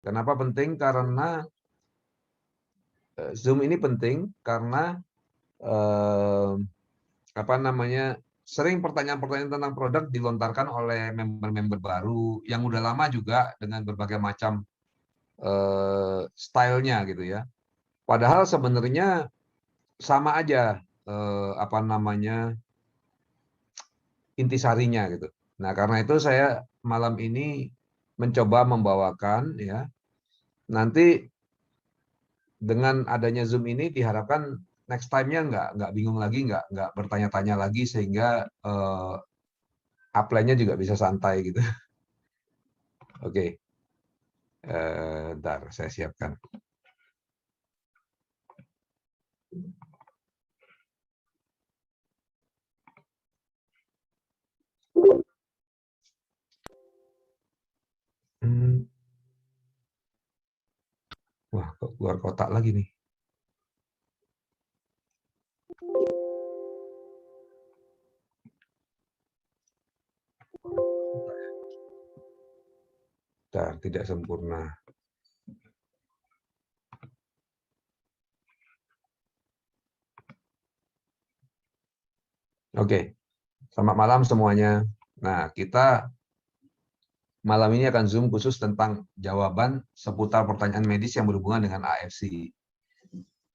Kenapa penting? Karena Zoom ini penting karena sering pertanyaan-pertanyaan tentang produk dilontarkan oleh member-member baru yang udah lama juga dengan berbagai macam stylenya gitu ya. Padahal sebenarnya sama aja intisarinya gitu. Nah, karena itu saya malam ini mencoba membawakan ya. Nanti dengan adanya Zoom ini diharapkan next time-nya nggak bingung lagi, nggak bertanya-tanya lagi sehingga upline-nya juga bisa santai gitu. Oke, ntar saya siapkan. Wah, kok keluar kotak lagi nih. Bentar, tidak sempurna. Oke, selamat malam semuanya. Nah, kita malam ini akan Zoom khusus tentang jawaban seputar pertanyaan medis yang berhubungan dengan AFC.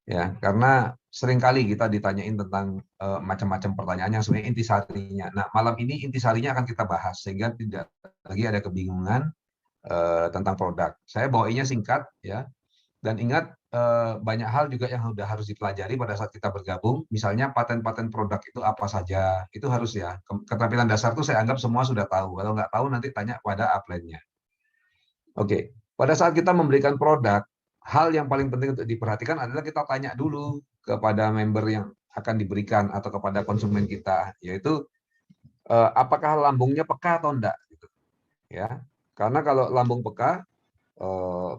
Ya, karena seringkali kita ditanyain tentang macam-macam pertanyaan yang sebenarnya intisarinya. Nah, malam ini intisarinya akan kita bahas sehingga tidak lagi ada kebingungan tentang produk. Saya bawainnya singkat ya. Dan ingat banyak hal juga yang sudah harus dipelajari pada saat kita bergabung. Misalnya paten-paten produk itu apa saja, itu harus ya. Keterampilan dasar itu saya anggap semua sudah tahu. Kalau nggak tahu nanti tanya pada upline-nya. Oke, pada saat kita memberikan produk, hal yang paling penting untuk diperhatikan adalah kita tanya dulu kepada member yang akan diberikan atau kepada konsumen kita, yaitu apakah lambungnya peka atau enggak. Gitu. Ya, karena kalau lambung peka,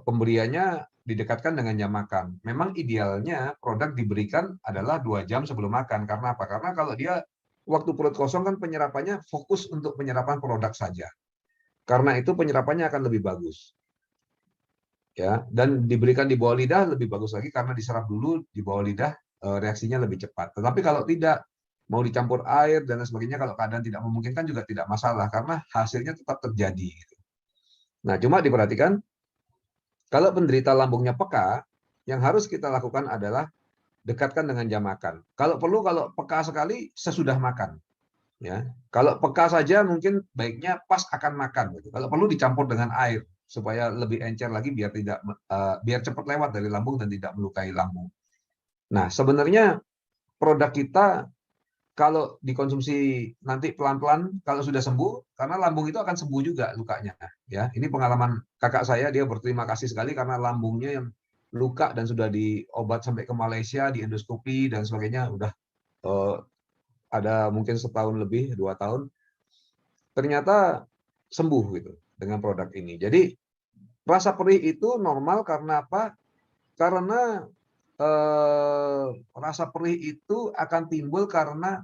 pemberiannya didekatkan dengan jam makan. Memang idealnya produk diberikan adalah 2 jam sebelum makan. Karena apa? Karena kalau dia waktu perut kosong kan penyerapannya fokus untuk penyerapan produk saja. Karena itu penyerapannya akan lebih bagus. Ya, dan diberikan di bawah lidah lebih bagus lagi karena diserap dulu di bawah lidah reaksinya lebih cepat. Tetapi kalau tidak mau dicampur air dan sebagainya kalau keadaan tidak memungkinkan juga tidak masalah karena hasilnya tetap terjadi. Nah, cuma diperhatikan kalau penderita lambungnya peka, yang harus kita lakukan adalah dekatkan dengan jam makan. Kalau perlu, kalau peka sekali sesudah makan. Ya, kalau peka saja mungkin baiknya pas akan makan. Gitu. Kalau perlu dicampur dengan air supaya lebih encer lagi biar tidak biar cepat lewat dari lambung dan tidak melukai lambung. Nah, sebenarnya produk kita kalau dikonsumsi nanti pelan-pelan kalau sudah sembuh karena lambung itu akan sembuh juga lukanya ya. Ini pengalaman kakak saya, dia berterima kasih sekali karena lambungnya yang luka dan sudah diobat sampai ke Malaysia, di endoskopi dan sebagainya udah ada mungkin setahun lebih, 2 tahun. Ternyata sembuh gitu dengan produk ini. Jadi rasa perih itu normal karena apa? Karena rasa perih itu akan timbul karena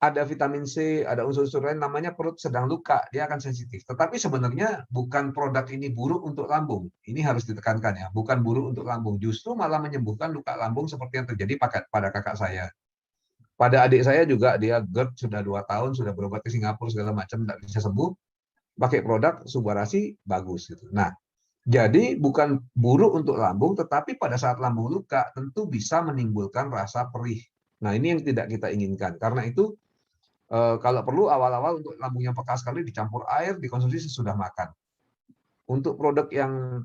ada vitamin C, ada unsur-unsur lain namanya perut sedang luka, dia akan sensitif. Tetapi sebenarnya bukan produk ini buruk untuk lambung. Ini harus ditekankan ya, bukan buruk untuk lambung. Justru malah menyembuhkan luka lambung seperti yang terjadi pada kakak saya. Pada adik saya juga dia GERD sudah 2 tahun, sudah berobat ke Singapura segala macam tidak bisa sembuh. Pakai produk Subarasi bagus gitu. Nah, jadi bukan buruk untuk lambung, tetapi pada saat lambung luka tentu bisa menimbulkan rasa perih. Nah, ini yang tidak kita inginkan. Karena itu kalau perlu awal-awal untuk lambung yang peka sekali dicampur air, dikonsumsi sesudah makan. Untuk produk yang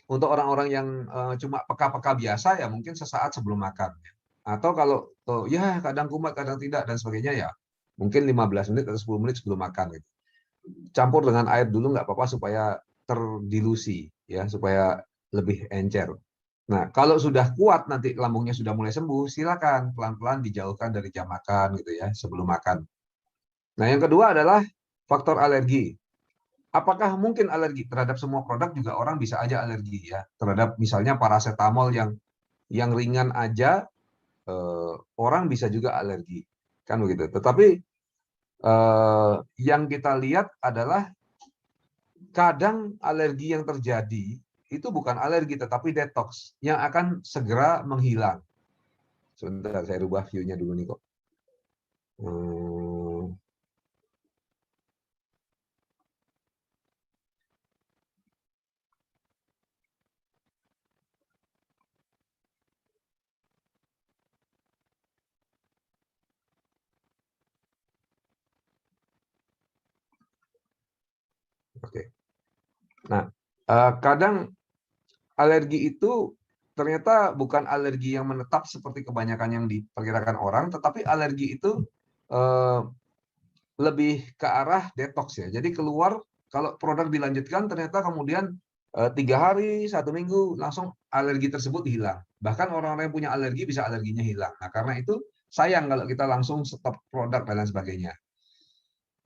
untuk orang-orang yang cuma peka-peka biasa ya mungkin sesaat sebelum makan. Atau kalau ya kadang kumat, kadang tidak dan sebagainya ya mungkin 15 menit atau 10 menit sebelum makan gitu. Campur dengan air dulu nggak apa-apa supaya terdilusi ya, supaya lebih encer. Nah, kalau sudah kuat nanti lambungnya sudah mulai sembuh, silakan pelan-pelan dijauhkan dari jam makan gitu ya, sebelum makan. Nah, yang kedua adalah faktor alergi. Apakah mungkin alergi terhadap semua produk? Juga orang bisa aja alergi ya terhadap misalnya paracetamol yang ringan aja orang bisa juga alergi kan begitu. Tetapi yang kita lihat adalah kadang alergi yang terjadi itu bukan alergi tetapi detox yang akan segera menghilang. Sebentar, saya rubah view-nya dulu nih kok. Oke. Nah, kadang alergi itu ternyata bukan alergi yang menetap seperti kebanyakan yang diperkirakan orang, tetapi alergi itu lebih ke arah detox ya. Jadi keluar kalau produk dilanjutkan ternyata kemudian 3 hari, 1 minggu langsung alergi tersebut hilang. Bahkan orang-orang yang punya alergi bisa alerginya hilang. Nah karena itu sayang kalau kita langsung stop produk dan lain sebagainya.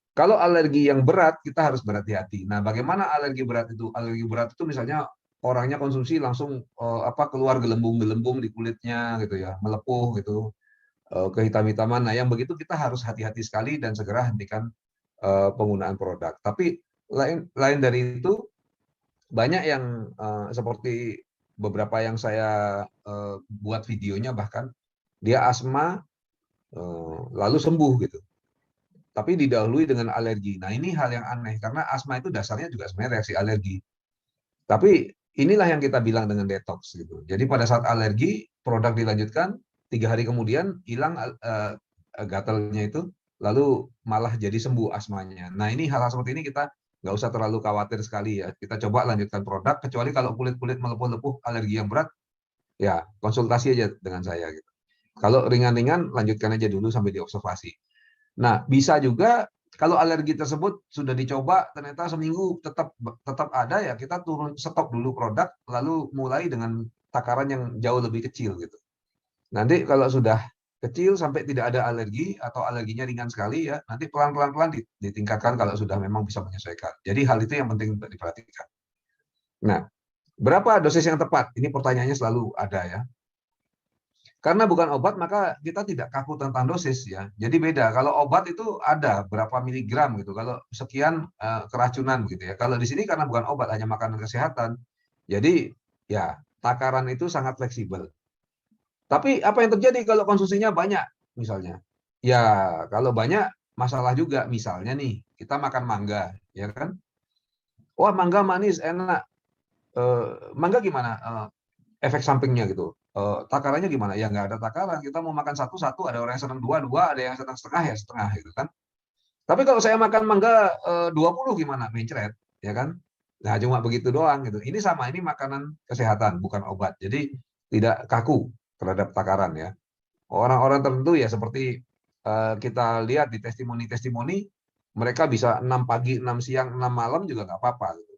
Kalau alergi yang berat kita harus berhati-hati. Nah bagaimana alergi berat itu? Alergi berat itu misalnya orangnya konsumsi langsung keluar gelembung-gelembung di kulitnya gitu ya, melepuh gitu, kehitam-hitaman. Nah yang begitu kita harus hati-hati sekali dan segera hentikan penggunaan produk. Tapi lain dari itu banyak yang seperti beberapa yang saya buat videonya bahkan dia asma lalu sembuh gitu. Tapi didahului dengan alergi. Nah ini hal yang aneh karena asma itu dasarnya juga sebenarnya reaksi alergi. Tapi inilah yang kita bilang dengan detox gitu. Jadi pada saat alergi produk dilanjutkan 3 hari kemudian hilang gatalnya itu lalu malah jadi sembuh asmanya. Nah ini hal-hal seperti ini kita nggak usah terlalu khawatir sekali ya. Kita coba lanjutkan produk kecuali kalau kulit-kulit melepuh-lepuh alergi yang berat ya konsultasi aja dengan saya gitu. Kalau ringan-ringan lanjutkan aja dulu sampai diobservasi. Nah, bisa juga kalau alergi tersebut sudah dicoba ternyata seminggu tetap ada ya kita turun stop dulu produk lalu mulai dengan takaran yang jauh lebih kecil gitu. Nanti kalau sudah kecil sampai tidak ada alergi atau alerginya ringan sekali ya nanti pelan-pelan ditingkatkan kalau sudah memang bisa menyesuaikan. Jadi hal itu yang penting untuk diperhatikan. Nah, berapa dosis yang tepat? Ini pertanyaannya selalu ada ya. Karena bukan obat, maka kita tidak kaku tentang dosis ya. Jadi beda. Kalau obat itu ada berapa miligram gitu. Kalau sekian keracunan gitu ya. Kalau di sini karena bukan obat, hanya makanan kesehatan. Jadi ya takaran itu sangat fleksibel. Tapi apa yang terjadi kalau konsumsinya banyak misalnya? Ya kalau banyak masalah juga. Misalnya nih kita makan mangga, ya kan? Wah mangga manis enak. Mangga gimana? Efek sampingnya gitu. Takarannya gimana? Ya nggak ada takaran. Kita mau makan satu-satu, ada orang yang senang dua, ada yang senang setengah ya setengah gitu kan. Tapi kalau saya makan mangga 20 gimana? Mencret, ya kan? Nah, cuma begitu doang gitu. Ini sama, ini makanan kesehatan, bukan obat. Jadi tidak kaku terhadap takaran ya. Orang-orang tertentu ya seperti kita lihat di testimoni-testimoni, mereka bisa 6 pagi, 6 siang, 6 malam juga nggak apa-apa. Gitu.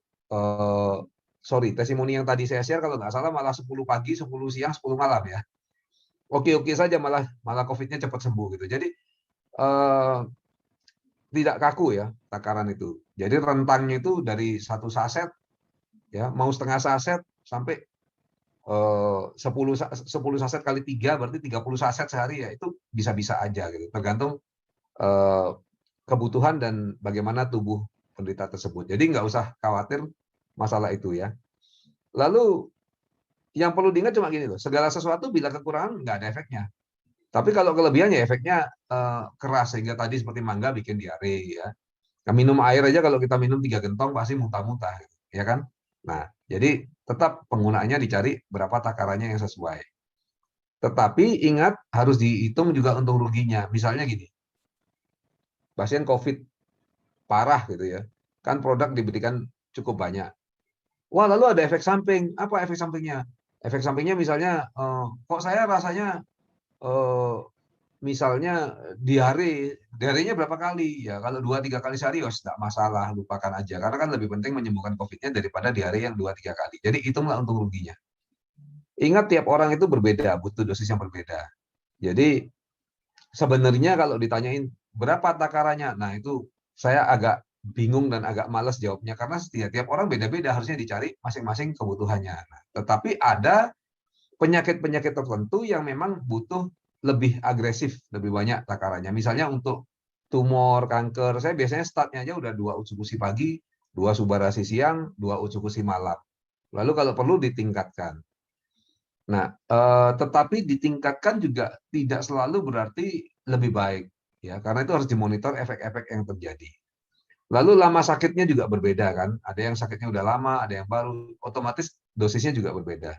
Sorry, testimoni yang tadi saya share kalau nggak salah malah 10 pagi, 10 siang, 10 malam ya. Oke-oke saja malah COVID-nya cepat sembuh gitu. Jadi tidak kaku ya takaran itu. Jadi rentangnya itu dari 1 saset ya mau setengah saset sampai 10 saset kali 3 berarti 30 saset sehari ya itu bisa-bisa aja gitu. Tergantung kebutuhan dan bagaimana tubuh penderita tersebut. Jadi nggak usah khawatir masalah itu ya. Lalu yang perlu diingat cuma gini loh, segala sesuatu bila kekurangan nggak ada efeknya. Tapi kalau kelebihannya efeknya keras sehingga tadi seperti mangga bikin diare ya. Nah, minum air aja kalau kita minum 3 gentong pasti muntah-muntah, ya kan? Nah, jadi tetap penggunaannya dicari berapa takarannya yang sesuai. Tetapi ingat harus dihitung juga untung ruginya. Misalnya gini, pasien COVID parah gitu ya, kan produk diberikan cukup banyak. Wah, lalu ada efek samping. Apa efek sampingnya? Efek sampingnya misalnya, kok saya rasanya misalnya diarenya berapa kali? Ya kalau 2-3 kali sehari, ya tidak masalah, lupakan aja. Karena kan lebih penting menyembuhkan COVID-nya daripada diare yang 2-3 kali. Jadi hitunglah untung ruginya. Ingat tiap orang itu berbeda, butuh dosis yang berbeda. Jadi sebenarnya kalau ditanyain berapa takarannya, nah itu saya agak bingung dan agak malas jawabnya karena setiap orang beda-beda, harusnya dicari masing-masing kebutuhannya. Nah, tetapi ada penyakit-penyakit tertentu yang memang butuh lebih agresif, lebih banyak takarannya. Misalnya untuk tumor, kanker, saya biasanya startnya aja udah 2 infusi pagi, 2 subarasi siang, 2 ucukusi malam. Lalu kalau perlu ditingkatkan. Nah, tetapi ditingkatkan juga tidak selalu berarti lebih baik, ya, karena itu harus dimonitor efek-efek yang terjadi. Lalu lama sakitnya juga berbeda kan, ada yang sakitnya udah lama, ada yang baru, otomatis dosisnya juga berbeda.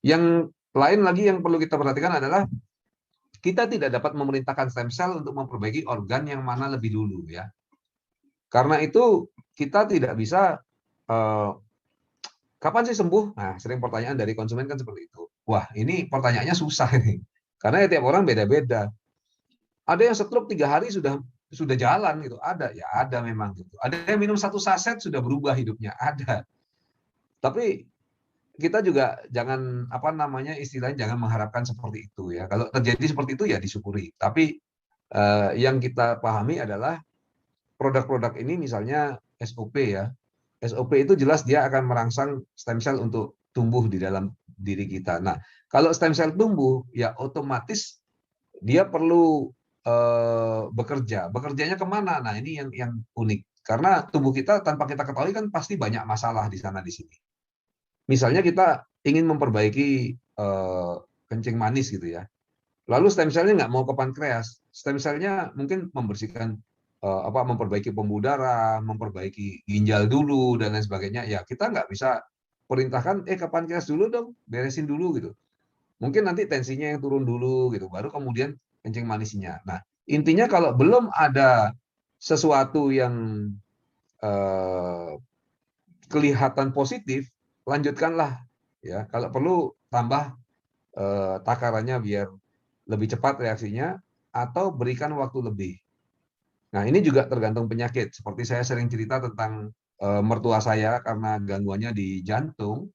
Yang lain lagi yang perlu kita perhatikan adalah kita tidak dapat memerintahkan stem cell untuk memperbaiki organ yang mana lebih dulu, ya. Karena itu kita tidak bisa kapan sih sembuh? Nah, sering pertanyaan dari konsumen kan seperti itu. Wah, ini pertanyaannya susah ini. Karena ya tiap orang beda-beda. Ada yang stroke 3 hari sudah jalan gitu. Ada, ya ada memang gitu. Ada yang minum 1 saset sudah berubah hidupnya, ada. Tapi kita juga jangan apa namanya istilahnya jangan mengharapkan seperti itu ya. Kalau terjadi seperti itu ya disyukuri. Tapi yang kita pahami adalah produk-produk ini misalnya SOP ya. SOP itu jelas dia akan merangsang stem cell untuk tumbuh di dalam diri kita. Nah, kalau stem cell tumbuh, ya otomatis dia perlu bekerja. Bekerjanya kemana? Nah, ini yang unik. Karena tubuh kita tanpa kita ketahui kan pasti banyak masalah di sana di sini. Misalnya kita ingin memperbaiki kencing manis gitu ya. Lalu stem cell-nya nggak mau ke pankreas. Stem cell-nya mungkin membersihkan memperbaiki pembuluh darah, memperbaiki ginjal dulu dan lain sebagainya. Ya kita nggak bisa perintahkan ke pankreas dulu dong, beresin dulu gitu. Mungkin nanti tensinya yang turun dulu gitu, baru kemudian kencing manisnya. Nah, intinya kalau belum ada sesuatu yang kelihatan positif, lanjutkanlah ya. Kalau perlu tambah takarannya biar lebih cepat reaksinya atau berikan waktu lebih. Nah, ini juga tergantung penyakit. Seperti saya sering cerita tentang mertua saya karena gangguannya di jantung,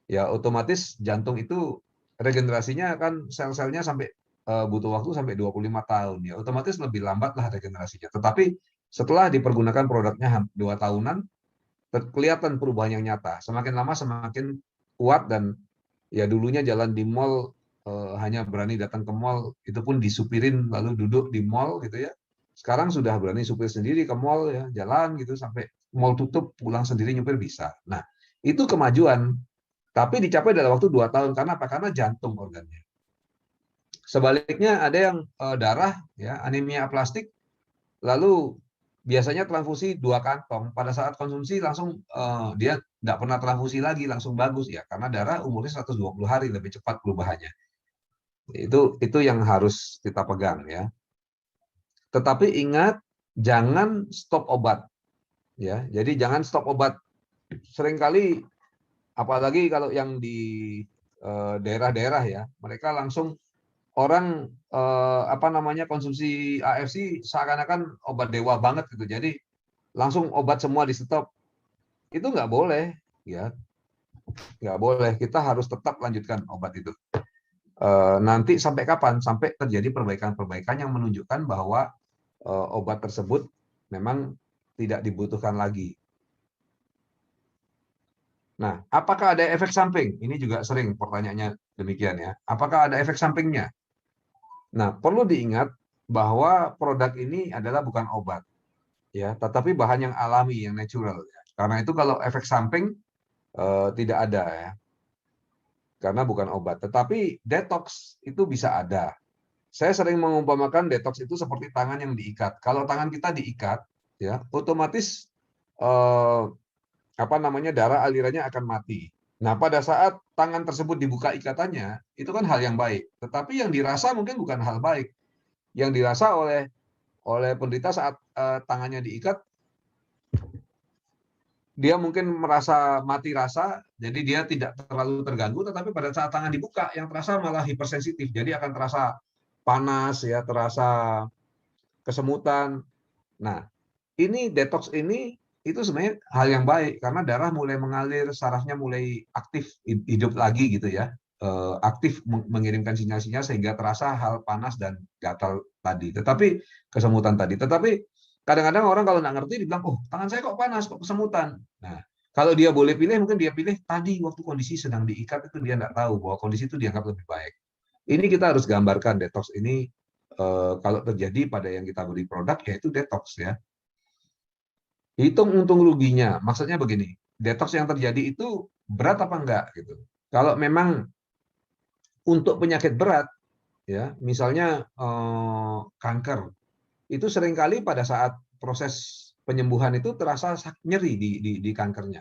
ya otomatis jantung itu regenerasinya kan sel-selnya sampai butuh waktu sampai 25 tahun ya. Otomatis lebih lambat lah regenerasinya. Tetapi setelah dipergunakan produknya 2 tahunan, kelihatan perubahan yang nyata. Semakin lama semakin kuat dan ya dulunya jalan di mall hanya berani datang ke mall, itu pun disupirin lalu duduk di mall gitu ya. Sekarang sudah berani supir sendiri ke mall ya, jalan gitu sampai mall tutup pulang sendiri nyupir bisa. Nah, itu kemajuan. Tapi dicapai dalam waktu 2 tahun karena apa? Karena jantung organnya. Sebaliknya ada yang darah ya, anemia aplastik lalu biasanya transfusi 2 kantong. Pada saat konsumsi langsung dia nggak pernah transfusi lagi, langsung bagus ya. Karena darah umurnya 120 hari lebih cepat perubahannya. Itu yang harus kita pegang ya. Tetapi ingat jangan stop obat ya. Jadi jangan stop obat. Seringkali apalagi kalau yang di daerah-daerah ya, mereka langsung orang konsumsi AFC seakan-akan obat dewa banget gitu. Jadi langsung obat semua di stop. Itu nggak boleh ya. Nggak boleh. Kita harus tetap lanjutkan obat itu. Nanti sampai kapan? Sampai terjadi perbaikan-perbaikan yang menunjukkan bahwa obat tersebut memang tidak dibutuhkan lagi. Nah, apakah ada efek samping? Ini juga sering pertanyaannya demikian ya. Apakah ada efek sampingnya? Nah, perlu diingat bahwa produk ini adalah bukan obat, ya, tetapi bahan yang alami, yang natural. Ya. Karena itu kalau efek samping tidak ada ya, karena bukan obat. Tetapi detox itu bisa ada. Saya sering mengumpamakan detox itu seperti tangan yang diikat. Kalau tangan kita diikat, ya, otomatis darah alirannya akan mati. Nah, pada saat tangan tersebut dibuka ikatannya, itu kan hal yang baik. Tetapi yang dirasa mungkin bukan hal baik. Yang dirasa oleh penderita saat tangannya diikat, dia mungkin merasa mati rasa, jadi dia tidak terlalu terganggu. Tetapi pada saat tangan dibuka, yang terasa malah hipersensitif. Jadi akan terasa panas, ya, terasa kesemutan. Nah, ini detox ini itu sebenarnya hal yang baik karena darah mulai mengalir, sarafnya mulai aktif hidup lagi gitu ya, aktif mengirimkan sinyal-sinyal sehingga terasa hal panas dan gatal tadi. Tetapi kesemutan tadi. Tetapi kadang-kadang orang kalau nggak ngerti dibilang, oh tangan saya kok panas, kok kesemutan. Nah, kalau dia boleh pilih, mungkin dia pilih tadi waktu kondisi sedang diikat itu dia nggak tahu bahwa kondisi itu dianggap lebih baik. Ini kita harus gambarkan detox ini kalau terjadi pada yang kita beri produk yaitu detox ya. Hitung untung ruginya. Maksudnya begini, detox yang terjadi itu berat apa enggak gitu. Kalau memang untuk penyakit berat, ya, misalnya kanker, itu seringkali pada saat proses penyembuhan itu terasa nyeri di kankernya.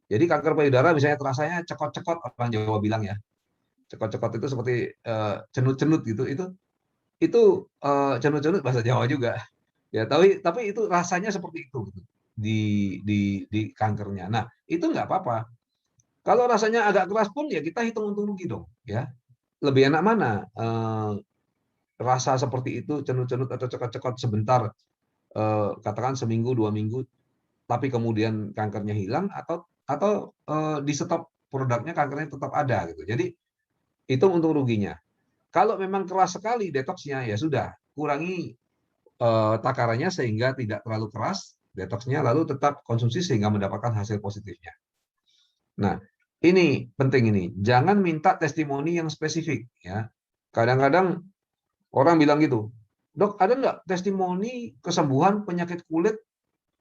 Jadi kanker payudara misalnya terasanya cekot-cekot, orang Jawa bilang ya. Cekot-cekot itu seperti cenut-cenut gitu. Itu cenut-cenut bahasa Jawa juga. Ya, tapi itu rasanya seperti itu gitu, di kankernya. Nah, itu nggak apa-apa. Kalau rasanya agak keras pun ya kita hitung untung rugi dong, ya. Lebih enak mana? Rasa seperti itu cenut-cenut atau cekot-cekot sebentar, katakan seminggu 2 minggu, tapi kemudian kankernya hilang, atau di stop produknya kankernya tetap ada gitu. Jadi hitung untung ruginya. Kalau memang keras sekali detoksnya ya sudah kurangi takarannya sehingga tidak terlalu keras detoksnya, lalu tetap konsumsi sehingga mendapatkan hasil positifnya. Nah, ini penting ini. Jangan minta testimoni yang spesifik ya. Kadang-kadang orang bilang gitu, "Dok, ada nggak testimoni kesembuhan penyakit kulit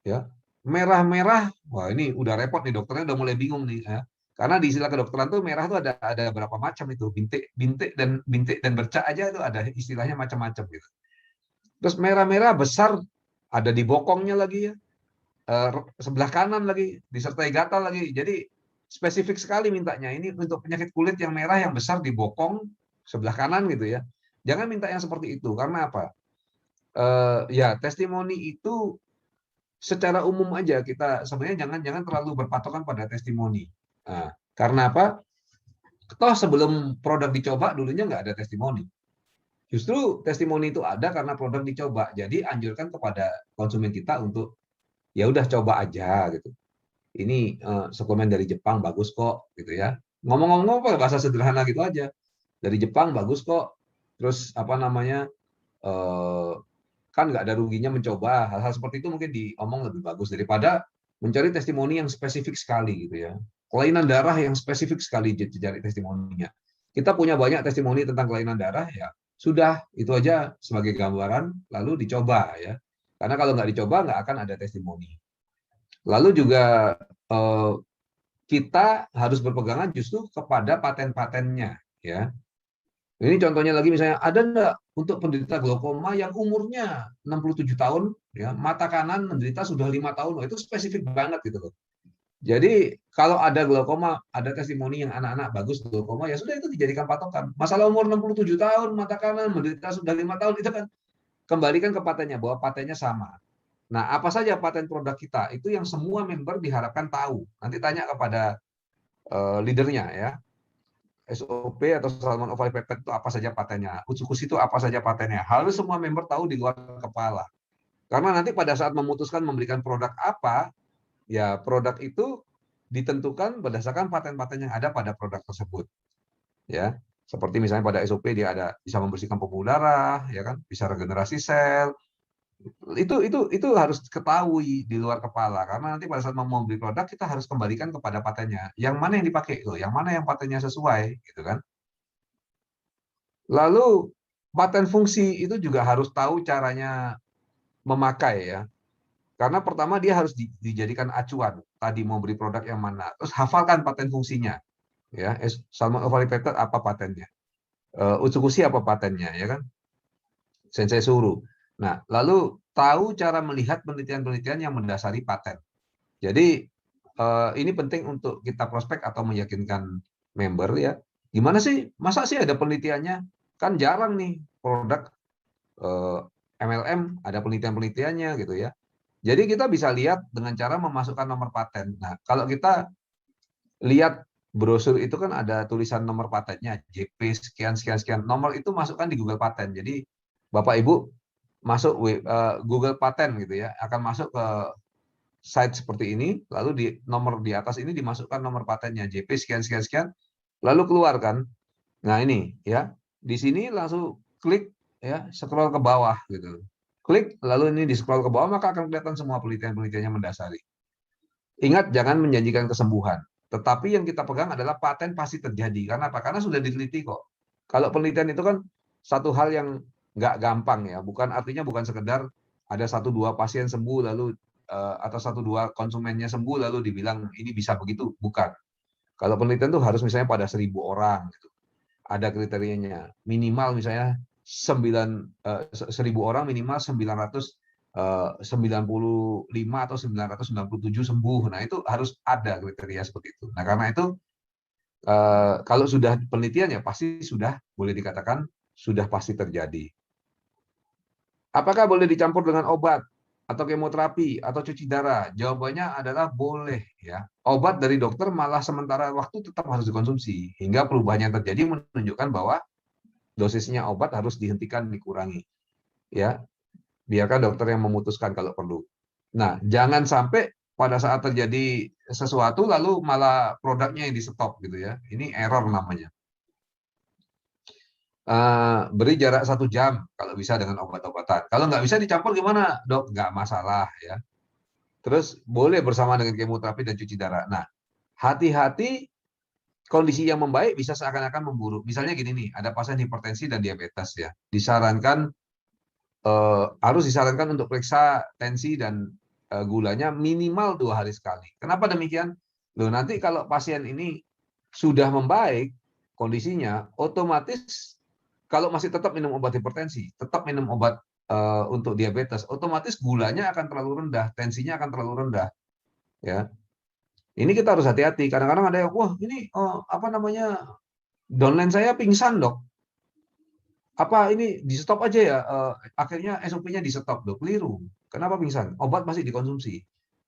ya merah-merah?" Wah, ini udah repot nih, dokternya udah mulai bingung nih ya. Karena di istilah kedokteran tuh merah tuh ada berapa macam itu, bintik dan bercak aja itu ada istilahnya macam-macam gitu. Terus merah-merah besar ada di bokongnya lagi ya, sebelah kanan lagi, disertai gatal lagi. Jadi spesifik sekali mintanya. Ini untuk penyakit kulit yang merah yang besar di bokong sebelah kanan gitu ya. Jangan minta yang seperti itu. Karena apa? Ya testimoni itu secara umum aja, kita sebenarnya jangan terlalu berpatokan pada testimoni. Nah, karena apa? Toh sebelum produk dicoba dulunya nggak ada testimoni. Justru testimoni itu ada karena produk dicoba. Jadi anjurkan kepada konsumen kita untuk ya udah coba aja gitu. Ini suplemen dari Jepang bagus kok gitu ya. Ngomong-ngomong bahasa sederhana gitu aja. Dari Jepang bagus kok. Terus apa namanya? eh, kan nggak ada ruginya mencoba. Hal-hal seperti itu mungkin diomong lebih bagus daripada mencari testimoni yang spesifik sekali gitu ya. Kelainan darah yang spesifik sekali dicari testimoninya. Kita punya banyak testimoni tentang kelainan darah ya. Sudah itu aja sebagai gambaran lalu dicoba ya. Karena kalau nggak dicoba nggak akan ada testimoni. Lalu juga eh, kita harus berpegangan justru kepada paten-patennya ya. Ini contohnya lagi misalnya ada enggak untuk penderita glaukoma yang umurnya 67 tahun ya, mata kanan menderita sudah 5 tahun. Itu spesifik banget gitu loh. Jadi kalau ada glaukoma, ada testimoni yang anak-anak bagus glaukoma ya sudah itu dijadikan patokan. Masalah umur 67 tahun, mata kanan menderita sudah 5 tahun itu kan kembalikan ke patennya bahwa patennya sama. Nah, apa saja paten produk kita? Itu yang semua member diharapkan tahu. Nanti tanya kepada leadernya ya. SOP atau Salmon Oval Peptide itu apa saja patennya. Utsukushi itu apa saja patennya. Harus semua member tahu di luar kepala. Karena nanti pada saat memutuskan memberikan produk apa, ya produk itu ditentukan berdasarkan paten-paten yang ada pada produk tersebut. Ya, seperti misalnya pada SOP dia ada bisa membersihkan pembuluh darah, ya kan, bisa regenerasi sel, itu harus ketahui di luar kepala karena nanti pada saat mau membeli produk kita harus kembalikan kepada patennya yang mana yang dipakai loh, yang mana yang patennya sesuai gitu kan. Lalu paten fungsi itu juga harus tahu caranya memakai ya, karena pertama dia harus dijadikan acuan tadi mau beli produk yang mana, terus hafalkan paten fungsinya ya. Salmon ovari peptide apa patennya, Utsukushi apa patennya ya kan, Sensei Suru. Nah, lalu tahu cara melihat penelitian-penelitian yang mendasari paten. Jadi ini penting untuk kita prospek atau meyakinkan member ya. Gimana sih? Masa sih ada penelitiannya? Kan jarang nih produk MLM ada penelitian-penelitiannya gitu ya. Jadi kita bisa lihat dengan cara memasukkan nomor paten. Nah, kalau kita lihat brosur itu kan ada tulisan nomor patennya, JP sekian sekian sekian. Nomor itu masukkan di Google Paten. Jadi Bapak Ibu masuk Google Paten gitu ya, akan masuk ke site seperti ini, lalu di nomor di atas ini dimasukkan nomor patennya JP sekian sekian sekian, lalu keluarkan. Nah ini ya, di sini langsung klik ya, scroll ke bawah gitu. Klik, lalu ini di scroll ke bawah maka akan kelihatan semua penelitian-penelitiannya mendasari. Ingat jangan menjanjikan kesembuhan, tetapi yang kita pegang adalah paten pasti terjadi. Karena apa? Karena sudah diteliti kok. Kalau penelitian itu kan satu hal yang nggak gampang ya, bukan artinya bukan sekedar ada 1-2 pasien sembuh lalu atau 1-2 konsumennya sembuh lalu dibilang ini bisa begitu, bukan. Kalau penelitian tuh harus misalnya pada 1.000 orang gitu. Ada kriterianya. Minimal misalnya 1.000 orang minimal 995 atau 997 sembuh. Nah, itu harus ada kriteria seperti itu. Nah, karena itu kalau sudah penelitian ya pasti sudah boleh dikatakan sudah pasti terjadi. Apakah boleh dicampur dengan obat atau kemoterapi atau cuci darah? Jawabannya adalah boleh ya. Obat dari dokter malah sementara waktu tetap harus dikonsumsi hingga perubahan yang terjadi menunjukkan bahwa dosisnya obat harus dihentikan, dikurangi. Ya, biarkan dokter yang memutuskan kalau perlu. Nah, jangan sampai pada saat terjadi sesuatu lalu malah produknya yang di stop gitu ya. Ini error namanya. Beri jarak 1 jam kalau bisa dengan obat-obatan. Kalau nggak bisa dicampur gimana, dok? Nggak masalah ya. Terus boleh bersama dengan kemoterapi dan cuci darah. Nah, hati-hati kondisi yang membaik bisa seakan-akan memburuk. Misalnya gini nih, ada pasien hipertensi dan diabetes ya. Harus disarankan untuk periksa tensi dan gulanya minimal 2 hari sekali. Kenapa demikian? Loh, nanti kalau pasien ini sudah membaik kondisinya, otomatis kalau masih tetap minum obat hipertensi, tetap minum obat untuk diabetes, otomatis gulanya akan terlalu rendah, tensinya akan terlalu rendah. Ya, ini kita harus hati-hati. Kadang-kadang ada yang, wah ini apa namanya, downline saya pingsan dok. Apa ini di stop aja ya? Akhirnya SOP-nya di stop dok. Keliru. Kenapa pingsan? Obat masih dikonsumsi.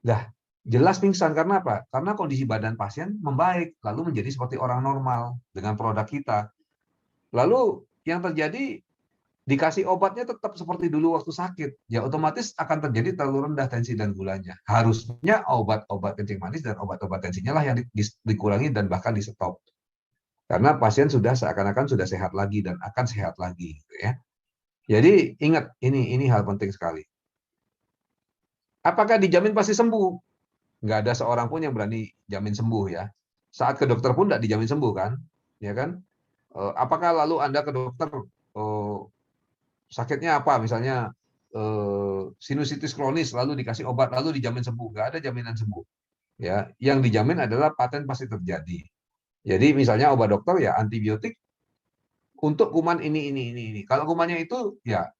Lah, jelas pingsan karena apa? Karena kondisi badan pasien membaik, lalu menjadi seperti orang normal dengan produk kita. Lalu yang terjadi dikasih obatnya tetap seperti dulu waktu sakit, ya otomatis akan terjadi terlalu rendah tensi dan gulanya. Harusnya obat-obat kencing manis dan obat-obat tensinya lah yang dikurangi dan bahkan di stop. Karena pasien sudah seakan-akan sudah sehat lagi dan akan sehat lagi, gitu ya. Jadi ingat ini hal penting sekali. Apakah dijamin pasti sembuh? Nggak ada seorang pun yang berani jamin sembuh ya. Saat ke dokter pun nggak dijamin sembuh kan, ya kan? Apakah lalu Anda ke dokter sakitnya apa? Misalnya sinusitis kronis lalu dikasih obat lalu dijamin sembuh? Nggak ada jaminan sembuh. Ya, yang dijamin adalah paten pasti terjadi. Jadi misalnya obat dokter ya antibiotik untuk kuman ini. Kalau kumannya itu ya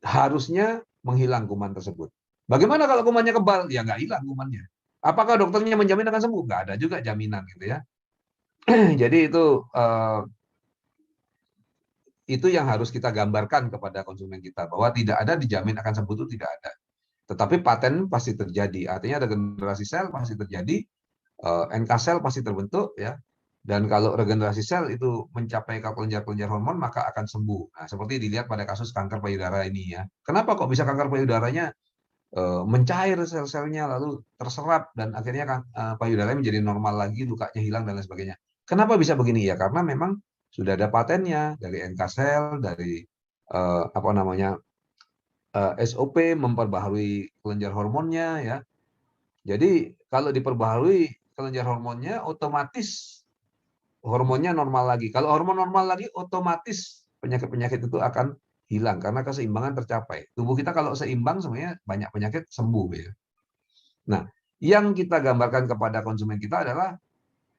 harusnya menghilang kuman tersebut. Bagaimana kalau kumannya kebal? Ya nggak hilang kumannya. Apakah dokternya menjamin akan sembuh? Nggak ada juga jaminan gitu ya. Jadi itu yang harus kita gambarkan kepada konsumen kita bahwa tidak ada dijamin akan sembuh itu tidak ada. Tetapi paten pasti terjadi. Artinya regenerasi sel pasti terjadi, NK sel pasti terbentuk ya. Dan kalau regenerasi sel itu mencapai kelenjar-kelenjar hormon maka akan sembuh. Nah, seperti dilihat pada kasus kanker payudara ini ya. Kenapa kok bisa kanker payudaranya mencair sel-selnya lalu terserap dan akhirnya payudaranya menjadi normal lagi, lukanya hilang dan lain sebagainya. Kenapa bisa begini ya? Karena memang sudah ada patennya dari NK sel, dari apa namanya SOP memperbaharui kelenjar hormonnya ya. Jadi kalau diperbaharui kelenjar hormonnya, otomatis hormonnya normal lagi. Kalau hormon normal lagi, otomatis penyakit-penyakit itu akan hilang karena keseimbangan tercapai. Tubuh kita kalau seimbang sebenarnya banyak penyakit sembuh ya. Nah, yang kita gambarkan kepada konsumen kita adalah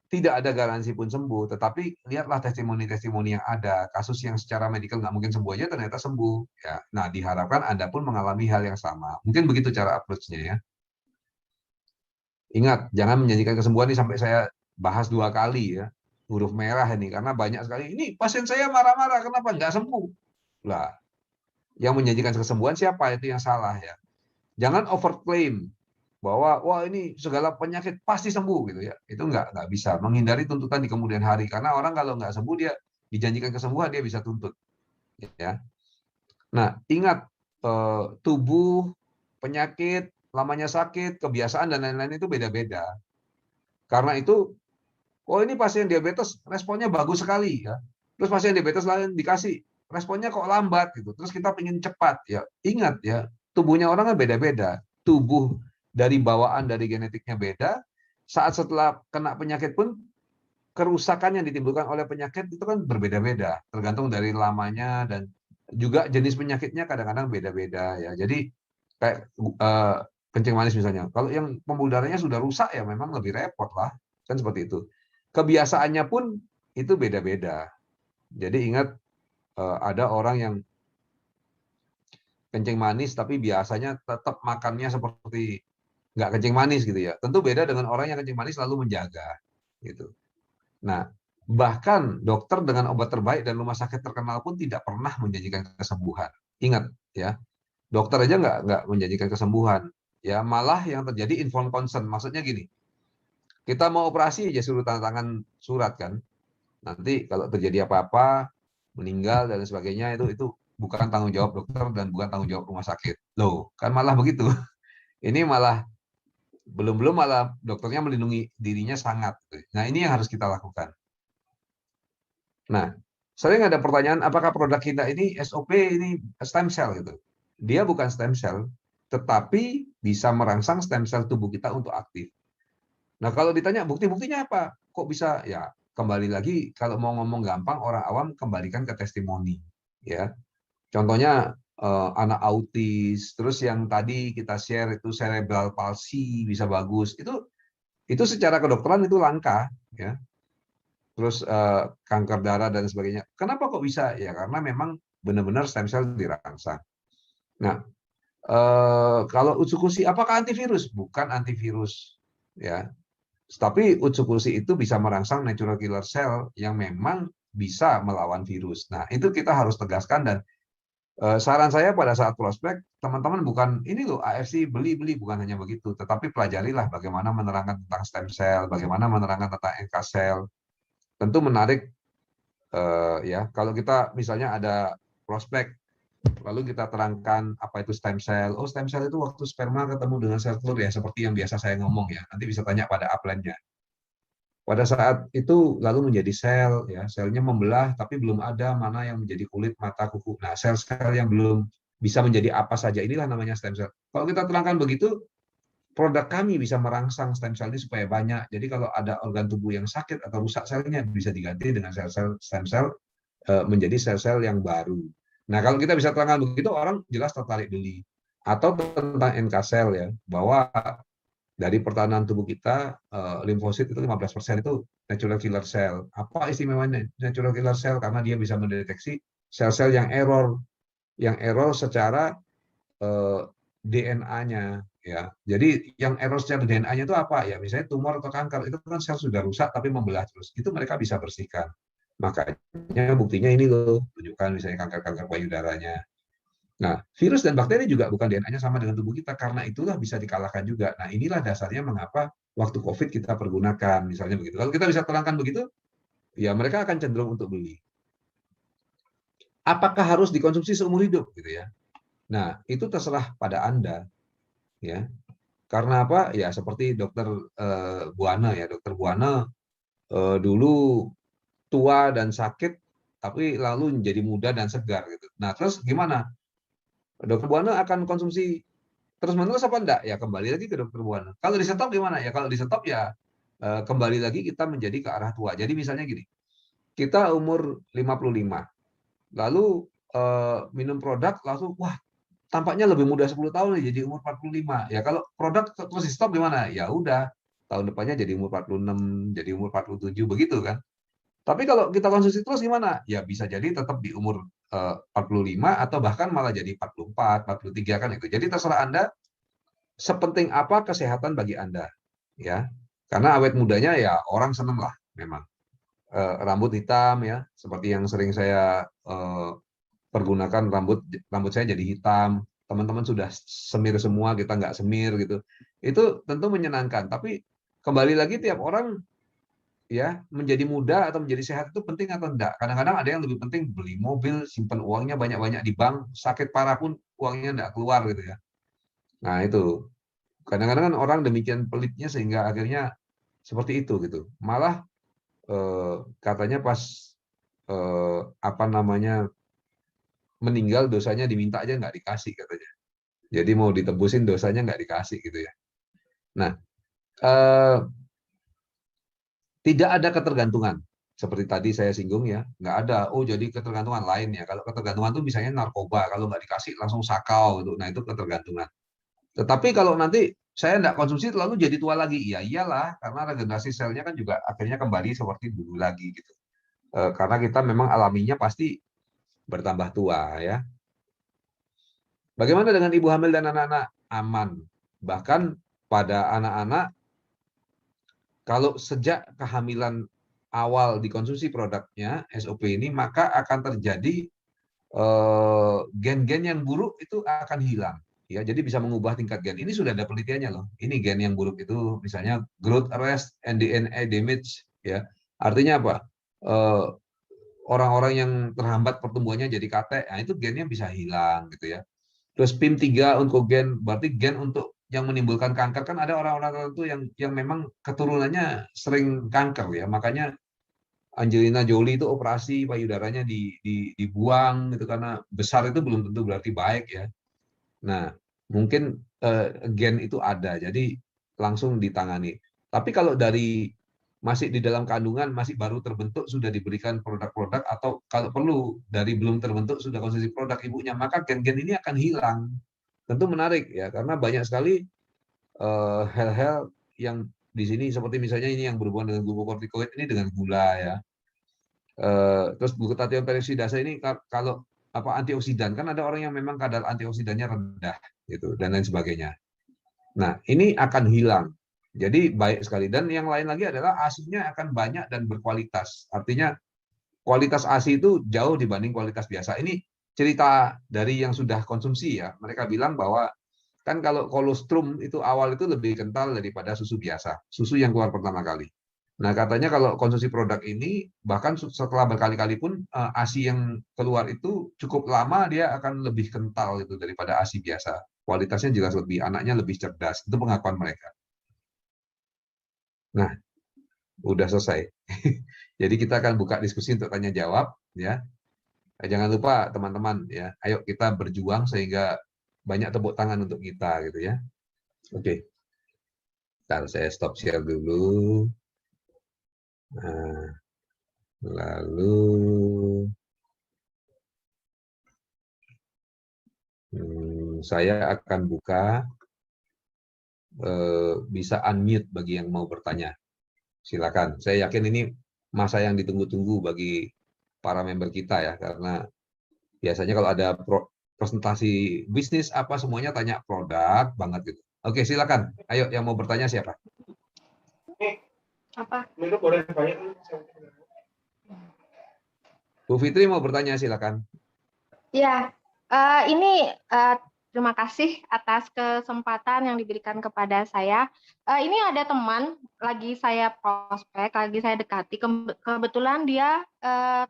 tidak ada garansi pun sembuh, tetapi lihatlah testimoni-testimoni yang ada, kasus yang secara medikal nggak mungkin sembuh aja ternyata sembuh. Ya, nah diharapkan Anda pun mengalami hal yang sama. Mungkin begitu cara approach-nya ya. Ingat, jangan menjanjikan kesembuhan ini sampai saya bahas 2 kali ya. Huruf merah ini, karena banyak sekali, ini pasien saya marah-marah, kenapa nggak sembuh? Lah, yang menjanjikan kesembuhan siapa? Itu yang salah ya. Jangan overclaim bahwa wah ini segala penyakit pasti sembuh gitu ya. Itu nggak bisa. Menghindari tuntutan di kemudian hari. Karena orang kalau nggak sembuh dia dijanjikan kesembuhan dia bisa tuntut. Ya. Nah, ingat tubuh, penyakit, lamanya sakit, kebiasaan dan lain-lain itu beda-beda. Karena itu, oh ini pasien diabetes responnya bagus sekali ya. Terus pasien diabetes lain dikasih responnya kok lambat gitu. Terus kita ingin cepat ya. Ingat ya, tubuhnya orang kan beda-beda. Tubuh dari bawaan dari genetiknya beda. Saat setelah kena penyakit pun kerusakan yang ditimbulkan oleh penyakit itu kan berbeda-beda, tergantung dari lamanya dan juga jenis penyakitnya kadang-kadang beda-beda ya. Jadi kayak kencing manis misalnya. Kalau yang pembuluh darahnya sudah rusak ya memang lebih repot lah, kan seperti itu. Kebiasaannya pun itu beda-beda. Jadi ingat ada orang yang kencing manis tapi biasanya tetap makannya seperti nggak kencing manis gitu ya. Tentu beda dengan orang yang kencing manis lalu menjaga gitu. Nah, bahkan dokter dengan obat terbaik dan rumah sakit terkenal pun tidak pernah menjanjikan kesembuhan. Ingat ya, dokter aja nggak menjanjikan kesembuhan. Ya malah yang terjadi informed consent. Maksudnya gini, kita mau operasi aja suruh tanda tangan surat kan. Nanti kalau terjadi apa-apa, meninggal dan sebagainya itu bukan tanggung jawab dokter dan bukan tanggung jawab rumah sakit. Loh, kan malah begitu. Ini malah belum malah dokternya melindungi dirinya sangat. Nah, ini yang harus kita lakukan. Nah, sering ada pertanyaan apakah produk kita ini SOP ini stem cell gitu. Dia bukan stem cell, tetapi bisa merangsang stem cell tubuh kita untuk aktif. Nah, kalau ditanya bukti-buktinya apa? Kok bisa? Ya, kembali lagi kalau mau ngomong gampang orang awam kembalikan ke testimoni, ya. Contohnya anak autis, terus yang tadi kita share itu cerebral palsy bisa bagus. Itu secara kedokteran itu langka, ya. Terus kanker darah dan sebagainya. Kenapa kok bisa? Ya karena memang benar-benar stem cell dirangsang. Nah, kalau Utsukushi apakah antivirus? Bukan antivirus, ya. Tapi Utsukushi itu bisa merangsang natural killer cell yang memang bisa melawan virus. Nah, itu kita harus tegaskan dan saran saya pada saat prospek, teman-teman bukan ini loh AFC beli bukan hanya begitu, tetapi pelajarilah bagaimana menerangkan tentang stem cell, bagaimana menerangkan tentang NK cell. Tentu menarik ya kalau kita misalnya ada prospek lalu kita terangkan apa itu stem cell. Oh, stem cell itu waktu sperma ketemu dengan sel telur ya, seperti yang biasa saya ngomong ya. Nanti bisa tanya pada upline-nya. Pada saat itu lalu menjadi sel, ya selnya membelah, tapi belum ada mana yang menjadi kulit, mata, kuku. Nah, sel-sel yang belum bisa menjadi apa saja inilah namanya stem cell. Kalau kita terangkan begitu, produk kami bisa merangsang stem cell ini supaya banyak. Jadi kalau ada organ tubuh yang sakit atau rusak selnya bisa diganti dengan sel-sel stem cell menjadi sel-sel yang baru. Nah, kalau kita bisa terangkan begitu, orang jelas tertarik beli. Atau tentang NK cell ya, bahwa dari pertahanan tubuh kita, limfosit itu 15% itu natural killer cell. Apa istimewanya natural killer cell? Karena dia bisa mendeteksi sel-sel yang error secara DNA-nya. Ya, jadi yang error secara DNA-nya itu apa? Ya, misalnya tumor atau kanker itu kan sel sudah rusak tapi membelah terus. Itu mereka bisa bersihkan. Makanya buktinya ini loh, tunjukkan misalnya kanker-kanker payudaranya. Nah, virus dan bakteri juga bukan DNA-nya sama dengan tubuh kita, karena itulah bisa dikalahkan juga. Nah, inilah dasarnya mengapa waktu COVID kita pergunakan, misalnya begitu. Kalau kita bisa terangkan begitu, ya mereka akan cenderung untuk beli. Apakah harus dikonsumsi seumur hidup, gitu ya? Nah, itu terserah pada Anda, ya. Karena apa? Ya seperti Dokter Buana ya, Dokter Buana dulu tua dan sakit, tapi lalu menjadi muda dan segar, gitu. Nah, terus gimana? Dokter Buana akan konsumsi terus-menerus apa enggak? Ya kembali lagi ke dokter Buana. Kalau di stop gimana? Ya kalau di stop ya kembali lagi kita menjadi ke arah tua. Jadi misalnya gini, kita umur 55, lalu minum produk langsung, wah tampaknya lebih muda 10 tahun nih, jadi umur 45. Ya kalau produk terus di stop gimana? Ya udah, tahun depannya jadi umur 46, jadi umur 47, begitu kan. Tapi kalau kita konsumsi terus gimana? Ya bisa jadi tetap di umur 45 atau bahkan malah jadi 44, 43 kan itu. Jadi terserah Anda sepenting apa kesehatan bagi Anda, ya. Karena awet mudanya ya orang seneng lah memang. Rambut hitam ya, seperti yang sering saya pergunakan, rambut saya jadi hitam. Teman-teman sudah semir semua, kita nggak semir gitu. Itu tentu menyenangkan. Tapi kembali lagi tiap orang ya menjadi muda atau menjadi sehat itu penting atau enggak. Kadang-kadang ada yang lebih penting beli mobil, simpan uangnya banyak-banyak di bank, sakit parah pun uangnya enggak keluar gitu ya. Nah itu kadang-kadang kan orang demikian pelitnya sehingga akhirnya seperti itu gitu. Malah katanya pas apa namanya meninggal dosanya diminta aja nggak dikasih katanya. Jadi mau ditebusin dosanya nggak dikasih gitu ya. Nah tidak ada ketergantungan seperti tadi saya singgung ya, nggak ada. Oh jadi ketergantungan lain ya. Kalau ketergantungan itu misalnya narkoba, kalau nggak dikasih langsung sakau gitu. Nah itu ketergantungan. Tetapi kalau nanti saya tidak konsumsi terlalu jadi tua lagi, ya iyalah, karena regenerasi selnya kan juga akhirnya kembali seperti dulu lagi gitu. Karena kita memang alaminya pasti bertambah tua ya. Bagaimana dengan ibu hamil dan anak-anak? Aman. Bahkan pada anak-anak, kalau sejak kehamilan awal dikonsumsi produknya SOP ini, maka akan terjadi gen-gen yang buruk itu akan hilang. Ya, jadi bisa mengubah tingkat gen. Ini sudah ada penelitiannya loh. Ini gen yang buruk itu misalnya growth arrest and DNA damage. Ya, artinya apa? Orang-orang yang terhambat pertumbuhannya jadi kate, nah itu gennya bisa hilang gitu ya. Terus PIM3 untuk gen, berarti gen untuk yang menimbulkan kanker, kan ada orang-orang tertentu yang memang keturunannya sering kanker ya. Makanya Angelina Jolie itu operasi payudaranya dibuang gitu karena besar itu belum tentu berarti baik ya. Nah, mungkin gen itu ada, jadi langsung ditangani. Tapi kalau dari masih di dalam kandungan, masih baru terbentuk, sudah diberikan produk-produk, atau kalau perlu dari belum terbentuk sudah konsumsi produk ibunya, maka gen-gen ini akan hilang. Tentu menarik ya, karena banyak sekali hal-hal yang di sini seperti misalnya ini yang berhubungan dengan glukokortikoid ini dengan gula ya. Terus glutathione peroksidase ini kalau apa antioksidan, kan ada orang yang memang kadar antioksidannya rendah gitu dan lain sebagainya. Nah, ini akan hilang. Jadi baik sekali, dan yang lain lagi adalah ASI-nya akan banyak dan berkualitas. Artinya kualitas ASI itu jauh dibanding kualitas biasa. Ini cerita dari yang sudah konsumsi ya. Mereka bilang bahwa kan kalau kolostrum itu awal itu lebih kental daripada susu biasa, susu yang keluar pertama kali. Nah, katanya kalau konsumsi produk ini, bahkan setelah berkali-kali pun ASI yang keluar itu cukup lama dia akan lebih kental itu daripada ASI biasa. Kualitasnya jelas lebih, anaknya lebih cerdas. Itu pengakuan mereka. Nah, udah selesai. Jadi kita akan buka diskusi untuk tanya jawab ya. Jangan lupa teman-teman ya, ayo kita berjuang sehingga banyak tepuk tangan untuk kita gitu ya. Oke. Ntar saya stop share dulu. Nah, lalu saya akan buka, bisa unmute bagi yang mau bertanya. Silakan. Saya yakin ini masa yang ditunggu-tunggu bagi para member kita ya, karena biasanya kalau ada presentasi bisnis apa semuanya tanya produk banget gitu. Oke, silakan. Ayo yang mau bertanya siapa? Apa? Bu Fitri mau bertanya, silakan. Ya, ini terima kasih atas kesempatan yang diberikan kepada saya. Ini ada teman lagi saya prospek, lagi saya dekati. Kebetulan dia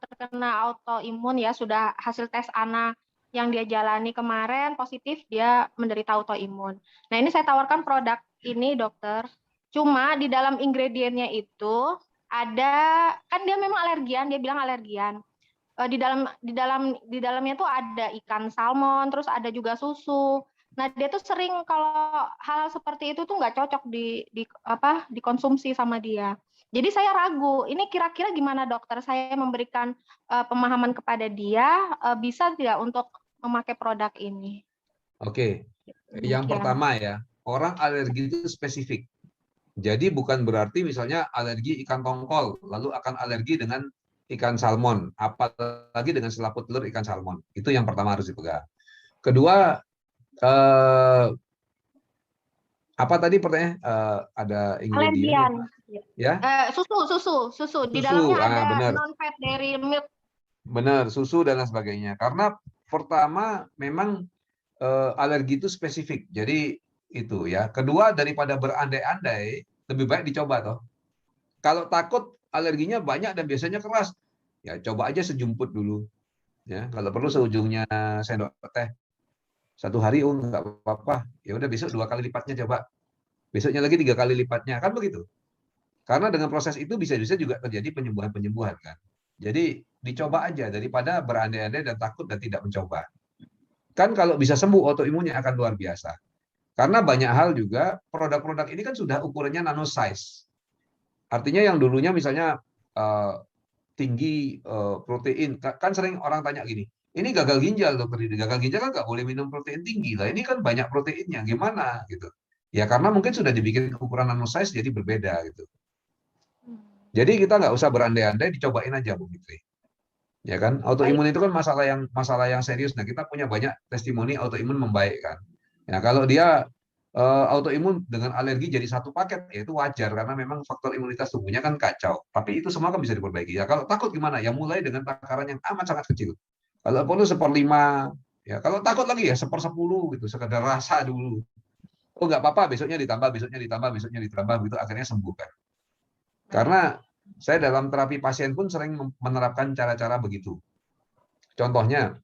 terkena autoimun ya, sudah hasil tes ANA yang dia jalani kemarin positif, dia menderita autoimun. Nah, ini saya tawarkan produk ini, dokter. Cuma di dalam ingredientnya itu ada, kan dia memang alergian, dia bilang alergian. Di dalamnya tuh ada ikan salmon, terus ada juga susu. Nah, dia tuh sering kalau hal seperti itu tuh nggak cocok dikonsumsi sama dia. Jadi saya ragu, ini kira-kira gimana dokter saya memberikan pemahaman kepada dia, bisa tidak untuk memakai produk ini? Oke, yang pertama ya, orang alergi itu spesifik. Jadi bukan berarti misalnya alergi ikan tongkol, lalu akan alergi dengan ikan salmon, apalagi dengan selaput telur ikan salmon. Itu yang pertama harus dipegang. Kedua, apa tadi pertanyaan? Ada ingredient ya? Susu. Di dalamnya ada benar. non-fat dairy milk. Benar, susu dan lain sebagainya. Karena pertama memang alergi itu spesifik. Jadi itu ya. Kedua, daripada berandai-andai, lebih baik dicoba toh. Kalau takut alerginya banyak dan biasanya keras, ya coba aja sejumput dulu. Ya, kalau perlu seujungnya sendok teh. Satu hari nggak apa-apa. Ya udah besok 2 kali lipatnya coba. Besoknya lagi 3 kali lipatnya, kan begitu. Karena dengan proses itu bisa-bisa juga terjadi penyembuhan-penyembuhan kan. Jadi dicoba aja daripada berandai-andai dan takut dan tidak mencoba. Kan kalau bisa sembuh autoimunnya akan luar biasa. Karena banyak hal juga produk-produk ini kan sudah ukurannya nano size. Artinya yang dulunya misalnya tinggi protein, kan sering orang tanya gini, ini gagal ginjal dokter, ini gagal ginjal kan nggak boleh minum protein tinggi lah, ini kan banyak proteinnya, gimana gitu. Ya karena mungkin sudah dibikin ukuran nanosize jadi berbeda gitu. Jadi kita nggak usah berandai-andai, dicobain aja Bu Fitri. Ya kan, Baik. autoimun itu kan masalah yang serius. Nah, kita punya banyak testimoni autoimun membaik kan. Ya, kalau dia autoimun dengan alergi jadi satu paket, ya itu wajar karena memang faktor imunitas tubuhnya kan kacau. Tapi itu semua kan bisa diperbaiki. Ya, kalau takut gimana? Ya mulai dengan takaran yang amat sangat kecil. Kalau perlu 1/5, ya kalau takut lagi ya 1/10 gitu, sekedar rasa dulu. Oh nggak apa-apa, besoknya ditambah, besoknya ditambah, besoknya ditambah, gitu akhirnya sembuh kan. Karena saya dalam terapi pasien pun sering menerapkan cara-cara begitu. Contohnya,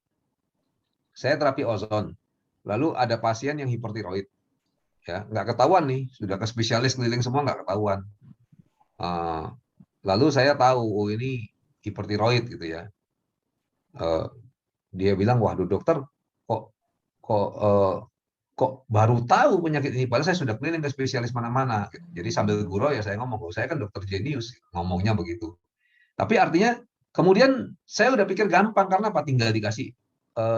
saya terapi ozon, lalu ada pasien yang hipertiroid, ya nggak ketahuan nih, sudah ke spesialis keliling semua nggak ketahuan. Lalu saya tahu, oh ini hipertiroid gitu ya. Dia bilang, waduh dokter, kok kok kok baru tahu penyakit ini, padahal saya sudah keliling ke spesialis mana-mana. Jadi sambil gurau ya saya ngomong, oh saya kan dokter jenius, ngomongnya begitu. Tapi artinya kemudian saya udah pikir gampang karena apa? Tinggal dikasih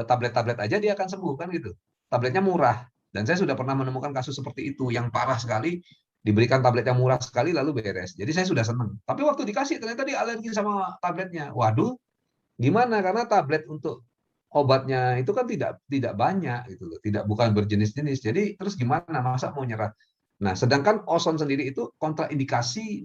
tablet-tablet aja dia akan sembuh kan gitu. Tabletnya murah dan saya sudah pernah menemukan kasus seperti itu yang parah sekali, diberikan tablet yang murah sekali lalu beres. Jadi saya sudah senang. Tapi waktu dikasih ternyata dia alergi sama tabletnya. Waduh, gimana? Karena tablet untuk obatnya itu kan tidak banyak gitu loh, bukan berjenis-jenis. Jadi terus gimana? Masa mau nyerah? Nah, sedangkan ozon sendiri itu kontraindikasi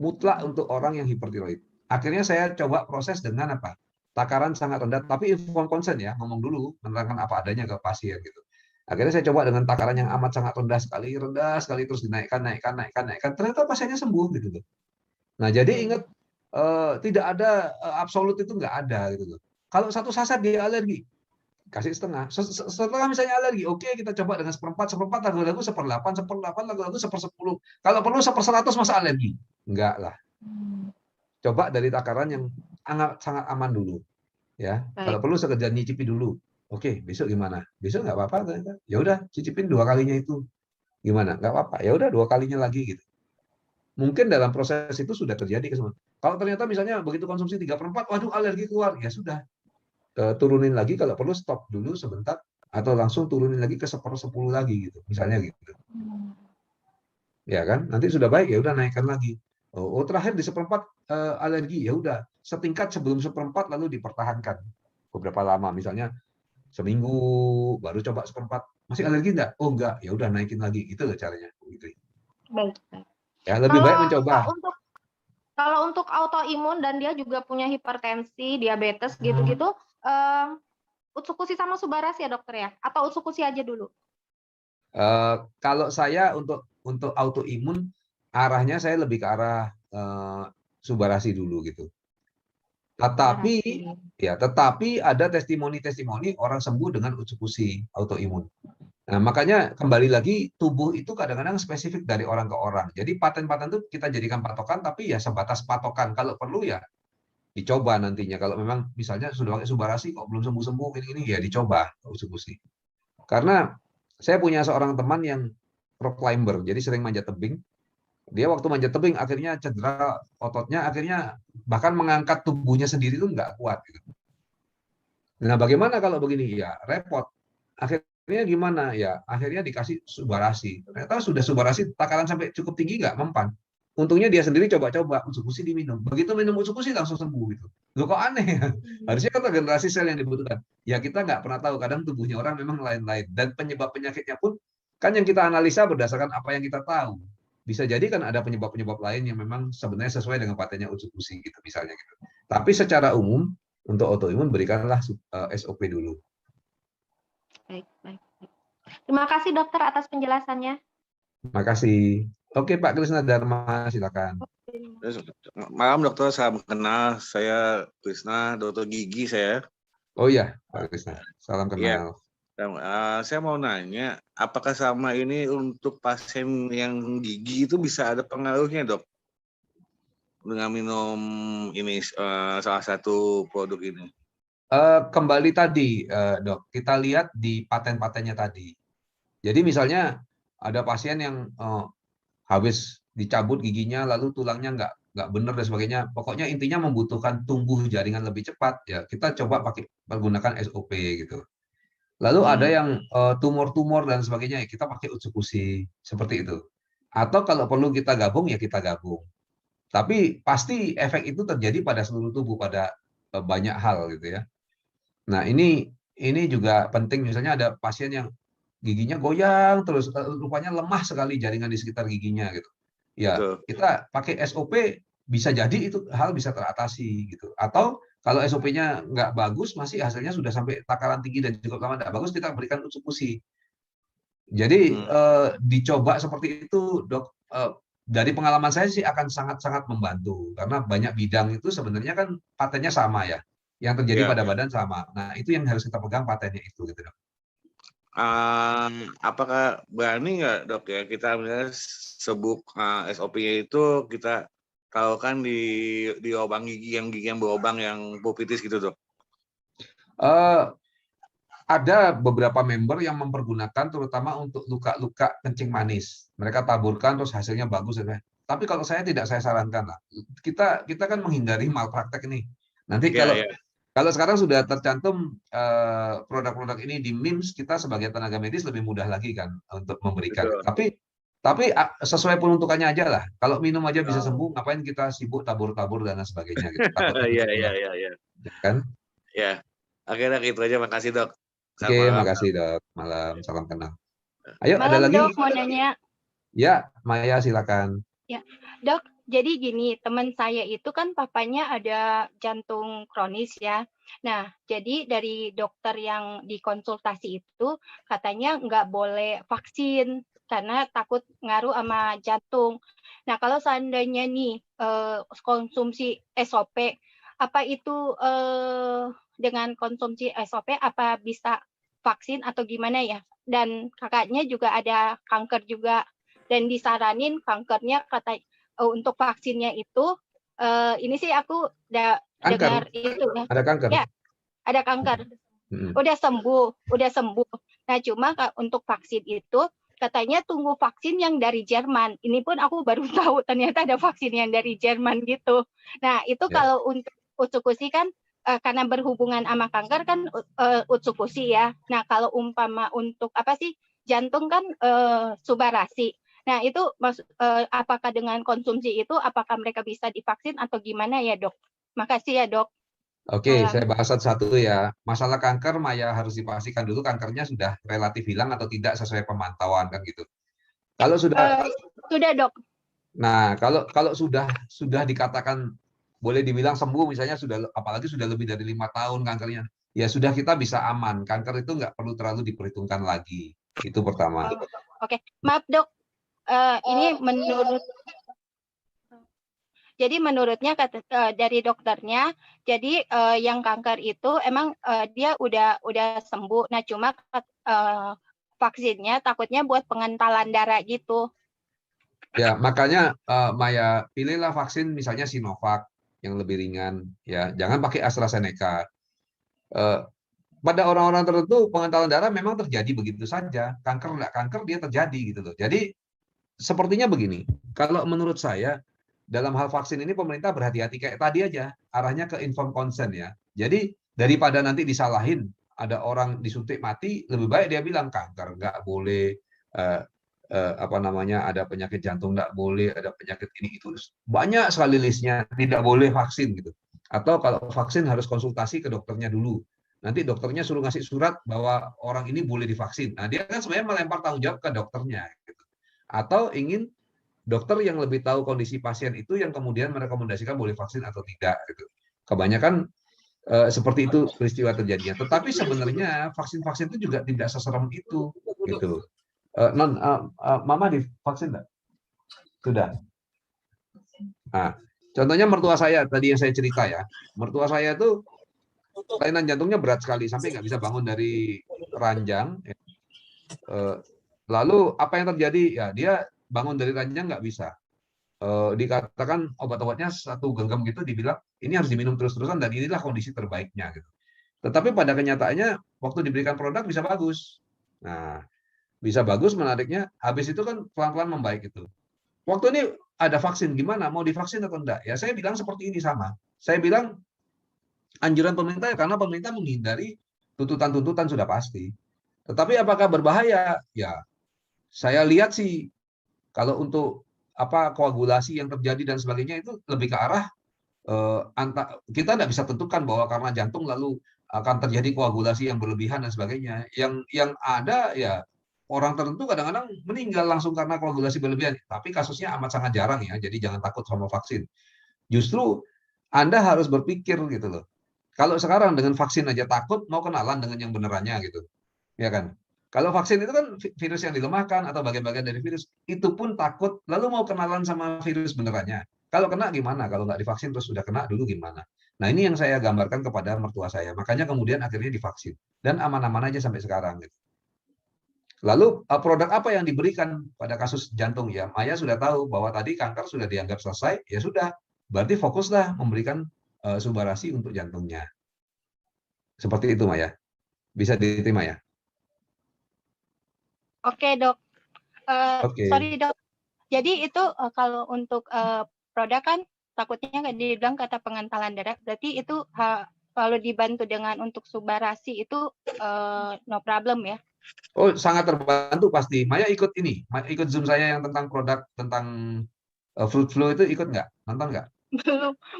mutlak untuk orang yang hipertiroid. Akhirnya saya coba proses dengan apa? Takaran sangat rendah, tapi informed consent ya, ngomong dulu, menerangkan apa adanya ke pasien gitu. Akhirnya saya coba dengan takaran yang amat sangat rendah sekali terus dinaikkan, naikkan. Ternyata pasiennya sembuh gitu loh. Nah, jadi ingat tidak ada absolut itu nggak ada gitu loh. Kalau satu saset dia alergi, kasih setengah. Setelah misalnya alergi, oke kita coba dengan 1/4, lagu-lagu 1/8, lagu-lagu 1/10. Kalau perlu 1/100 masa alergi? Enggak lah. Coba dari takaran yang sangat aman dulu. Ya, kalau Baik. perlu sekedar nyicipi dulu. Oke, besok gimana? Besok nggak apa-apa. Ya udah, cicipin 2 kalinya itu. Gimana? Nggak apa-apa. Ya udah 2 kalinya lagi gitu. Mungkin dalam proses itu sudah terjadi kesembuhan. Kalau ternyata misalnya begitu konsumsi 3/4, waduh alergi keluar, ya sudah. Turunin lagi, kalau perlu stop dulu sebentar, atau langsung turunin lagi ke 1/10 lagi gitu, misalnya gitu. Ya kan? Nanti sudah baik, ya udah naikkan lagi. Oh, terakhir di 1/4 alergi, ya udah setingkat sebelum 1/4 lalu dipertahankan beberapa lama, misalnya seminggu, baru coba 1/4. Masih alergi enggak? Oh enggak, ya udah naikin lagi. Gitu loh caranya. Gitu. Baik. Ya, lebih baik Kalau mencoba. untuk autoimun dan dia juga punya hipertensi, diabetes gitu-gitu, Utsukushi sama Subarashi ya dokter ya? Atau Utsukushi aja dulu? Kalau saya untuk autoimun, arahnya saya lebih ke arah Subarashi dulu gitu. Tetapi Subarashi. tetapi ada testimoni-testimoni orang sembuh dengan Utsukushi autoimun. Nah, makanya kembali lagi tubuh itu kadang-kadang spesifik dari orang ke orang. Jadi paten-paten itu kita jadikan patokan, tapi ya sebatas patokan. Kalau perlu ya dicoba nantinya. Kalau memang misalnya sudah pakai Subarashi kok belum sembuh-sembuh ini ya dicoba Utsukushi. Karena saya punya seorang teman yang rock climber, jadi sering manjat tebing. Dia waktu manjat tebing akhirnya cedera ototnya, akhirnya bahkan mengangkat tubuhnya sendiri itu nggak kuat. Gitu. Nah, bagaimana kalau begini? Ya, repot. Akhirnya gimana? Ya, akhirnya dikasih Subarashi. Ternyata sudah Subarashi takaran sampai cukup tinggi nggak mempan. Untungnya dia sendiri coba-coba Utsukushi diminum. Begitu minum Utsukushi langsung sembuh gitu. Loh kok aneh ya? Harusnya kan regenerasi sel yang dibutuhkan. Ya kita nggak pernah tahu. Kadang tubuhnya orang memang lain-lain. Dan penyebab penyakitnya pun kan yang kita analisa berdasarkan apa yang kita tahu. Bisa jadi kan ada penyebab-penyebab lain yang memang sebenarnya sesuai dengan patennya Utsukushi gitu misalnya gitu. Tapi secara umum untuk autoimun berikanlah SOP dulu. Baik. Terima kasih dokter atas penjelasannya. Terima kasih. Oke Pak Krisna Dharma, silakan. Malam dokter, salam kenal. Saya Krisna, dokter gigi saya. Oh iya, Pak Krisna. Salam kenal. Ya. Saya mau nanya, apakah sama ini untuk pasien yang gigi itu bisa ada pengaruhnya dok? Dengan minum ini salah satu produk ini. Kembali tadi dok, kita lihat di paten-patennya tadi. Jadi misalnya ada pasien yang habis dicabut giginya lalu tulangnya nggak benar dan sebagainya. Pokoknya intinya membutuhkan tumbuh jaringan lebih cepat, ya kita coba pakai menggunakan SOP gitu. Lalu ada yang tumor-tumor dan sebagainya, ya kita pakai utsuk-ushi seperti itu. Atau kalau perlu kita gabung, ya kita gabung. Tapi pasti efek itu terjadi pada seluruh tubuh, pada banyak hal gitu ya. Nah, ini juga penting, misalnya ada pasien yang giginya goyang terus, rupanya lemah sekali jaringan di sekitar giginya gitu. Ya, Betul. kita pakai SOP bisa jadi itu hal bisa teratasi gitu. Atau kalau SOP-nya nggak bagus, masih hasilnya sudah sampai takaran tinggi dan cukup lama nggak bagus, kita berikan utsuk-ushi. Jadi dicoba seperti itu, Dok. Dari pengalaman saya sih akan sangat-sangat membantu karena banyak bidang itu sebenarnya kan patennya sama ya, yang terjadi Ya. pada badan sama. Nah, itu yang harus kita pegang patennya itu gitu, Dok. Apakah berani nggak, Dok, ya kita misalnya sebut SOP-nya itu kita taruhkan di lubang gigi yang berlubang yang pupitis gitu, Dok? Eh, ada beberapa member yang mempergunakan terutama untuk luka-luka kencing manis. Mereka taburkan terus hasilnya bagus. Tapi kalau saya tidak saya sarankan lah. Kita kan menghindari malpraktek ini. Nanti Ya, ya. kalau sekarang sudah tercantum produk-produk ini di MIMS, kita sebagai tenaga medis lebih mudah lagi kan untuk memberikan. Betul. Tapi sesuai peruntukannya aja lah. Kalau minum aja bisa Oh. sembuh, ngapain kita sibuk tabur-tabur dan sebagainya gitu. Takutnya Iya, begitu iya, lah, iya, iya. kan? Ya. Oke, Dok, itu aja. Makasih, Dok. Oke, Selamat malam. makasih Dok. Malam, salam kenal. Ayo, ada Malam lagi? Dok, mau nanya. Ya, Maya silakan. Ya, Dok, jadi gini, teman saya itu kan papanya ada jantung kronis ya. Nah, jadi dari dokter yang dikonsultasi itu katanya nggak boleh vaksin karena takut ngaruh sama jantung. Nah, kalau seandainya nih konsumsi SOP, apa itu dengan konsumsi SOP apa bisa vaksin atau gimana ya? Dan kakaknya juga ada kanker juga. Dan disaranin kankernya untuk vaksinnya itu ini sih aku udah Kanker? dengar itu ya. Ada kanker? Ya, ada kanker. Udah sembuh. Nah, cuma untuk vaksin itu katanya tunggu vaksin yang dari Jerman. Ini pun aku baru tahu ternyata ada vaksin yang dari Jerman gitu. Nah, itu kalau untuk utsukushi kan karena berhubungan sama kanker kan utsukushi ya. Nah, kalau umpama untuk apa sih jantung kan subarasi. Nah, itu apakah dengan konsumsi itu apakah mereka bisa divaksin atau gimana ya, Dok? Makasih ya, Dok. Oke, saya bahas satu-satu ya. Masalah kanker, Maya harus dipastikan dulu kankernya sudah relatif hilang atau tidak sesuai pemantauan kan gitu. Kalau sudah Dok. Nah, kalau sudah dikatakan boleh dibilang sembuh, misalnya apalagi sudah lebih dari 5 tahun kankernya, ya sudah kita bisa aman. Kanker itu nggak perlu terlalu diperhitungkan lagi. Itu pertama. Oke, maaf Dok. Ini jadi menurutnya dari dokternya, jadi yang kanker itu emang dia udah sembuh. Nah, cuma vaksinnya takutnya buat pengentalan darah gitu. Ya, makanya Maya pilihlah vaksin misalnya Sinovac yang lebih ringan ya. Jangan pakai AstraZeneca. Pada orang-orang tertentu pengentalan darah memang terjadi begitu saja. Kanker enggak kanker dia terjadi gitu loh. Jadi sepertinya begini, kalau menurut saya dalam hal vaksin ini pemerintah berhati-hati kayak tadi aja, arahnya ke informed consent ya. Jadi daripada nanti disalahin ada orang disuntik mati, lebih baik dia bilang kanker nggak boleh, apa namanya, ada penyakit jantung nggak boleh, ada penyakit ini itu banyak sekali listnya, tidak boleh vaksin gitu. Atau kalau vaksin harus konsultasi ke dokternya dulu. Nanti dokternya suruh ngasih surat bahwa orang ini boleh divaksin. Nah, dia kan sebenarnya melempar tanggung jawab ke dokternya. Gitu. Atau ingin dokter yang lebih tahu kondisi pasien itu yang kemudian merekomendasikan boleh vaksin atau tidak. Gitu. Kebanyakan seperti itu peristiwa terjadinya. Tetapi sebenarnya vaksin-vaksin itu juga tidak seserem itu. Gitu. Mama divaksin enggak? Sudah. Nah, contohnya mertua saya tadi yang saya cerita ya. Mertua saya itu kelainan jantungnya berat sekali sampai nggak bisa bangun dari ranjang. Lalu apa yang terjadi? Ya dia bangun dari ranjang nggak bisa. Dikatakan obat-obatnya satu genggam gitu, dibilang ini harus diminum terus-terusan dan inilah kondisi terbaiknya. Gitu. Tetapi pada kenyataannya waktu diberikan produk bisa bagus. Nah, bisa bagus menariknya. Habis itu kan pelan-pelan membaik itu. Waktu ini ada vaksin, gimana? Mau divaksin atau enggak? Ya saya bilang seperti ini sama. Saya bilang anjuran pemerintah ya karena pemerintah menghindari tuntutan-tuntutan sudah pasti. Tetapi apakah berbahaya? Ya, saya lihat sih kalau untuk apa koagulasi yang terjadi dan sebagainya itu lebih ke arah kita tidak bisa tentukan bahwa karena jantung lalu akan terjadi koagulasi yang berlebihan dan sebagainya. Yang ada ya orang tertentu kadang-kadang meninggal langsung karena koagulasi berlebihan. Tapi kasusnya amat sangat jarang ya. Jadi jangan takut sama vaksin. Justru Anda harus berpikir gitu loh. Kalau sekarang dengan vaksin aja takut, mau kenalan dengan yang benerannya gitu, ya kan? Kalau vaksin itu kan virus yang dilemahkan atau bagian-bagian dari virus, itu pun takut, lalu mau kenalan sama virus benerannya. Kalau kena gimana? Kalau nggak divaksin terus sudah kena dulu gimana? Nah ini yang saya gambarkan kepada mertua saya. Makanya kemudian akhirnya divaksin dan aman-aman aja sampai sekarang. Gitu. Lalu produk apa yang diberikan pada kasus jantung ya? Maya sudah tahu bahwa tadi kanker sudah dianggap selesai, ya sudah. Berarti fokuslah memberikan subarasi untuk jantungnya. Seperti itu Maya. Bisa diterima ya? Oke dok. Oke. Sorry dok. Jadi itu kalau untuk produk kan takutnya nggak dibilang kata pengentalan darah. Berarti itu kalau dibantu dengan untuk subarasi itu no problem ya? Oh sangat terbantu pasti. Maya ikut ini, ikut Zoom saya yang tentang produk tentang Fruit Flow itu ikut nggak? Nonton nggak?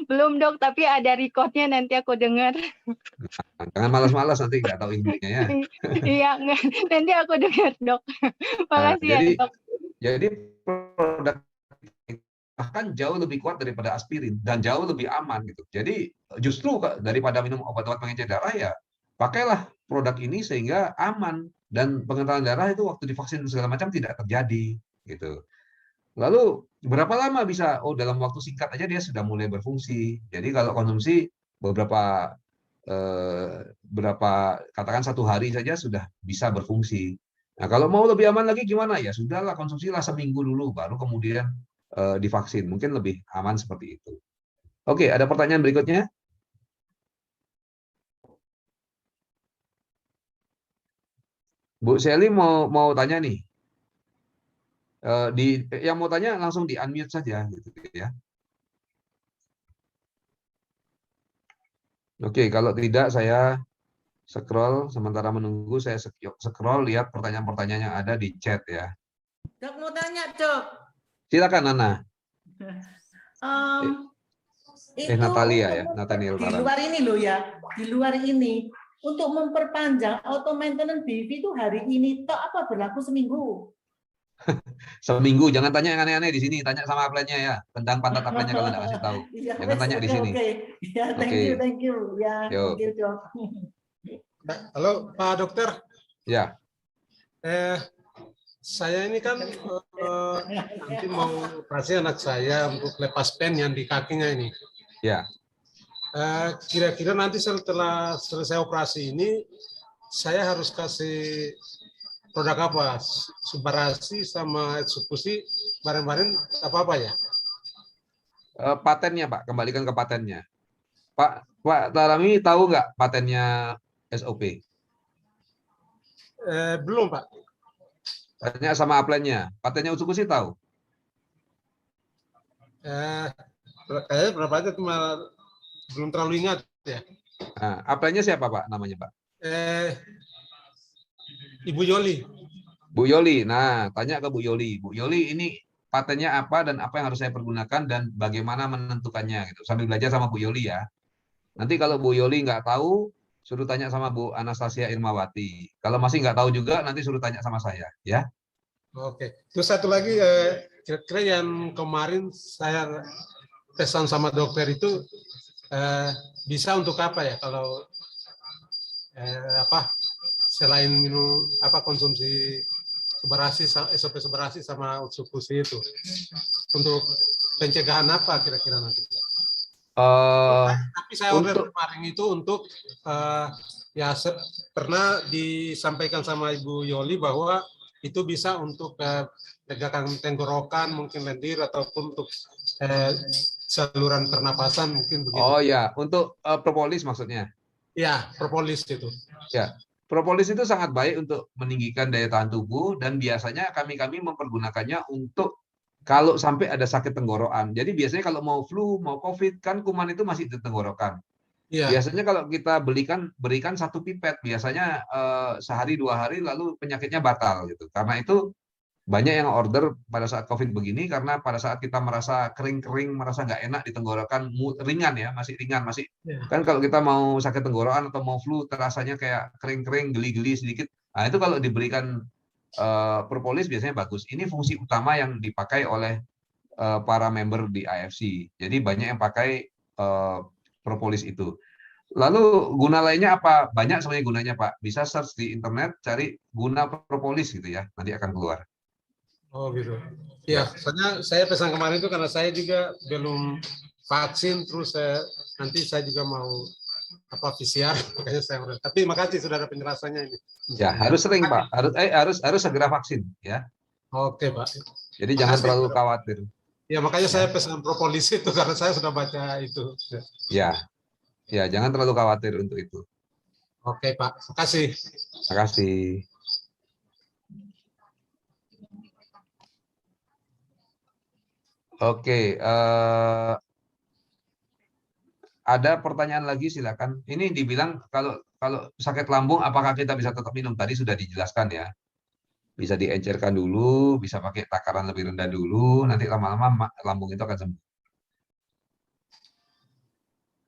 Belum dok, tapi ada recordnya nanti aku dengar. Nah, jangan malas-malas nanti nggak tahu ilmunya ya. Iya, nanti aku dengar dok. Makasih ya dok. Jadi produk bahkan jauh lebih kuat daripada aspirin dan jauh lebih aman gitu. Jadi justru daripada minum obat-obat pengencer darah ya pakailah produk ini sehingga aman dan pengentalan darah itu waktu divaksin segala macam tidak terjadi gitu. Lalu berapa lama bisa? Oh dalam waktu singkat aja dia sudah mulai berfungsi. Jadi kalau konsumsi berapa katakan 1 hari saja sudah bisa berfungsi. Nah kalau mau lebih aman lagi gimana ya? Sudahlah konsumsilah seminggu dulu baru kemudian divaksin. Mungkin lebih aman seperti itu. Oke, ada pertanyaan berikutnya? Bu Sally mau tanya nih. Yang mau tanya langsung di unmute saja gitu ya. Oke, kalau tidak saya scroll sementara menunggu, saya scroll lihat pertanyaan-pertanyaan yang ada di chat ya. Dok mau tanya dok. Silakan Nana. Itu Natalia ya, Nathaniel di Taran. luar ini loh ya, di luar ini untuk memperpanjang auto maintenance BV itu hari ini tok apa berlaku seminggu? Seminggu, jangan tanya yang aneh-aneh di sini, tanya sama apply-nya ya, tendang pantat apply-nya kalau nggak kasih tahu. Ya, Jangan tanya di sini. Ya, thank you. Ya, Yo. thank you dok. Halo Pak Dokter. Ya. Saya ini kan nanti mau operasi anak saya untuk lepas pen yang di kakinya ini. Ya. Kira-kira nanti setelah selesai operasi ini, saya harus kasih produk apa? Subarasi sama eksekusi bareng-bareng apa ya? Patennya Pak, kembalikan ke patennya. Pak Tarami tahu nggak patennya SOP? Belum Pak. Tanya sama apply-nya. Patennya Utsukushi tahu? Kayaknya berapa aja cuma belum terlalu ingat ya. Nah, apply-nya siapa Pak namanya Pak? Ibu Yoli. Bu Yoli. Nah, tanya ke Bu Yoli. Bu Yoli ini patennya apa dan apa yang harus saya pergunakan dan bagaimana menentukannya gitu. Sambil belajar sama Bu Yoli ya. Nanti kalau Bu Yoli nggak tahu, suruh tanya sama Bu Anastasia Irmawati. Kalau masih nggak tahu juga, nanti suruh tanya sama saya ya. Oke. Terus satu lagi, kira-kira yang kemarin saya pesan sama dokter itu bisa untuk apa ya? Kalau selain minum konsumsi subarasi, SOP subarasi sama Utsukushi itu, untuk pencegahan apa kira-kira nanti? Tapi saya order kemarin itu untuk pernah disampaikan sama Ibu Yoli bahwa itu bisa untuk tegakan tenggorokan, mungkin lendir, ataupun untuk saluran pernapasan, mungkin begitu. Oh ya, untuk propolis maksudnya? Ya, propolis itu. Ya, propolis itu sangat baik untuk meninggikan daya tahan tubuh dan biasanya kami mempergunakannya untuk kalau sampai ada sakit tenggorokan. Jadi biasanya kalau mau flu, mau COVID, kan kuman itu masih di tenggorokan. Iya. Biasanya kalau kita berikan 1 pipet, biasanya sehari 2 hari lalu penyakitnya batal gitu. Karena itu banyak yang order pada saat COVID begini karena pada saat kita merasa kering-kering, merasa nggak enak di tenggorokan, ringan ya, masih ringan, masih Iya. kan kalau kita mau sakit tenggorokan atau mau flu terasanya kayak kering-kering, geli-geli sedikit. Nah, itu kalau diberikan propolis biasanya bagus. Ini fungsi utama yang dipakai oleh para member di AFC. Jadi banyak yang pakai propolis itu. Lalu guna lainnya apa? Banyak sebenarnya gunanya, Pak. Bisa search di internet, cari guna propolis gitu ya. Nanti akan keluar. Oh gitu. Ya, soalnya saya pesan kemarin itu karena saya juga belum vaksin, terus nanti saya juga mau PCR, makanya saya udah. Tapi makasih sudah ada penjelasannya ini. Ya, harus sering, Pak. Harus segera vaksin ya. Oke, Pak. Jadi jangan Makasih, terlalu Pak. khawatir. Ya, makanya saya pesan propolis itu karena saya sudah baca itu. Ya. Ya, jangan terlalu khawatir untuk itu. Oke, Pak. Makasih. Terima kasih. Oke, ada pertanyaan lagi silakan. Ini dibilang kalau sakit lambung apakah kita bisa tetap minum? Tadi sudah dijelaskan ya. Bisa diencerkan dulu, bisa pakai takaran lebih rendah dulu, nanti lama-lama lambung itu akan sembuh.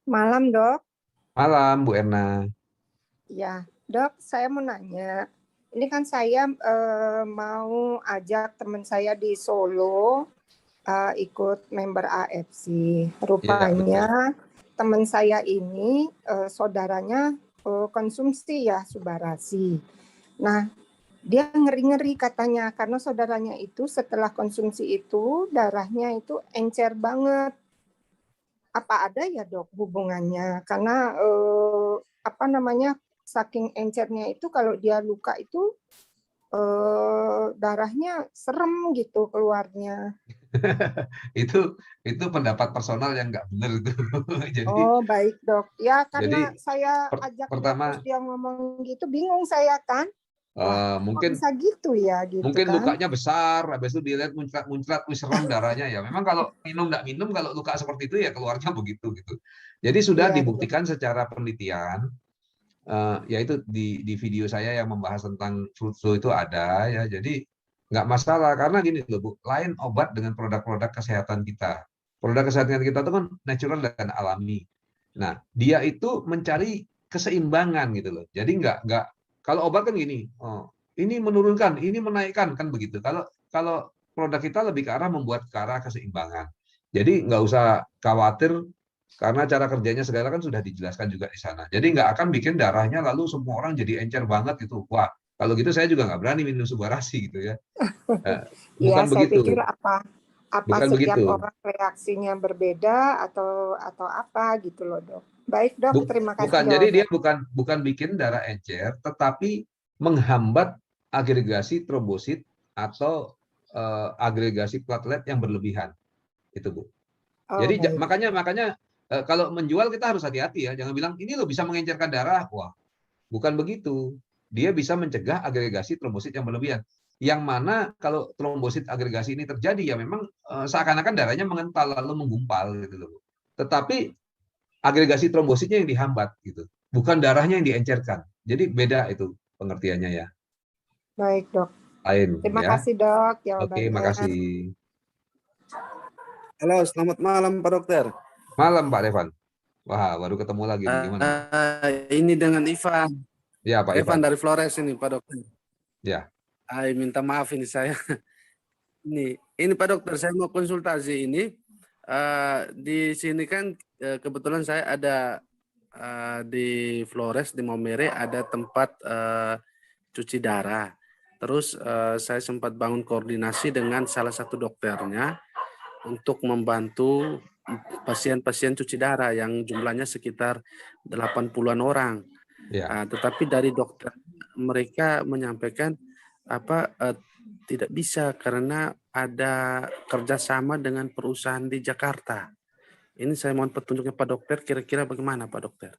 Malam, Dok. Malam, Bu Erna. Ya, Dok, saya mau nanya. Ini kan saya mau ajak teman saya di Solo ikut member AFC. Rupanya teman saya ini saudaranya konsumsi ya Subarasi. Nah, dia ngeri-ngeri katanya karena saudaranya itu setelah konsumsi itu darahnya itu encer banget. Apa ada ya, Dok, hubungannya? Karena saking encernya itu kalau dia luka itu darahnya serem gitu keluarnya. itu pendapat personal yang nggak benar itu. Jadi, oh baik, Dok. Ya karena jadi, saya ajak pertama, dia ngomong gitu, bingung saya kan. Wah, mungkin bisa gitu ya, gitu mungkin kan. lukanya besar, habis itu dilihat muncrat, wih serem darahnya ya. Memang kalau minum nggak minum, kalau luka seperti itu ya keluarnya begitu gitu. Jadi sudah Iya, dibuktikan secara penelitian, yaitu di video saya yang membahas tentang flu itu ada ya. Jadi nggak masalah karena gini loh Bu, lain obat dengan produk-produk kesehatan kita. Produk kesehatan kita itu kan natural dan alami. Nah, dia itu mencari keseimbangan gitu loh. Jadi nggak kalau obat kan gini, ini menurunkan, ini menaikkan kan begitu. Kalau produk kita lebih ke arah membuat ke arah keseimbangan. Jadi nggak usah khawatir karena cara kerjanya segala kan sudah dijelaskan juga di sana. Jadi nggak akan bikin darahnya lalu semua orang jadi encer banget gitu. Wah, kalau gitu saya juga nggak berani minum Subarasi gitu ya. Bukan saya begitu. pikir apa Bukan setiap begitu. orang reaksinya berbeda atau apa gitu loh, Dok. Baik, Dok, terima kasih. Bukan, jadi dia bukan bikin darah encer, tetapi menghambat agregasi trombosit atau agregasi platelet yang berlebihan. Itu, Bu. Jadi baik. makanya kalau menjual kita harus hati-hati ya, jangan bilang ini lo bisa mengencerkan darah. Wah, bukan begitu. Dia bisa mencegah agregasi trombosit yang berlebihan. Yang mana kalau trombosit agregasi ini terjadi ya memang seakan-akan darahnya mengental lalu menggumpal gitu loh. Tetapi agregasi trombositnya yang dihambat gitu, bukan darahnya yang diencerkan. Jadi beda itu pengertiannya ya. Baik, Dok. Lain. Terima ya. kasih, Dok. Oke, makasih. Halo, selamat malam Pak Dokter. Malam Pak Devan. Wah, baru ketemu lagi. Gimana? Ini dengan Ivan. Ya, Pak Ivan dari Flores ini Pak Dokter. Ya. Minta maaf ini saya. Ini Pak Dokter, saya mau konsultasi ini. Di sini kan kebetulan saya ada di Flores di Maumere ada tempat cuci darah. Terus saya sempat bangun koordinasi dengan salah satu dokternya untuk membantu pasien-pasien cuci darah yang jumlahnya sekitar 80-an orang. Ya. Tetapi dari dokter mereka menyampaikan tidak bisa karena ada kerjasama dengan perusahaan di Jakarta. Ini saya mohon petunjuknya Pak Dokter, kira-kira bagaimana Pak Dokter?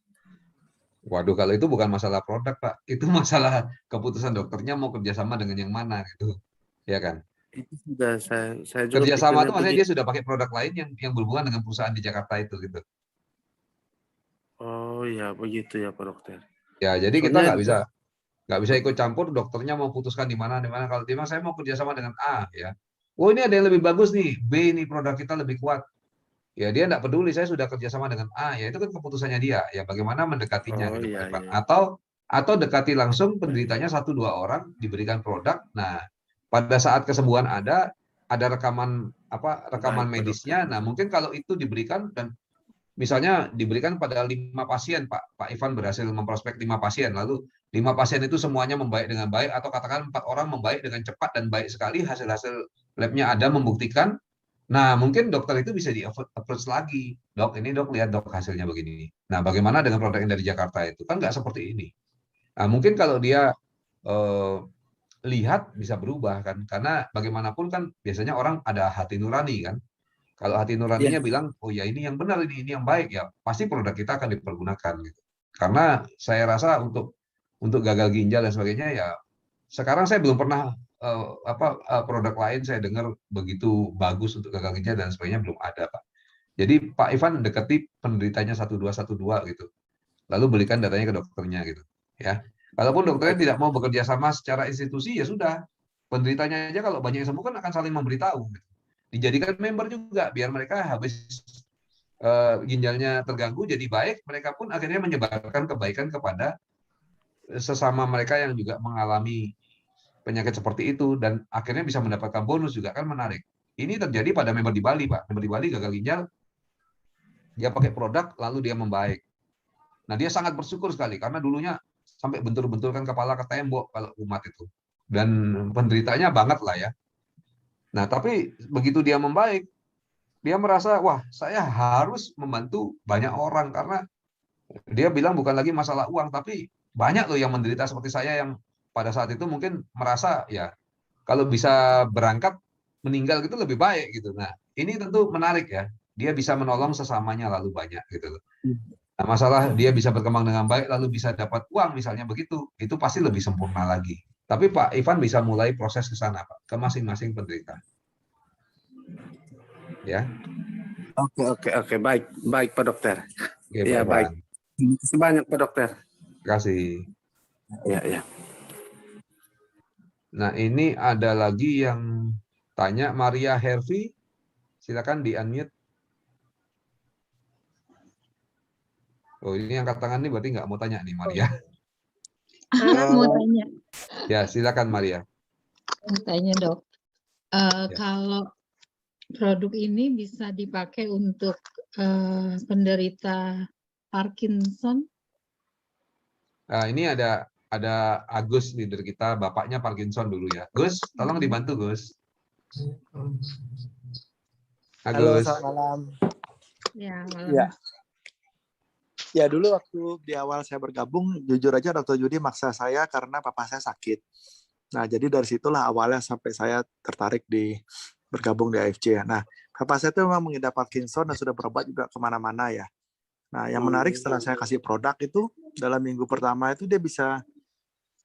Waduh, kalau itu bukan masalah produk Pak, itu masalah keputusan dokternya mau kerjasama dengan yang mana gitu, ya kan? Itu sudah saya juga Kerjasama pikirnya itu maksudnya begitu. dia sudah pakai produk lain yang berhubungan dengan perusahaan di Jakarta itu gitu. Oh ya begitu ya Pak Dokter. Ya, jadi kita Soalnya nggak bisa ikut campur. Dokternya mau putuskan di mana. Kalau dia bilang saya mau kerjasama dengan A, ya. Oh ini ada yang lebih bagus nih, B ini produk kita lebih kuat. Ya dia nggak peduli, saya sudah kerjasama dengan A, ya itu kan keputusannya dia. Ya bagaimana mendekatinya oh gitu Pak iya Ivan. iya. Atau dekati langsung penderitanya 1-2 orang diberikan produk. Nah pada saat kesembuhan ada rekaman Baik Pak Dokter. medisnya. Nah mungkin kalau itu diberikan dan misalnya diberikan pada 5 pasien, Pak Ivan berhasil memprospek 5 pasien, lalu 5 pasien itu semuanya membaik dengan baik, atau katakan 4 orang membaik dengan cepat dan baik sekali, hasil-hasil labnya ada membuktikan. Nah, mungkin dokter itu bisa di-approach lagi. Dok, ini dok, lihat dok hasilnya begini. Nah, bagaimana dengan produk yang dari Jakarta itu? Kan nggak seperti ini. Nah, mungkin kalau dia lihat bisa berubah kan, karena bagaimanapun kan biasanya orang ada hati nurani kan. Kalau hati nuraninya Iya. bilang, oh ya ini yang benar, ini yang baik, ya pasti produk kita akan dipergunakan gitu. Karena saya rasa untuk gagal ginjal dan sebagainya ya sekarang saya belum pernah produk lain saya dengar begitu bagus untuk gagal ginjal dan sebagainya belum ada Pak. Jadi Pak Ivan deketi penderitanya 1212 gitu. Lalu berikan datanya ke dokternya gitu. Ya. Kalaupun dokternya tidak mau bekerja sama secara institusi ya sudah. Penderitanya aja kalau banyak yang sembuh kan akan saling memberitahu. Gitu. Dijadikan member juga biar mereka habis ginjalnya terganggu jadi baik, mereka pun akhirnya menyebarkan kebaikan kepada sesama mereka yang juga mengalami penyakit seperti itu dan akhirnya bisa mendapatkan bonus juga kan menarik. Ini terjadi pada member di Bali, Pak. Member di Bali gagal ginjal, dia pakai produk lalu dia membaik. Nah, dia sangat bersyukur sekali karena dulunya sampai bentur-benturkan kepala ke tembok kalau umat itu. Dan penderitanya banget lah ya. Nah, tapi begitu dia membaik, dia merasa, wah, saya harus membantu banyak orang karena dia bilang bukan lagi masalah uang, tapi banyak loh yang menderita seperti saya yang pada saat itu mungkin merasa ya kalau bisa berangkat meninggal gitu lebih baik gitu. Nah, ini tentu menarik ya. Dia bisa menolong sesamanya lalu banyak gitu loh. Nah, masalah dia bisa berkembang dengan baik lalu bisa dapat uang misalnya begitu, itu pasti lebih sempurna lagi. Tapi Pak Ivan bisa mulai proses ke sana Pak, ke masing-masing penderita. Ya. Oke, baik Pak Dokter. Oke, Ya Pak baik. Ivan. Terima kasih banyak Pak Dokter. Terima kasih. Ya. Nah, ini ada lagi yang tanya, Maria Hervi. Silakan di-unmute. Oh, ini angkat tangan nih berarti nggak mau tanya nih, Maria. Mau tanya. Ya, silakan Maria. Mau tanya, Dok. Kalau produk ini bisa dipakai untuk penderita Parkinson? Ini ada Agus leader kita, bapaknya Parkinson dulu ya. Gus, tolong dibantu Gus. Halo, Agus. selamat malam. Ya, malam. Ya, dulu waktu di awal saya bergabung, jujur aja Dr. Judi maksa saya karena papa saya sakit. Nah, jadi dari situlah awalnya sampai saya tertarik bergabung di AFC. Nah, papa saya itu memang mengidap Parkinson dan sudah berobat juga kemana-mana ya. Nah, yang menarik setelah saya kasih produk itu, dalam minggu pertama itu dia bisa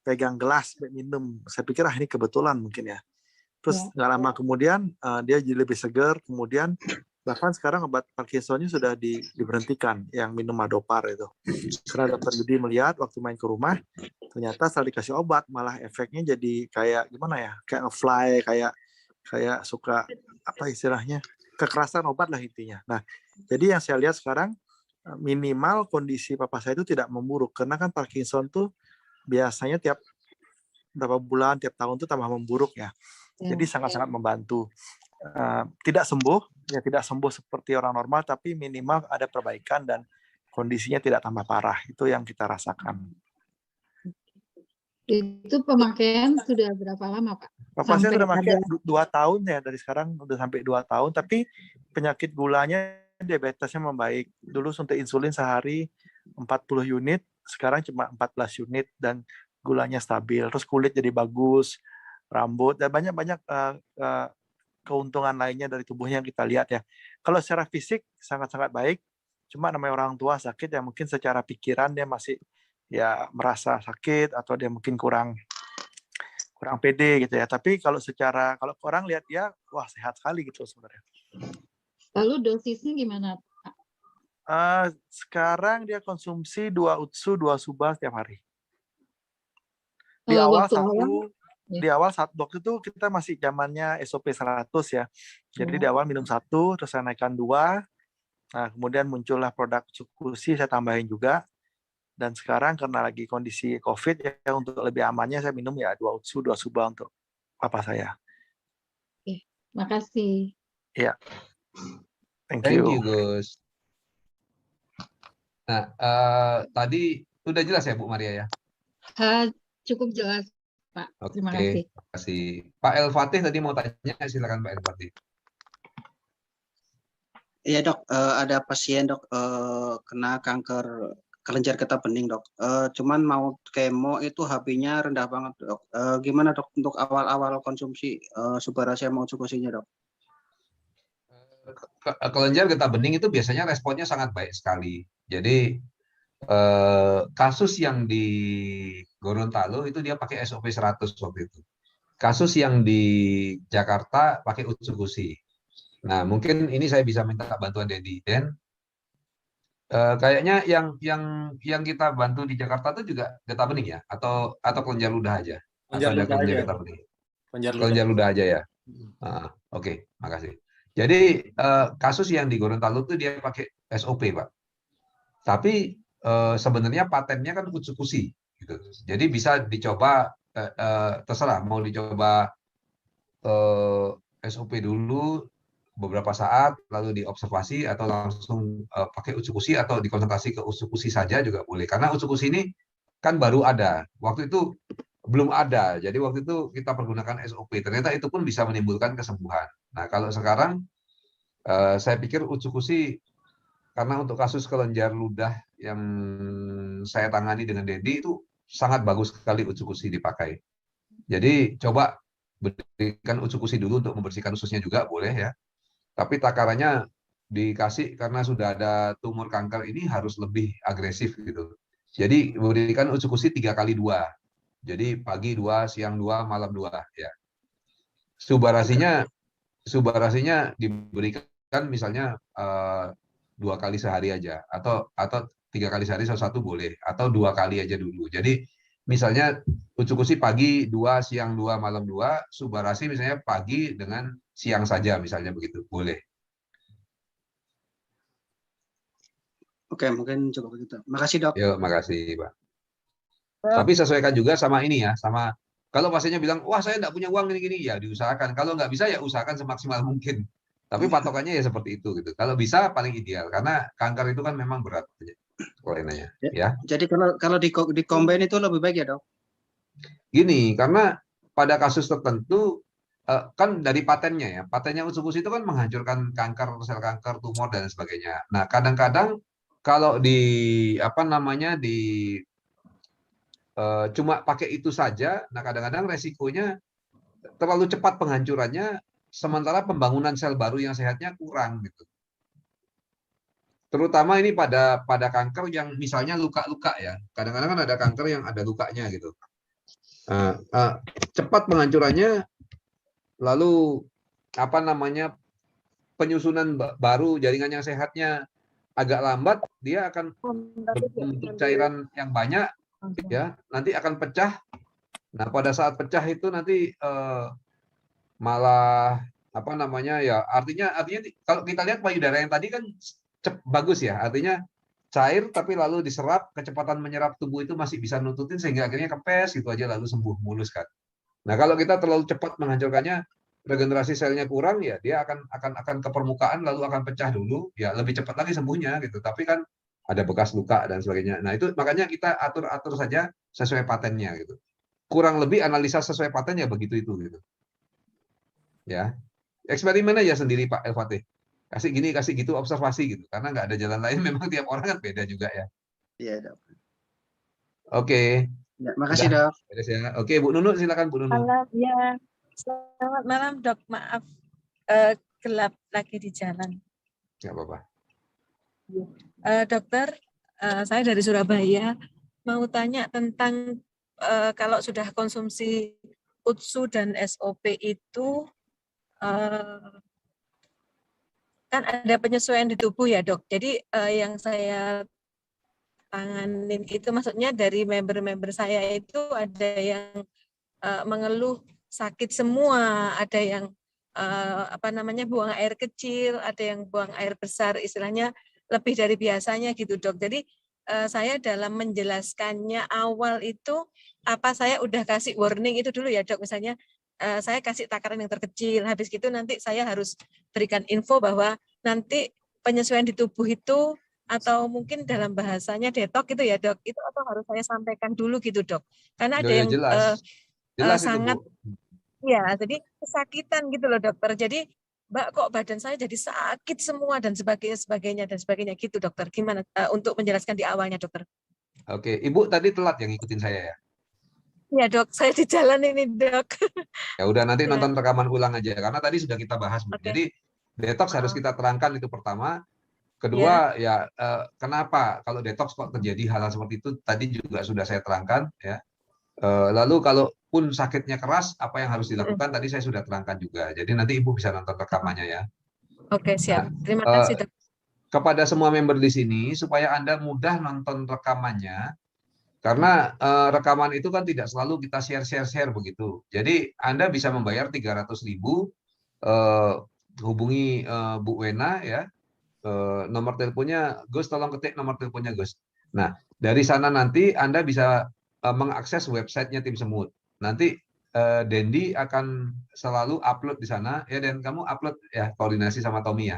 pegang gelas, minum. Saya pikir ini kebetulan mungkin ya. Terus nggak lama kemudian dia jadi lebih segar. Kemudian bahkan sekarang obat Parkinsonnya sudah diberhentikan, yang minum Madopar itu. Karena Dr. Judi melihat waktu main ke rumah, ternyata setelah dikasih obat malah efeknya jadi kayak gimana ya, kayak nge-fly, kayak suka apa istilahnya, kekerasan obat lah intinya. Nah, jadi yang saya lihat sekarang minimal kondisi papa saya itu tidak memburuk, karena kan Parkinson tuh biasanya tiap berapa bulan, tiap tahun tuh tambah memburuk ya. Jadi sangat-sangat membantu. Tidak sembuh seperti orang normal, tapi minimal ada perbaikan dan kondisinya tidak tambah parah. Itu yang kita rasakan. Itu pemakaian sudah berapa lama, Pak? Papa saya sudah pakai 2 tahun ya, dari sekarang udah sampai 2 tahun, tapi penyakit gulanya, diabetesnya membaik. Dulu suntik insulin sehari 40 unit, sekarang cuma 14 unit dan gulanya stabil. Terus kulit jadi bagus, rambut, dan banyak keuntungan lainnya dari tubuhnya yang kita lihat ya. Kalau secara fisik sangat-sangat baik, cuma namanya orang tua sakit ya, mungkin secara pikiran dia masih ya merasa sakit atau dia mungkin kurang kurang pede gitu ya. Tapi kalau kalau orang lihat dia, wah sehat sekali gitu sebenarnya. Lalu dosisnya gimana, Pak? Sekarang dia konsumsi 2 UTSU, 2 SUBA setiap hari. Di awal Waktu awal, di awal waktu itu kita masih zamannya SOP 100 ya. Jadi di awal minum 1, terus saya naikkan 2. Nah, kemudian muncullah produk Utsukushi, saya tambahin juga. Dan sekarang karena lagi kondisi COVID ya, untuk lebih amannya saya minum ya 2 UTSU, 2 SUBA untuk papa saya. Oke, makasih. Iya. Thank Thank you. you, Gus. Nah, tadi udah jelas ya Bu Maria ya? Cukup jelas, Pak. Terima Oke, kasih. terima kasih. Pak El Fatih tadi mau tanya, silakan Pak El Fatih. Iya dok, ada pasien dok kena kanker kelenjar getah bening dok. Cuman mau kemo itu HB-nya rendah banget dok. Gimana dok untuk awal-awal konsumsi Subarasia mau Utsukushinya dok? Kelenjar getah bening itu biasanya responnya sangat baik sekali. Jadi kasus yang di Gorontalo itu dia pakai SOP 100 waktu itu. Kasus yang di Jakarta pakai Utsukushi. Nah, mungkin ini saya bisa minta bantuan Dedi. Dan kayaknya yang kita bantu di Jakarta itu juga getah bening ya, atau kelenjar ludah aja, atau ada kelenjar getah bening. Kelenjar ludah aja ya. Oke, makasih. Jadi kasus yang di Gorontalo itu dia pakai SOP, Pak. Tapi sebenarnya patennya kan Utsukushi, gitu. Jadi bisa dicoba, terserah mau dicoba SOP dulu beberapa saat, lalu diobservasi atau langsung pakai Utsukushi atau dikonsentrasi ke Utsukushi saja juga boleh. Karena Utsukushi ini kan baru ada, waktu itu belum ada. Jadi waktu itu kita pergunakan SOP. Ternyata itu pun bisa menimbulkan kesembuhan. Nah kalau sekarang saya pikir Utsukushi, karena untuk kasus kelenjar ludah yang saya tangani dengan Dedi itu sangat bagus sekali Utsukushi dipakai. Jadi coba berikan Utsukushi dulu untuk membersihkan ususnya juga boleh ya. Tapi takarannya dikasih karena sudah ada tumor kanker ini harus lebih agresif gitu. Jadi berikan Utsukushi 3 kali 2. Jadi pagi 2, siang 2, malam 2 ya. Subarasinya diberikan misalnya 2 kali sehari aja, atau 3 kali sehari satu boleh, atau 2 kali aja dulu. Jadi misalnya Utsukushi pagi 2, siang 2, malam 2, Subarasi misalnya pagi dengan siang saja misalnya begitu, boleh. Oke, mungkin cukup begitu. Makasih dok. Yuk, makasih Pak. Tapi sesuaikan juga sama ini ya, sama kalau pasiennya bilang, wah saya nggak punya uang gini-gini, ya diusahakan. Kalau nggak bisa ya usahakan semaksimal mungkin. Tapi patokannya ya seperti itu gitu. Kalau bisa paling ideal, karena kanker itu kan memang berat kelainannya. Ya. Jadi kalau di combine itu lebih baik ya dok? Gini, karena pada kasus tertentu kan dari patennya ya, patennya Utsukushi itu kan menghancurkan kanker, sel kanker, tumor dan sebagainya. Nah kadang-kadang kalau cuma pakai itu saja, nah kadang-kadang resikonya terlalu cepat penghancurannya, sementara pembangunan sel baru yang sehatnya kurang gitu. Terutama ini pada kanker yang misalnya luka-luka ya. Kadang-kadang kan ada kanker yang ada lukanya gitu. Cepat penghancurannya, lalu penyusunan baru jaringan yang sehatnya agak lambat, dia akan membentuk cairan yang banyak ya, nanti akan pecah. Nah pada saat pecah itu nanti malah ya, artinya kalau kita lihat payudara yang tadi kan bagus ya, artinya cair tapi lalu diserap, kecepatan menyerap tubuh itu masih bisa nututin sehingga akhirnya kempes gitu aja lalu sembuh mulus kan. Nah kalau kita terlalu cepat menghancurkannya, regenerasi selnya kurang ya, dia akan ke permukaan lalu akan pecah dulu ya, lebih cepat lagi sembuhnya gitu, tapi kan ada bekas luka dan sebagainya. Nah itu makanya kita atur saja sesuai patennya gitu. Kurang lebih analisa sesuai paten ya begitu itu gitu. Ya, eksperimen aja sendiri Pak El Fatih. Kasih gini, kasih gitu, observasi gitu. Karena nggak ada jalan lain. Memang tiap orang kan beda juga ya. Iya dok. Oke. Ya, makasih dok. Oke Bu Nunu, silakan Bu Nunu. Malam ya. Selamat malam dok. Maaf gelap lagi di jalan. Nggak apa-apa. Dokter, saya dari Surabaya mau tanya tentang kalau sudah konsumsi UTSU dan SOP itu kan ada penyesuaian di tubuh ya dok. Jadi yang saya tanganin itu maksudnya dari member-member saya itu ada yang mengeluh sakit semua, ada yang buang air kecil, ada yang buang air besar, istilahnya lebih dari biasanya gitu dok. Jadi saya dalam menjelaskannya awal itu saya udah kasih warning itu dulu ya dok, misalnya saya kasih takaran yang terkecil, habis gitu nanti saya harus berikan info bahwa nanti penyesuaian di tubuh itu atau mungkin dalam bahasanya detok gitu ya dok, itu atau harus saya sampaikan dulu gitu dok, karena ada yang jelas sangat itu, Bu. ya, jadi kesakitan gitu loh dokter. Jadi Mbak kok badan saya jadi sakit semua dan sebagainya gitu dokter. Gimana untuk menjelaskan di awalnya dokter? Oke, Ibu tadi telat yang ngikutin saya ya. Iya dok, saya di jalan ini dok. Ya udah nanti Ya. nonton rekaman ulang aja karena tadi sudah kita bahas, Bu. Oke. Jadi detox harus kita terangkan itu pertama. Kedua ya kenapa kalau detox kok terjadi hal-hal seperti itu tadi juga sudah saya terangkan ya. Lalu kalaupun sakitnya keras apa yang harus dilakukan tadi saya sudah terangkan juga. Jadi nanti Ibu bisa nonton rekamannya ya. Oke, siap. Nah, Terima kasih dok. kepada semua member di sini supaya Anda mudah nonton rekamannya. Karena rekaman itu kan tidak selalu kita share begitu. Jadi Anda bisa membayar 300.000, hubungi Bu Wena ya. Nomor teleponnya Gus, tolong ketik nomor teleponnya Gus. Nah, dari sana nanti Anda bisa mengakses websitenya Tim Semut. Nanti Dendi akan selalu upload di sana ya, dan kamu upload ya koordinasi sama Tommy ya.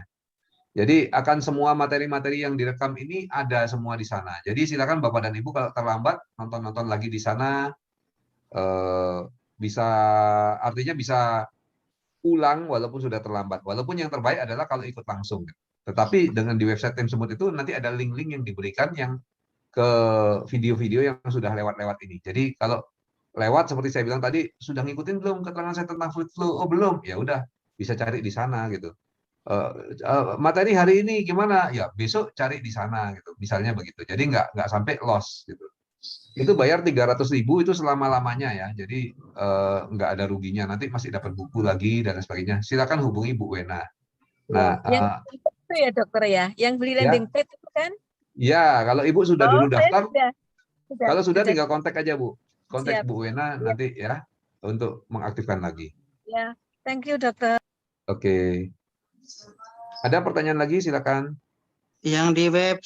Jadi akan semua materi-materi yang direkam ini ada semua di sana. Jadi silakan Bapak dan Ibu kalau terlambat nonton-nonton lagi di sana, artinya bisa ulang walaupun sudah terlambat. Walaupun yang terbaik adalah kalau ikut langsung. Tetapi dengan di website Tim Semut itu nanti ada link-link yang diberikan yang ke video-video yang sudah lewat-lewat ini. Jadi kalau lewat seperti saya bilang tadi, sudah ngikutin belum keterangan saya tentang fluid flow? Oh belum, ya udah bisa cari di sana gitu. Materi hari ini gimana? Ya besok cari di sana gitu. Misalnya begitu. Jadi nggak sampai loss gitu. Itu bayar 300.000 itu selama-lamanya ya. Jadi nggak ada ruginya. Nanti masih dapat buku lagi dan sebagainya. Silakan hubungi Bu Wena. Nah, yang itu ya dokter ya, yang beli landing page itu kan? Ya, kalau Ibu sudah dulu daftar, kalau sudah tinggal kontak aja Bu. Kontak Siap. Bu Wena nanti ya untuk mengaktifkan lagi. Ya, thank you dokter. Oke. Ada pertanyaan lagi, silakan. Yang di web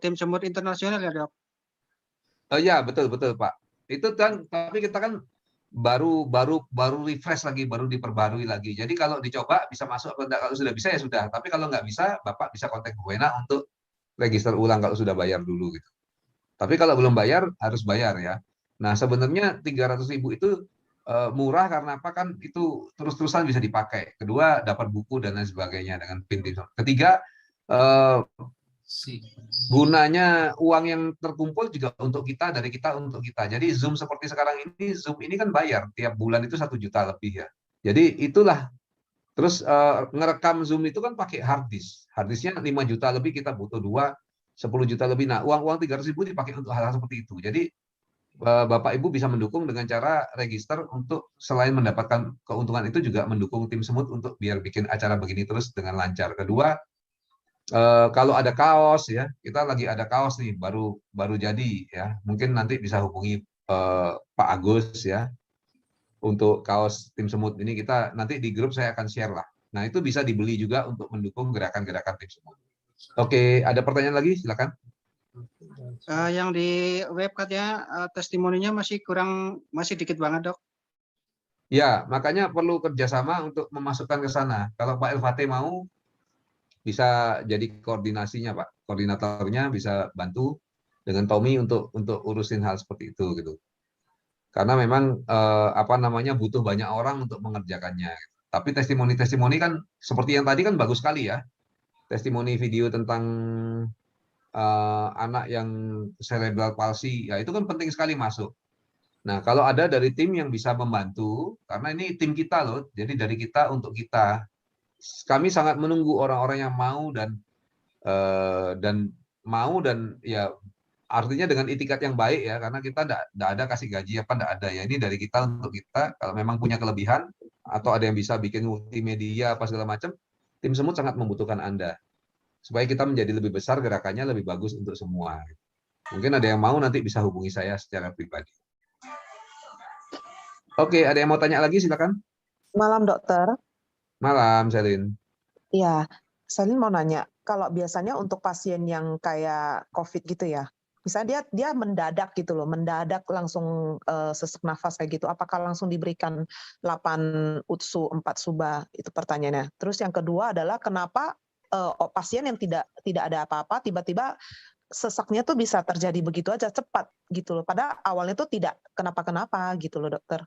Tim Semut Internasional ya dok? Ya betul Pak. Itu kan, tapi kita kan baru refresh lagi, baru diperbarui lagi. Jadi kalau dicoba bisa masuk, kalau sudah bisa ya sudah. Tapi kalau nggak bisa, Bapak bisa kontak Bu Wena untuk register ulang kalau sudah bayar dulu gitu. Tapi kalau belum bayar harus bayar ya. Nah sebenarnya 300.000 itu murah karena apa, kan itu terus-terusan bisa dipakai. Kedua dapat buku dan lain sebagainya dengan PIN. Ketiga gunanya uang yang terkumpul juga untuk kita, dari kita untuk kita. Jadi Zoom seperti sekarang ini, Zoom ini kan bayar tiap bulan itu 1 juta lebih ya. Jadi itulah. Terus ngerekam Zoom itu kan pakai hard disk. Hard disknya 5 juta lebih, kita butuh 10 juta lebih. Nah, uang 300.000 dipakai untuk hal-hal seperti itu. Jadi Bapak Ibu bisa mendukung dengan cara register untuk selain mendapatkan keuntungan itu juga mendukung Tim Semut untuk biar bikin acara begini terus dengan lancar. Kedua, kalau ada kaos ya, kita lagi ada kaos nih baru jadi ya. Mungkin nanti bisa hubungi Pak Agus ya. Untuk kaos Tim Semut ini kita nanti di grup saya akan share lah. Nah, itu bisa dibeli juga untuk mendukung gerakan-gerakan Tim Semut. Oke, ada pertanyaan lagi? Silakan. Yang di web katanya testimoninya masih dikit banget dok. Ya, makanya perlu kerjasama untuk memasukkan ke sana. Kalau Pak Elvate mau, bisa jadi koordinasinya Pak. Koordinatornya bisa bantu dengan Tommy untuk urusin hal seperti itu gitu. Karena memang butuh banyak orang untuk mengerjakannya. Tapi testimoni-testimoni kan seperti yang tadi kan bagus sekali ya. Testimoni video tentang anak yang cerebral palsy, ya itu kan penting sekali masuk. Nah, kalau ada dari tim yang bisa membantu, karena ini tim kita loh, jadi dari kita untuk kita. Kami sangat menunggu orang-orang yang mau dan ya artinya dengan itikat yang baik ya, karena kita tidak ada kasih gaji apa, tidak ada ya. Ini dari kita untuk kita. Kalau memang punya kelebihan atau ada yang bisa bikin multimedia apa segala macam, tim semut sangat membutuhkan Anda supaya kita menjadi lebih besar, gerakannya lebih bagus untuk semua. Mungkin ada yang mau, nanti bisa hubungi saya secara pribadi. Oke, ada yang mau tanya lagi, silakan. Malam, dokter. Malam, Selin. Ya, Selin mau nanya, kalau biasanya untuk pasien yang kayak COVID gitu ya, misalnya dia mendadak gitu loh, mendadak langsung sesak nafas kayak gitu, apakah langsung diberikan 8 UTSU 4 SUBA? Itu pertanyaannya. Terus yang kedua adalah kenapa pasien yang tidak ada apa-apa tiba-tiba sesaknya tuh bisa terjadi begitu aja cepat gitu loh. Padahal awalnya tuh tidak kenapa-kenapa gitu loh, dokter.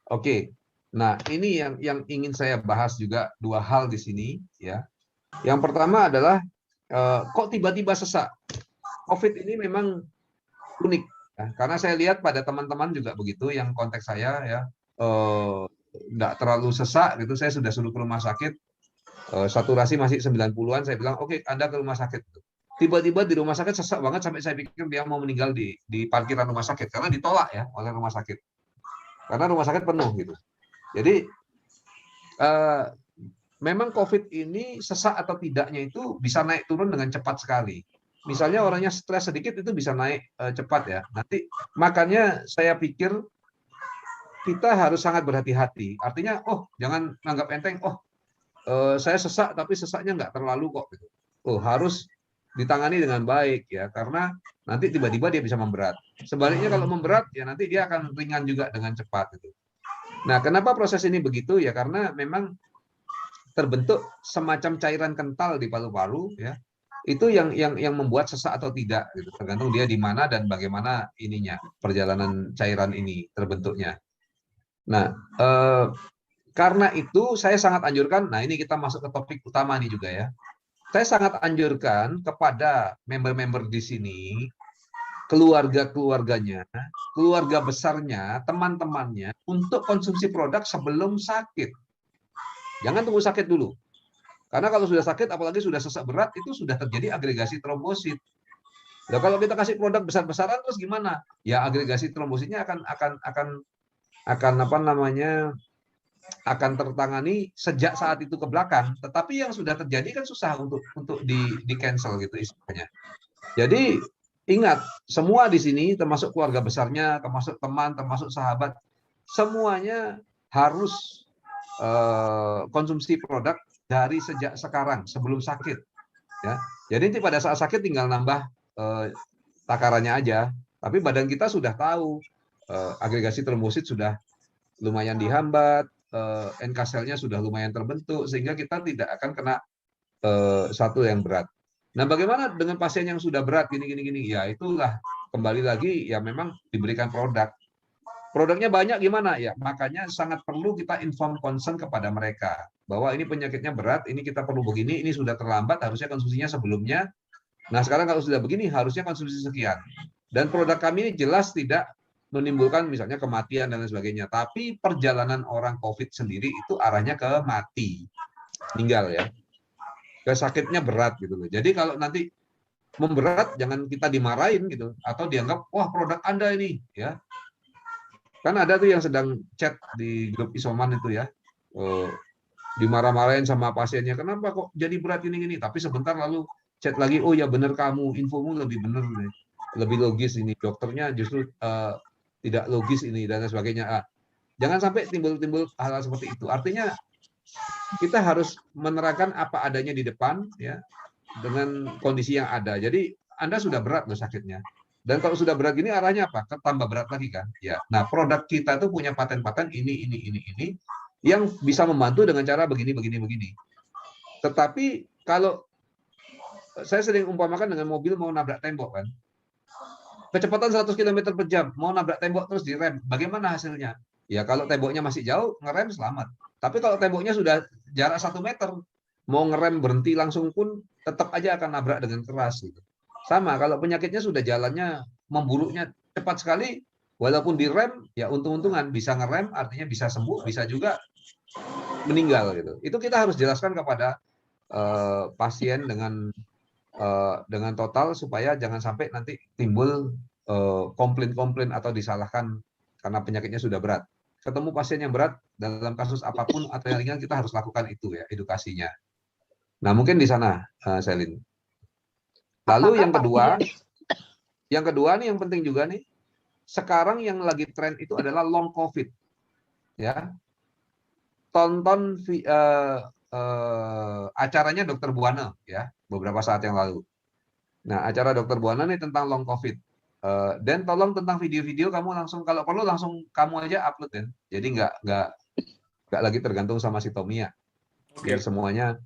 Oke. Nah, ini yang ingin saya bahas juga, 2 hal di sini ya. Yang pertama adalah kok tiba-tiba sesak. COVID ini memang unik ya, karena saya lihat pada teman-teman juga begitu yang kontak saya ya, nggak terlalu sesak gitu, saya sudah suruh ke rumah sakit, saturasi masih 90-an, saya bilang oke, Anda ke rumah sakit. Tiba-tiba di rumah sakit sesak banget sampai saya pikir dia mau meninggal di parkiran rumah sakit karena ditolak ya oleh rumah sakit, karena rumah sakit penuh gitu. Jadi memang COVID ini sesak atau tidaknya itu bisa naik turun dengan cepat sekali. Misalnya orangnya stres sedikit itu bisa naik cepat ya. Nanti makanya saya pikir kita harus sangat berhati-hati. Artinya, jangan anggap enteng. Saya sesak tapi sesaknya nggak terlalu kok. Gitu. Harus ditangani dengan baik ya, karena nanti tiba-tiba dia bisa memberat. Sebaliknya kalau memberat ya nanti dia akan ringan juga dengan cepat. Gitu. Nah, kenapa proses ini begitu ya? Karena memang terbentuk semacam cairan kental di paru-paru ya. Itu yang membuat sesak atau tidak gitu, tergantung dia di mana dan bagaimana ininya perjalanan cairan ini terbentuknya. Nah, karena itu saya sangat anjurkan, nah ini kita masuk ke topik utama nih juga ya. Saya sangat anjurkan kepada member-member di sini, keluarga-keluarganya, keluarga besarnya, teman-temannya untuk konsumsi produk sebelum sakit. Jangan tunggu sakit dulu. Karena kalau sudah sakit, apalagi sudah sesak berat, itu sudah terjadi agregasi trombosit. Nah, kalau kita kasih produk besar-besaran, terus gimana? Ya agregasi trombositnya akan tertangani sejak saat itu ke belakang. Tetapi yang sudah terjadi kan susah untuk di cancel gitu istilahnya. Jadi ingat, semua di sini, termasuk keluarga besarnya, termasuk teman, termasuk sahabat, semuanya harus konsumsi produk dari sejak sekarang sebelum sakit ya. Jadi nanti pada saat sakit tinggal nambah takarannya aja, tapi badan kita sudah tahu agregasi trombosit sudah lumayan dihambat, NK selnya sudah lumayan terbentuk sehingga kita tidak akan kena satu yang berat. Nah, bagaimana dengan pasien yang sudah berat gini? Ya itulah kembali lagi ya memang diberikan produk. Produknya banyak gimana ya, makanya sangat perlu kita inform concern kepada mereka bahwa ini penyakitnya berat, ini kita perlu begini, ini sudah terlambat, harusnya konsumsinya sebelumnya. Nah sekarang kalau sudah begini harusnya konsumsi sekian. Dan produk kami ini jelas tidak menimbulkan misalnya kematian dan lain sebagainya, tapi perjalanan orang COVID sendiri itu arahnya ke mati, meninggal ya, ke sakitnya berat gitu loh. Jadi kalau nanti memberat jangan kita dimarahin gitu atau dianggap wah produk Anda ini ya. Kan ada tuh yang sedang chat di grup isoman itu ya, dimarah-marahin sama pasiennya, kenapa kok jadi berat ini, tapi sebentar lalu chat lagi, oh ya benar kamu, infomu lebih benar, lebih logis ini, dokternya justru tidak logis ini, dan sebagainya. Jangan sampai timbul hal-hal seperti itu. Artinya kita harus menerangkan apa adanya di depan, ya, dengan kondisi yang ada. Jadi Anda sudah berat loh sakitnya. Dan kalau sudah berat gini arahnya apa? Tambah berat lagi kan? Ya. Nah, produk kita tuh punya paten-paten ini yang bisa membantu dengan cara begini. Tetapi kalau saya sering umpamakan dengan mobil mau nabrak tembok kan. Kecepatan 100 km per jam, mau nabrak tembok terus direm. Bagaimana hasilnya? Ya kalau temboknya masih jauh, ngerem selamat. Tapi kalau temboknya sudah jarak 1 meter, mau ngerem berhenti langsung pun tetap aja akan nabrak dengan keras gitu. Sama, kalau penyakitnya sudah jalannya memburuknya cepat sekali, walaupun direm, ya untung-untungan bisa ngerem, artinya bisa sembuh, bisa juga meninggal gitu. Itu kita harus jelaskan kepada pasien dengan dengan total supaya jangan sampai nanti timbul komplain-komplain atau disalahkan karena penyakitnya sudah berat. Ketemu pasien yang berat dalam kasus apapun atau yang ringan, kita harus lakukan itu ya, edukasinya. Nah, mungkin di sana, Selin. Lalu yang kedua nih yang penting juga nih, sekarang yang lagi tren itu adalah long COVID. Ya, tonton acaranya Dr. Buana ya beberapa saat yang lalu. Nah, acara Dr. Buana nih tentang long COVID. Dan tolong tentang video-video kamu langsung, kalau perlu langsung kamu aja upload ya. Jadi nggak lagi tergantung sama si Tomia. Biar semuanya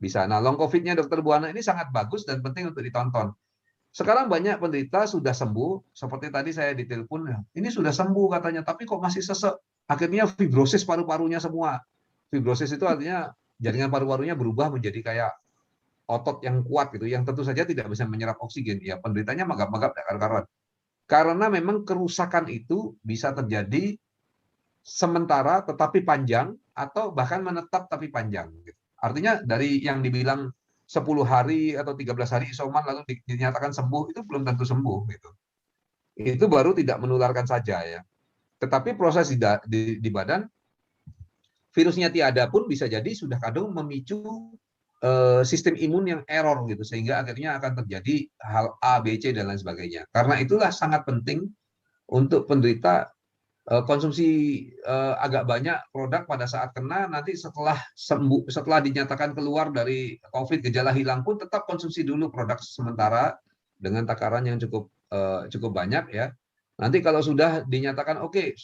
bisa. Nah, long COVID-nya Dr. Buana ini sangat bagus dan penting untuk ditonton. Sekarang banyak penderita sudah sembuh, seperti tadi saya ditelepon, ini sudah sembuh katanya, tapi kok masih sesek. Akhirnya fibrosis paru-parunya semua. Fibrosis itu artinya jaringan paru-parunya berubah menjadi kayak otot yang kuat gitu, yang tentu saja tidak bisa menyerap oksigen. Ya, penderitanya magap-magap karuan. Karena memang kerusakan itu bisa terjadi sementara tetapi panjang, atau bahkan menetap tapi panjang. Artinya dari yang dibilang 10 hari atau 13 hari isoman lalu dinyatakan sembuh, itu belum tentu sembuh gitu. Itu baru tidak menularkan saja ya. Tetapi proses di badan, virusnya tiada pun bisa jadi sudah kadang memicu sistem imun yang error gitu, sehingga akhirnya akan terjadi hal A, B, C dan lain sebagainya. Karena itulah sangat penting untuk penderita konsumsi agak banyak produk pada saat kena, nanti setelah sembuh, setelah dinyatakan keluar dari COVID, gejala hilang pun tetap konsumsi dulu produk sementara dengan takaran yang cukup banyak ya. Nanti kalau sudah dinyatakan oke,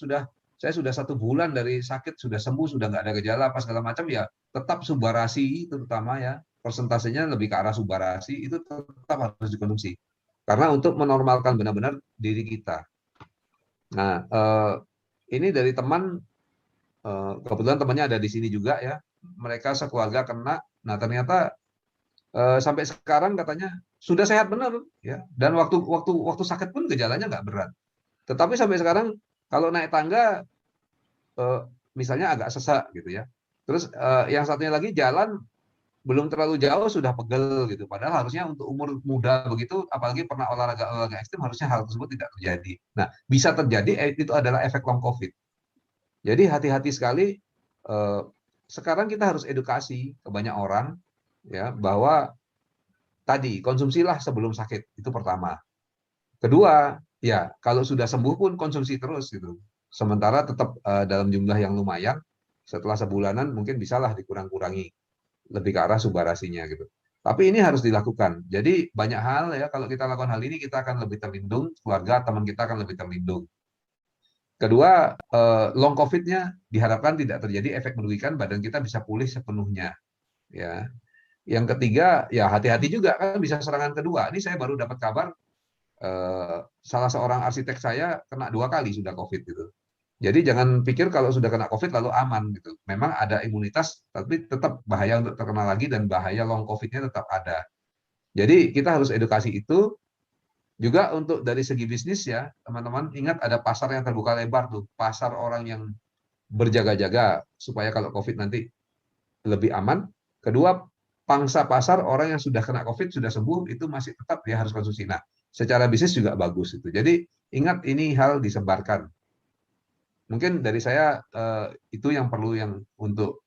saya sudah 1 bulan dari sakit, sudah sembuh, sudah nggak ada gejala apa segala macam, ya tetap subarasi terutama ya, persentasenya lebih ke arah subarasi, itu tetap harus dikonsumsi. Karena untuk menormalkan benar-benar diri kita. Nah, ini dari teman, kebetulan temannya ada di sini juga ya, mereka sekeluarga kena. Nah, ternyata sampai sekarang katanya sudah sehat benar ya, dan waktu sakit pun gejalanya nggak berat. Tetapi sampai sekarang kalau naik tangga misalnya agak sesak gitu ya. Terus yang satunya lagi jalan belum terlalu jauh sudah pegel gitu. Padahal harusnya untuk umur muda begitu, apalagi pernah olahraga ekstrim, harusnya hal tersebut tidak terjadi. Nah, bisa terjadi, itu adalah efek long COVID. Jadi hati-hati sekali. Sekarang kita harus edukasi ke banyak orang ya, bahwa tadi konsumsilah sebelum sakit, itu pertama. Kedua, ya kalau sudah sembuh pun konsumsi terus gitu. Sementara tetap dalam jumlah yang lumayan. Setelah sebulanan mungkin bisalah dikurang-kurangi, lebih ke arah subarasinya gitu. Tapi ini harus dilakukan. Jadi banyak hal ya, kalau kita lakukan hal ini kita akan lebih terlindung, keluarga, teman kita akan lebih terlindung. Kedua, long COVID-nya diharapkan tidak terjadi efek merugikan, badan kita bisa pulih sepenuhnya. Ya. Yang ketiga, ya hati-hati juga kan bisa serangan kedua. Ini saya baru dapat kabar, salah seorang arsitek saya kena 2 kali sudah COVID gitu. Jadi jangan pikir kalau sudah kena COVID lalu aman gitu. Memang ada imunitas, tapi tetap bahaya untuk terkena lagi, dan bahaya long COVID-nya tetap ada. Jadi kita harus edukasi itu. Juga untuk dari segi bisnis ya, teman-teman ingat ada pasar yang terbuka lebar tuh. Pasar orang yang berjaga-jaga supaya kalau COVID nanti lebih aman. Kedua, pangsa pasar orang yang sudah kena COVID, sudah sembuh, itu masih tetap dia harus konsumsi. Nah, secara bisnis juga bagus itu. Jadi ingat ini hal disebarkan. Mungkin dari saya itu yang perlu, yang untuk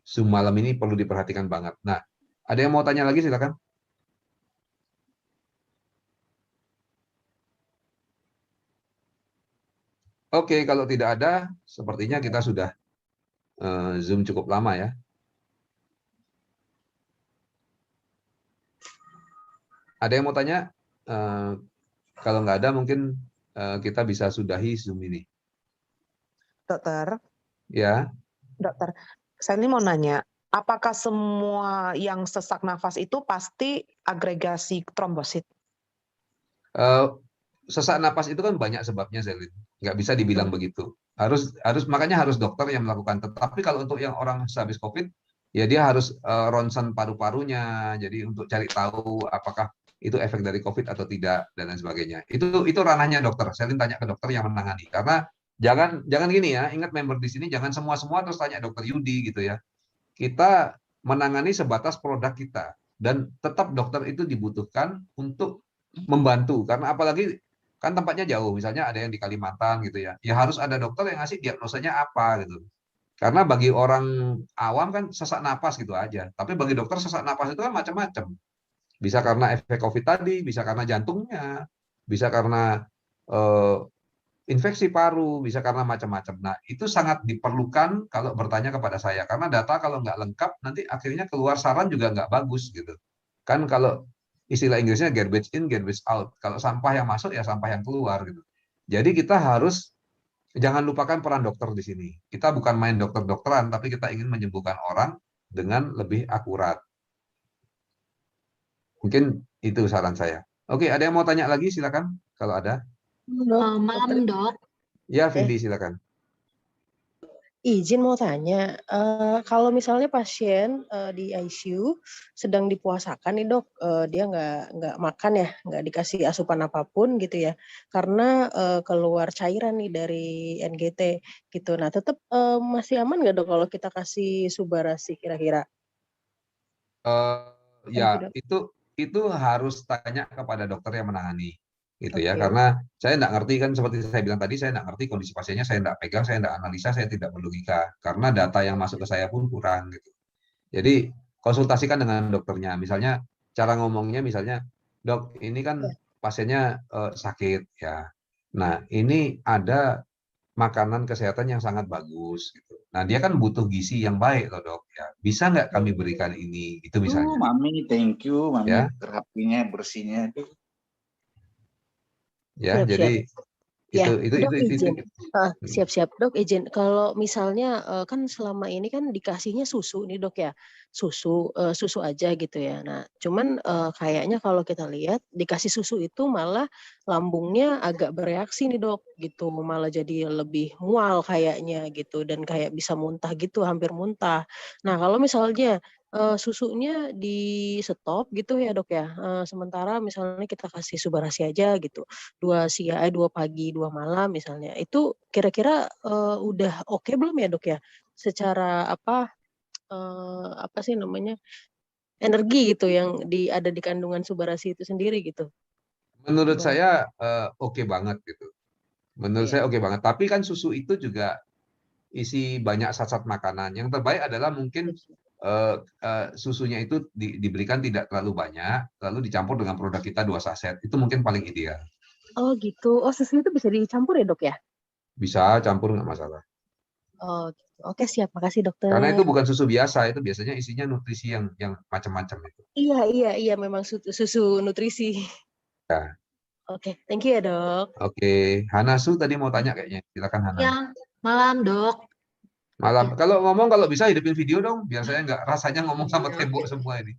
Zoom malam ini perlu diperhatikan banget. Nah, ada yang mau tanya lagi silakan. Oke, kalau tidak ada, sepertinya kita sudah Zoom cukup lama ya. Ada yang mau tanya? Kalau nggak ada, mungkin kita bisa sudahi Zoom ini. Dokter, Ya. dokter, saya ini mau nanya, apakah semua yang sesak nafas itu pasti agregasi trombosit? Sesak napas itu kan banyak sebabnya, Zelin. Nggak bisa dibilang begitu. Makanya harus dokter yang melakukan. Tetapi kalau untuk yang orang habis COVID, ya dia harus ronsen paru-parunya. Jadi untuk cari tahu apakah itu efek dari COVID atau tidak dan lain sebagainya. Itu ranahnya dokter. Zelin tanya ke dokter yang menangani. Karena jangan gini ya. Ingat member di sini jangan semua terus tanya dokter Yudi gitu ya. Kita menangani sebatas produk kita. dan tetap dokter itu dibutuhkan untuk membantu, karena apalagi kan tempatnya jauh, misalnya ada yang di Kalimantan gitu ya, ya harus ada dokter yang ngasih diagnosanya apa gitu. Karena bagi orang awam kan sesak napas gitu aja, tapi bagi dokter sesak napas itu kan macam-macam. Bisa karena efek COVID tadi, bisa karena jantungnya, bisa karena infeksi paru, bisa karena macam-macam. Nah, itu sangat diperlukan kalau bertanya kepada saya, karena data kalau nggak lengkap, nanti akhirnya keluar saran juga nggak bagus gitu. Kan kalau istilah Inggrisnya garbage in, garbage out. Kalau sampah yang masuk, ya sampah yang keluar gitu. Jadi kita harus jangan lupakan peran dokter di sini. Kita bukan main dokter-dokteran, tapi kita ingin menyembuhkan orang dengan lebih akurat. Mungkin itu saran saya. Oke, ada yang mau tanya lagi? Silakan kalau ada. Malam dok, Ya, Vindi silakan. izin mau tanya, kalau misalnya pasien di ICU sedang dipuasakan nih dok, dia nggak makan ya, nggak dikasih asupan apapun gitu ya, karena keluar cairan nih dari NGT gitu. Nah, tetap masih aman nggak dok kalau kita kasih subarasi kira-kira? Ya, itu harus tanya kepada dokter yang menangani. Gitu ya, Oke. karena saya nggak ngerti kan, seperti saya bilang tadi, saya nggak ngerti kondisi pasiennya, saya nggak pegang, saya nggak analisa, saya tidak berlogika karena data yang masuk ke saya pun kurang gitu. Jadi konsultasikan dengan dokternya, misalnya cara ngomongnya, misalnya dok ini kan pasiennya sakit ya, nah ini ada makanan kesehatan yang sangat bagus gitu. Nah dia kan butuh gizi yang baik loh dok ya, bisa nggak kami berikan ini, itu misalnya Mami, thank you, Mami, ya. rapinya, bersihnya itu. Ya, Siap, jadi ya, itu dok izin. itu. Siap-siap dok izin. Kalau misalnya kan selama ini kan dikasihnya susu nih dok ya, susu aja gitu ya. Nah, cuman kayaknya kalau kita lihat dikasih susu itu malah lambungnya agak bereaksi nih dok, gitu. Malah jadi lebih mual kayaknya gitu dan kayak bisa muntah gitu, hampir muntah. Nah, kalau misalnya susunya di stop gitu ya dok ya, sementara misalnya kita kasih subarasi aja gitu, 2 pagi 2 malam misalnya, itu kira-kira udah oke belum ya dok ya, secara apa sih namanya, energi gitu yang ada di kandungan subarasi itu sendiri gitu. Menurut Gimana? saya oke banget gitu. Menurut saya oke banget. Tapi kan susu itu juga isi banyak zat-zat makanan. Yang terbaik adalah mungkin susunya itu diberikan tidak terlalu banyak, lalu dicampur dengan produk kita 2 saset. Itu mungkin paling ideal. Oh gitu. Oh susu itu bisa dicampur ya dok ya? Bisa campur nggak masalah. Oh gitu. Oke siap. Makasih dokter. Karena itu bukan susu biasa, itu biasanya isinya nutrisi yang macam-macam itu. Iya memang susu nutrisi. Ya. Oke, thank you ya dok. Oke, Hanasu tadi mau tanya kayaknya. Silakan Hana. ya malam dok. Malam. Kalau ngomong kalau bisa hidupin video dong, biar saya nggak rasanya ngomong sama tembok semua ini.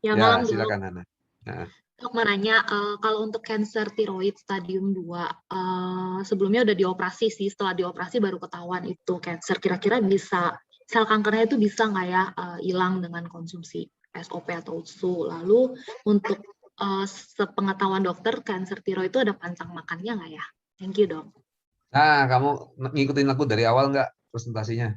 Ya Ya, malam dok. silakan Hana. Nah. Dok mau nanya, kalau untuk kanker tiroid stadium 2, sebelumnya udah dioperasi sih, setelah dioperasi baru ketahuan itu kanker. Kira-kira bisa, sel kankernya itu bisa nggak ya hilang dengan konsumsi SOP atau USU? Lalu untuk sepengetahuan dokter, kanker tiroid itu ada pancang makannya nggak ya? Thank you dok. Nah, kamu ngikutin aku dari awal nggak presentasinya?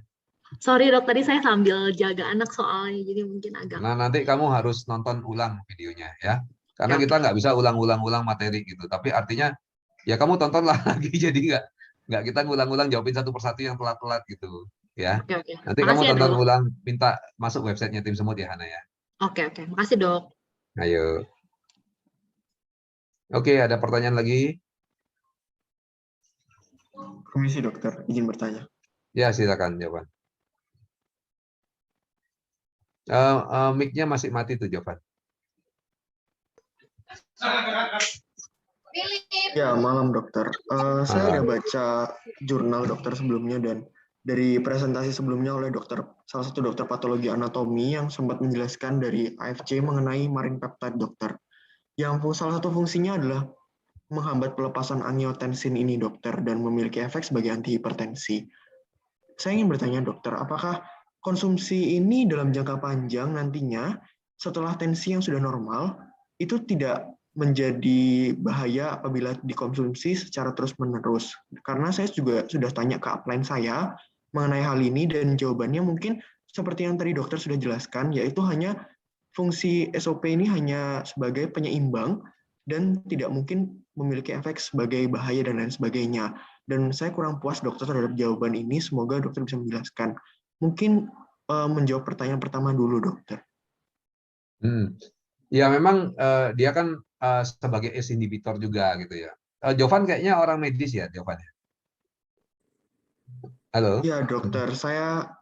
Sorry dok, tadi saya sambil jaga anak soalnya, jadi mungkin agak... Nah, nanti kamu harus nonton ulang videonya ya. Karena kita nggak bisa ulang-ulang materi gitu. Tapi artinya, ya kamu tontonlah lagi, jadi nggak kita ngulang-ulang jawabin satu persatu yang telat-telat gitu. Ya. Oke. Nanti kamu tonton ulang, minta masuk websitenya Tim Semut ya Hana ya. Oke. Makasih dok. Ayo. Oke, ada pertanyaan lagi? Permisi dokter, izin bertanya. Ya, silakan jawaban. Mic-nya masih mati tuh, Jovan. Ya, malam dokter. Saya ada baca jurnal dokter sebelumnya dan dari presentasi sebelumnya oleh salah satu dokter patologi anatomi yang sempat menjelaskan dari AFC mengenai marine peptide dokter. Yang salah satu fungsinya adalah menghambat pelepasan angiotensin ini dokter dan memiliki efek sebagai antihipertensi. Saya ingin bertanya dokter, apakah konsumsi ini dalam jangka panjang nantinya setelah tensi yang sudah normal itu tidak menjadi bahaya apabila dikonsumsi secara terus-menerus? Karena saya juga sudah tanya ke upline saya mengenai hal ini dan jawabannya mungkin seperti yang tadi dokter sudah jelaskan, yaitu hanya fungsi SOP ini hanya sebagai penyeimbang dan tidak mungkin memiliki efek sebagai bahaya dan lain sebagainya. Dan saya kurang puas dokter terhadap jawaban ini. Semoga dokter bisa menjelaskan. Mungkin menjawab pertanyaan pertama dulu, dokter. Ya memang dia kan sebagai ACE inhibitor juga gitu ya. Jovan kayaknya orang medis ya, Jovan ya? Halo? Ya dokter, saya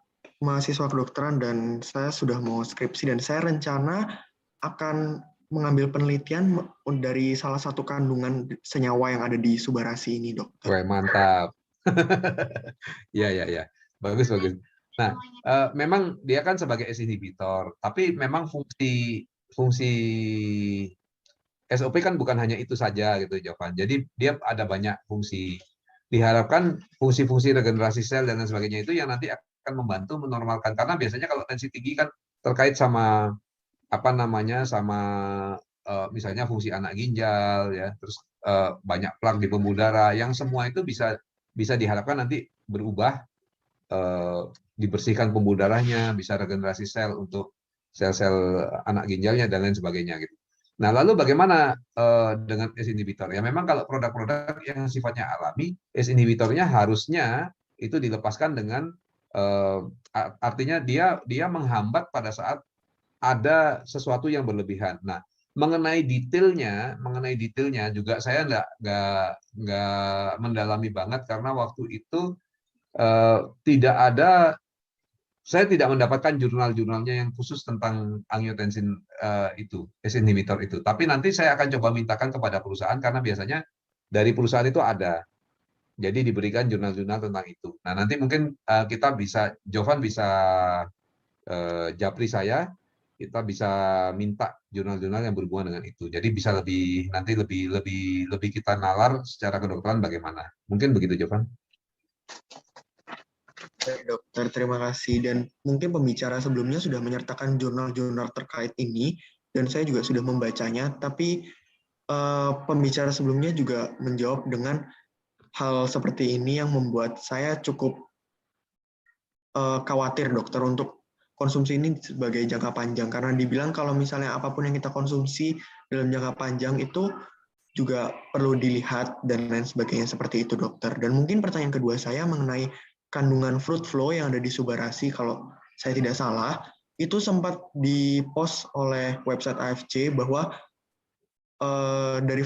mahasiswa kedokteran dan saya sudah mau skripsi dan saya rencana akan mengambil penelitian dari salah satu kandungan senyawa yang ada di Subarasi ini, dokter. Wah, mantap. Ya. Bagus. Nah, memang dia kan sebagai ACE inhibitor, tapi memang fungsi SOP kan bukan hanya itu saja gitu, Jovan. Jadi dia ada banyak fungsi. Diharapkan fungsi-fungsi regenerasi sel dan lain sebagainya itu yang nanti akan membantu menormalkan, karena biasanya kalau tensi tinggi kan terkait sama misalnya fungsi anak ginjal ya, terus banyak plak di pembuluh darah, yang semua itu bisa diharapkan nanti berubah, dibersihkan pembuluh darahnya, bisa regenerasi sel untuk sel-sel anak ginjalnya dan lain sebagainya gitu. Nah, lalu bagaimana dengan ACE inhibitor? Ya memang kalau produk-produk yang sifatnya alami, ACE inhibitornya harusnya itu dilepaskan dengan artinya dia menghambat pada saat ada sesuatu yang berlebihan. Nah, mengenai detailnya juga saya nggak mendalami banget karena waktu itu saya tidak mendapatkan jurnal-jurnalnya yang khusus tentang angiotensin itu, ACE inhibitor itu. Tapi nanti saya akan coba mintakan kepada perusahaan karena biasanya dari perusahaan itu ada. Jadi diberikan jurnal-jurnal tentang itu. Nah, nanti mungkin Jovan bisa japri saya, kita bisa minta jurnal-jurnal yang berhubungan dengan itu. Jadi bisa lebih kita nalar secara kedokteran bagaimana. Mungkin begitu, Jovan. Baik, dokter, terima kasih. Dan mungkin pembicara sebelumnya sudah menyertakan jurnal-jurnal terkait ini, dan saya juga sudah membacanya, tapi pembicara sebelumnya juga menjawab dengan hal seperti ini yang membuat saya cukup khawatir, dokter, untuk konsumsi ini sebagai jangka panjang. Karena dibilang kalau misalnya apapun yang kita konsumsi dalam jangka panjang itu juga perlu dilihat dan lain sebagainya seperti itu, dokter. Dan mungkin pertanyaan kedua saya mengenai kandungan fruit flow yang ada di Subarasi, kalau saya tidak salah, itu sempat di-post oleh website AFC bahwa dari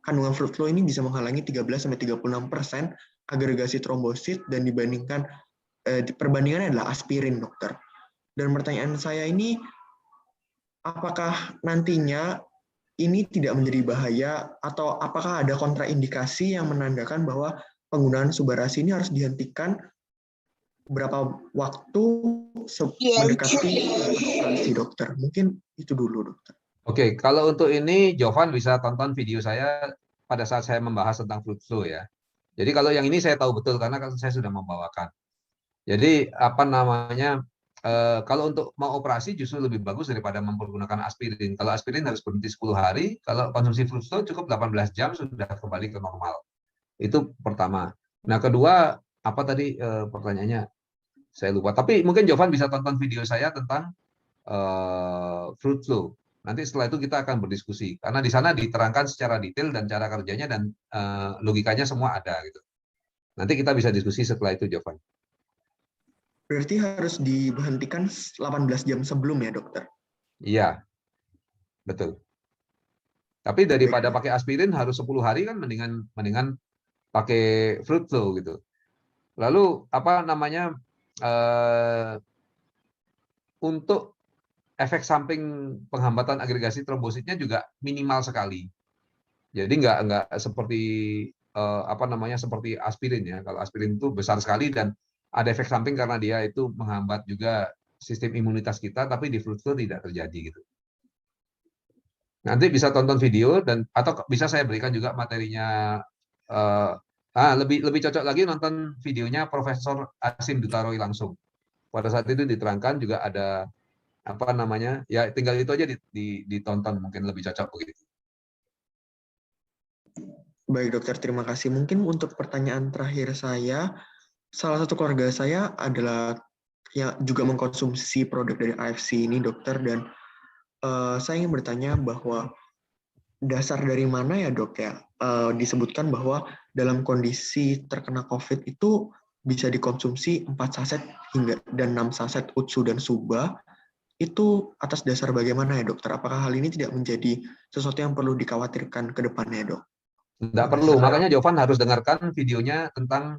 kandungan fruit flow ini bisa menghalangi 13-36% agregasi trombosit dan perbandingannya adalah aspirin, dokter. Dan pertanyaan saya ini, apakah nantinya ini tidak menjadi bahaya atau apakah ada kontraindikasi yang menandakan bahwa penggunaan Subarasi ini harus dihentikan berapa waktu mendekati substansi, dokter? Mungkin itu dulu, dokter. Oke, kalau untuk ini Jovan bisa tonton video saya pada saat saya membahas tentang fruit flow ya. Jadi kalau yang ini saya tahu betul karena saya sudah membawakan. Jadi kalau untuk mau operasi justru lebih bagus daripada mempergunakan aspirin. Kalau aspirin harus berhenti 10 hari, kalau konsumsi fruit flow cukup 18 jam sudah kembali ke normal. Itu pertama. Nah, kedua, apa tadi pertanyaannya? Saya lupa. Tapi mungkin Jovan bisa tonton video saya tentang fruit flow. Nanti setelah itu kita akan berdiskusi. Karena di sana diterangkan secara detail dan cara kerjanya dan logikanya semua ada gitu. Nanti kita bisa diskusi setelah itu, Jovan. Berarti harus diberhentikan 18 jam sebelum ya, dokter? Iya, betul. Tapi daripada pakai aspirin harus 10 hari kan mendingan pakai fruit flow gitu. Lalu untuk efek samping penghambatan agregasi trombositnya juga minimal sekali. Jadi nggak seperti seperti aspirin ya. Kalau aspirin itu besar sekali dan ada efek samping karena dia itu menghambat juga sistem imunitas kita, tapi di fruit flow tidak terjadi gitu. Nanti bisa tonton video atau bisa saya berikan juga materinya. Lebih cocok lagi nonton videonya Profesor Asim Dutaroi langsung. Pada saat itu diterangkan juga ada ya tinggal itu aja ditonton, mungkin lebih cocok begitu. Baik, dokter, terima kasih. Mungkin untuk pertanyaan terakhir saya, salah satu keluarga saya adalah yang juga mengkonsumsi produk dari AFC ini, dokter, dan saya ingin bertanya bahwa dasar dari mana ya dok ya disebutkan bahwa dalam kondisi terkena COVID itu bisa dikonsumsi 4 saset hingga dan 6 saset Utsu dan Suba, itu atas dasar bagaimana ya dokter? Apakah hal ini tidak menjadi sesuatu yang perlu dikhawatirkan ke depannya dok? Nggak perlu, makanya Jovan harus dengarkan videonya tentang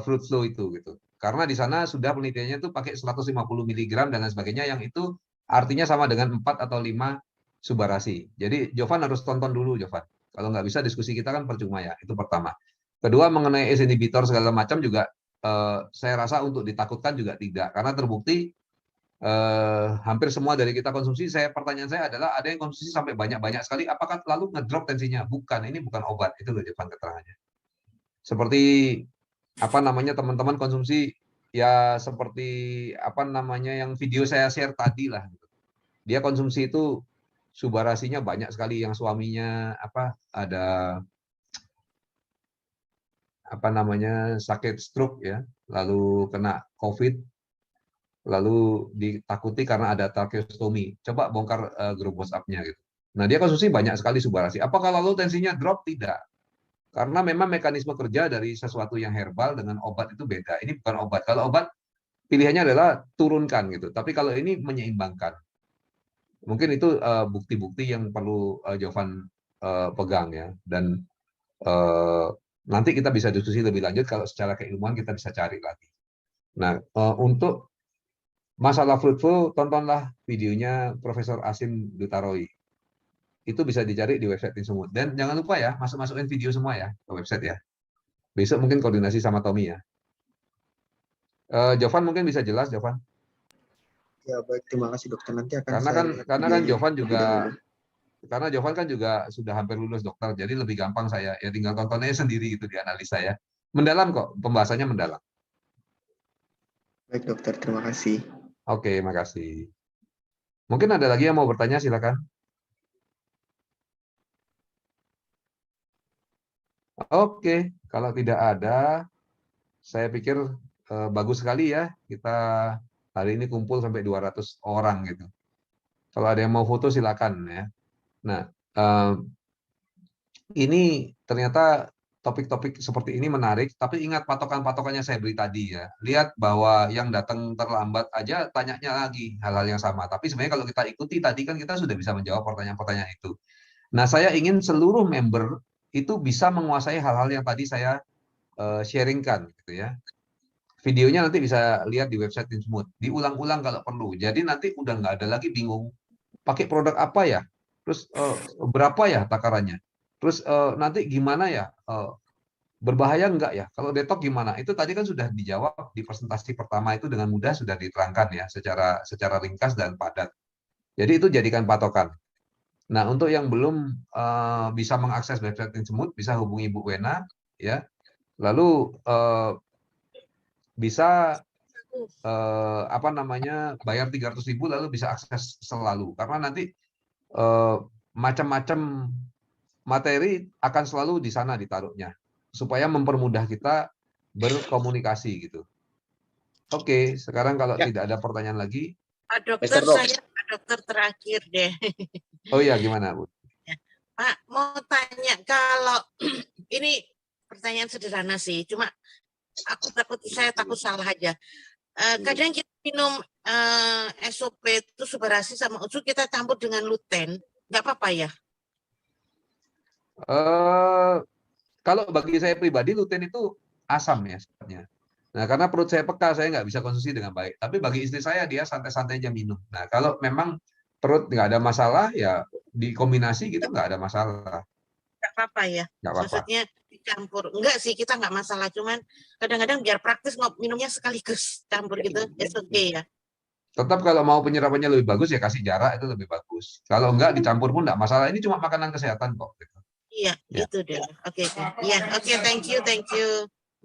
fruit flow itu gitu. Karena di sana sudah penelitiannya itu pakai 150 mg dan lain sebagainya, yang itu artinya sama dengan 4 atau 5 subarasi. Jadi Jovan harus tonton dulu, Jovan. Kalau nggak bisa diskusi kita kan percuma ya, itu pertama. Kedua, mengenai ACE inhibitor segala macam juga saya rasa untuk ditakutkan juga tidak, karena terbukti hampir semua dari kita konsumsi. Pertanyaan saya adalah, ada yang konsumsi sampai banyak-banyak sekali, apakah lalu ngedrop tensinya? Bukan, ini bukan obat, itu loh Jovan keterangannya. Seperti apa namanya, teman-teman konsumsi ya seperti apa namanya yang video saya share tadi lah. Dia konsumsi itu subarasinya banyak sekali, yang suaminya ada sakit stroke ya, lalu kena COVID, lalu ditakuti karena ada tracheostomy. Coba bongkar grup WhatsApp-nya gitu. Nah, dia konsumsi banyak sekali subarasi. Apakah lalu tensinya drop? Tidak. Karena memang mekanisme kerja dari sesuatu yang herbal dengan obat itu beda. Ini bukan obat. Kalau obat pilihannya adalah turunkan gitu. Tapi kalau ini menyeimbangkan. Mungkin itu bukti-bukti yang perlu Jovan pegang ya. Dan nanti kita bisa diskusi lebih lanjut, kalau secara keilmuan kita bisa cari lagi. Nah, untuk masalah fruit flow, tontonlah videonya Profesor Asim Dutaroi. Itu bisa dicari di website Insumut. Dan jangan lupa ya, masukin video semua ya ke website ya. Besok mungkin koordinasi sama Tommy ya. Jovan mungkin bisa jelas, Jovan? Ya baik, terima kasih dokter. Nanti akan karena kan Jovan juga, karena Jovan kan juga sudah hampir lulus dokter, jadi lebih gampang saya ya tinggal tontonnya sendiri gitu di analisa ya. Mendalam kok, pembahasannya mendalam. Baik dokter, terima kasih. Oke, makasih. Mungkin ada lagi yang mau bertanya, silakan. Oke, kalau tidak ada, saya pikir bagus sekali ya kita hari ini kumpul sampai 200 orang gitu. Kalau ada yang mau foto silakan ya. Nah, ini ternyata topik-topik seperti ini menarik, tapi ingat patokan-patokannya saya beri tadi ya. Lihat bahwa yang datang terlambat aja tanyanya lagi hal-hal yang sama. Tapi sebenarnya kalau kita ikuti tadi kan kita sudah bisa menjawab pertanyaan-pertanyaan itu. Nah, saya ingin seluruh member itu bisa menguasai hal-hal yang tadi saya sharingkan gitu ya. Videonya nanti bisa lihat di website Insumut. Diulang-ulang kalau perlu. Jadi nanti udah nggak ada lagi bingung pakai produk apa ya, terus berapa ya takarannya, terus nanti gimana ya, berbahaya enggak ya, kalau detox gimana, itu tadi kan sudah dijawab di presentasi pertama itu dengan mudah sudah diterangkan ya secara ringkas dan padat. Jadi itu jadikan patokan. Nah, untuk yang belum bisa mengakses website Insumut bisa hubungi Bu Wena ya, lalu bisa bayar 300.000 lalu bisa akses selalu, karena nanti macam-macam materi akan selalu di sana ditaruhnya supaya mempermudah kita berkomunikasi gitu. Oke, sekarang kalau tidak ada pertanyaan lagi, Pak Dokter, saya Pak Dokter terakhir deh. Oh iya, gimana Bu? Pak, mau tanya, kalau ini pertanyaan sederhana sih, cuma saya takut salah aja. Kadang kita minum SOP itu subarasi sama Utsu, kita campur dengan luten, nggak apa-apa ya? Kalau bagi saya pribadi luten itu asam ya sebenarnya. Nah, karena perut saya peka, saya nggak bisa konsumsi dengan baik. Tapi bagi istri saya, dia santai-santai aja minum. Nah, kalau memang perut nggak ada masalah, ya dikombinasi gitu nggak ada masalah. Nggak apa-apa ya? Nggak apa-apa. Maksudnya dicampur. Enggak sih, kita nggak masalah. Cuman kadang-kadang biar praktis minumnya sekaligus campur gitu, it's okay ya. Tetap kalau mau penyerapannya lebih bagus, ya kasih jarak, itu lebih bagus. Kalau enggak dicampur pun nggak masalah. Ini cuma makanan kesehatan kok. Iya, itu deh. Oke. Iya, oke, thank you.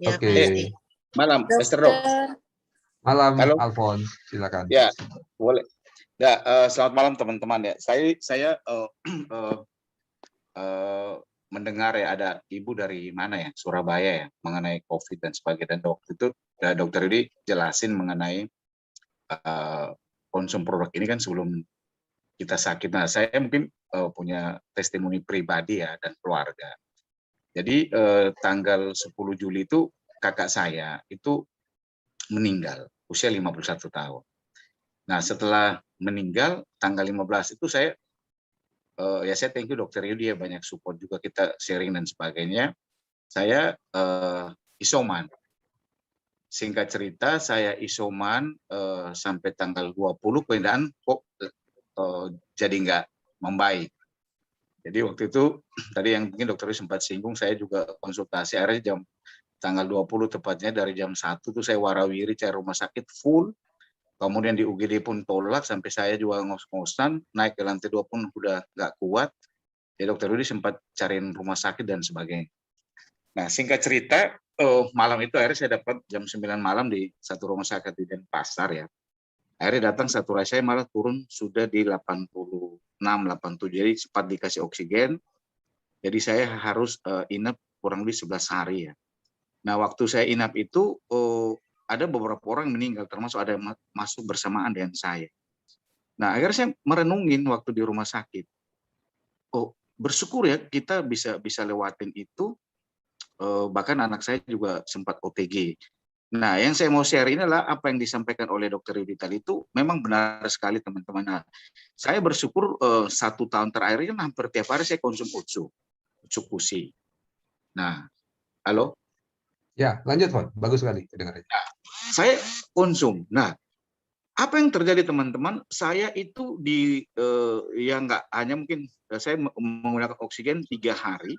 Ya, Oke. Malam, Mr. Dok. Malam, Halo. Alphonse, silakan. Ya, boleh. Ya, selamat malam teman-teman ya. Saya mendengar ya ada ibu dari mana ya, Surabaya ya, mengenai COVID dan sebagainya. Dan waktu itu dokter ini jelasin mengenai konsum produk ini kan sebelum kita sakit. Nah, saya mungkin punya testimoni pribadi ya dan keluarga. Jadi tanggal 10 Juli itu kakak saya itu meninggal usia 51 tahun. Nah, setelah meninggal tanggal 15 itu saya ya saya thank you Dokter Yudi ya, banyak support juga, kita sharing dan sebagainya. Saya isoman. Singkat cerita saya isoman sampai tanggal 20, kemudian kok jadi nggak membaik. Jadi waktu itu tadi yang mungkin dokter sempat singgung, saya juga konsultasi akhirnya tanggal 20 tepatnya dari jam 1 tuh saya warawiri cari rumah sakit full. Kemudian di UGD pun tolak, sampai saya juga ngos-ngosan, naik ke lantai 2 pun udah nggak kuat. Ya dokter Rudi sempat cariin rumah sakit dan sebagainya. Nah, singkat cerita, malam itu akhirnya saya dapat jam 9 malam di satu rumah sakit di Denpasar ya. Akhirnya datang saturasi saya malah turun sudah di 86, 87, jadi cepat dikasih oksigen. Jadi saya harus inap kurang lebih 11 hari ya. Nah, waktu saya inap itu ada beberapa orang meninggal, termasuk ada masuk bersamaan dengan saya. Nah, akhirnya saya merenungin waktu di rumah sakit. Oh, bersyukur ya kita bisa lewatin itu. Bahkan anak saya juga sempat OTG. Nah, yang saya mau share ini adalah apa yang disampaikan oleh Dokter Yudi tadi itu memang benar sekali teman-teman. Nah, saya bersyukur 1 tahun terakhir ini hampir tiap hari saya konsum ucuk pusi. Nah, halo? Ya, lanjut Fon. Bagus sekali kedengarannya. Nah, saya konsum. Nah, apa yang terjadi teman-teman? Saya itu ya nggak hanya mungkin saya menggunakan oksigen 3 hari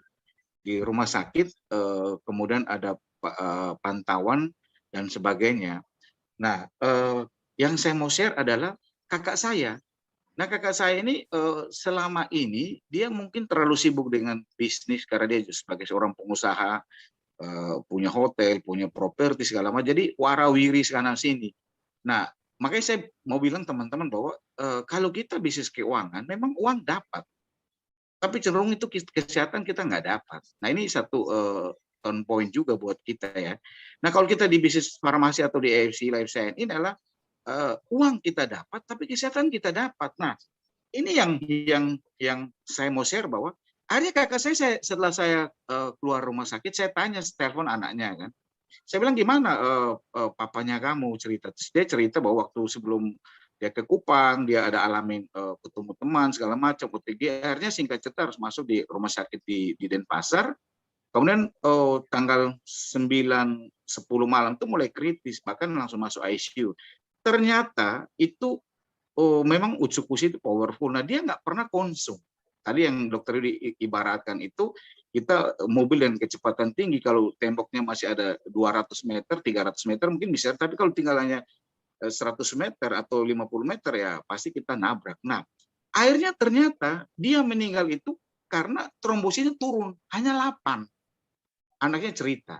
di rumah sakit, kemudian ada pantauan dan sebagainya. Nah, yang saya mau share adalah kakak saya. Nah, kakak saya ini selama ini dia mungkin terlalu sibuk dengan bisnis karena dia sebagai seorang pengusaha, punya hotel, punya properti segala macam. Jadi warawiri sana sini. Nah, makanya saya mau bilang teman-teman bahwa kalau kita bisnis keuangan, memang uang dapat. Tapi cenderung itu kesehatan kita nggak dapat. Nah, ini satu turn point juga buat kita ya. Nah, kalau kita di bisnis farmasi atau di AFC Life Science, ini adalah uang kita dapat, tapi kesehatan kita dapat. Nah, ini yang saya mau share bahwa akhirnya kakak saya setelah saya keluar rumah sakit, saya tanya, telepon anaknya kan. Saya bilang, gimana papanya kamu cerita? Terus dia cerita bahwa waktu sebelum dia ke Kupang, dia ada alamin ketemu teman segala macam, OTG. Akhirnya singkat cerita harus masuk di rumah sakit di Denpasar. Kemudian tanggal 9-10 malam itu mulai kritis, bahkan langsung masuk ICU. Ternyata itu memang ucuk pusi itu powerful. Nah, dia nggak pernah konsum. Tadi yang dokter diibaratkan itu, kita mobil dengan kecepatan tinggi, kalau temboknya masih ada 200 meter, 300 meter mungkin bisa, tapi kalau tinggal hanya 100 meter atau 50 meter ya pasti kita nabrak. Nah, akhirnya ternyata dia meninggal itu karena trombositnya turun, hanya 8. Anaknya cerita.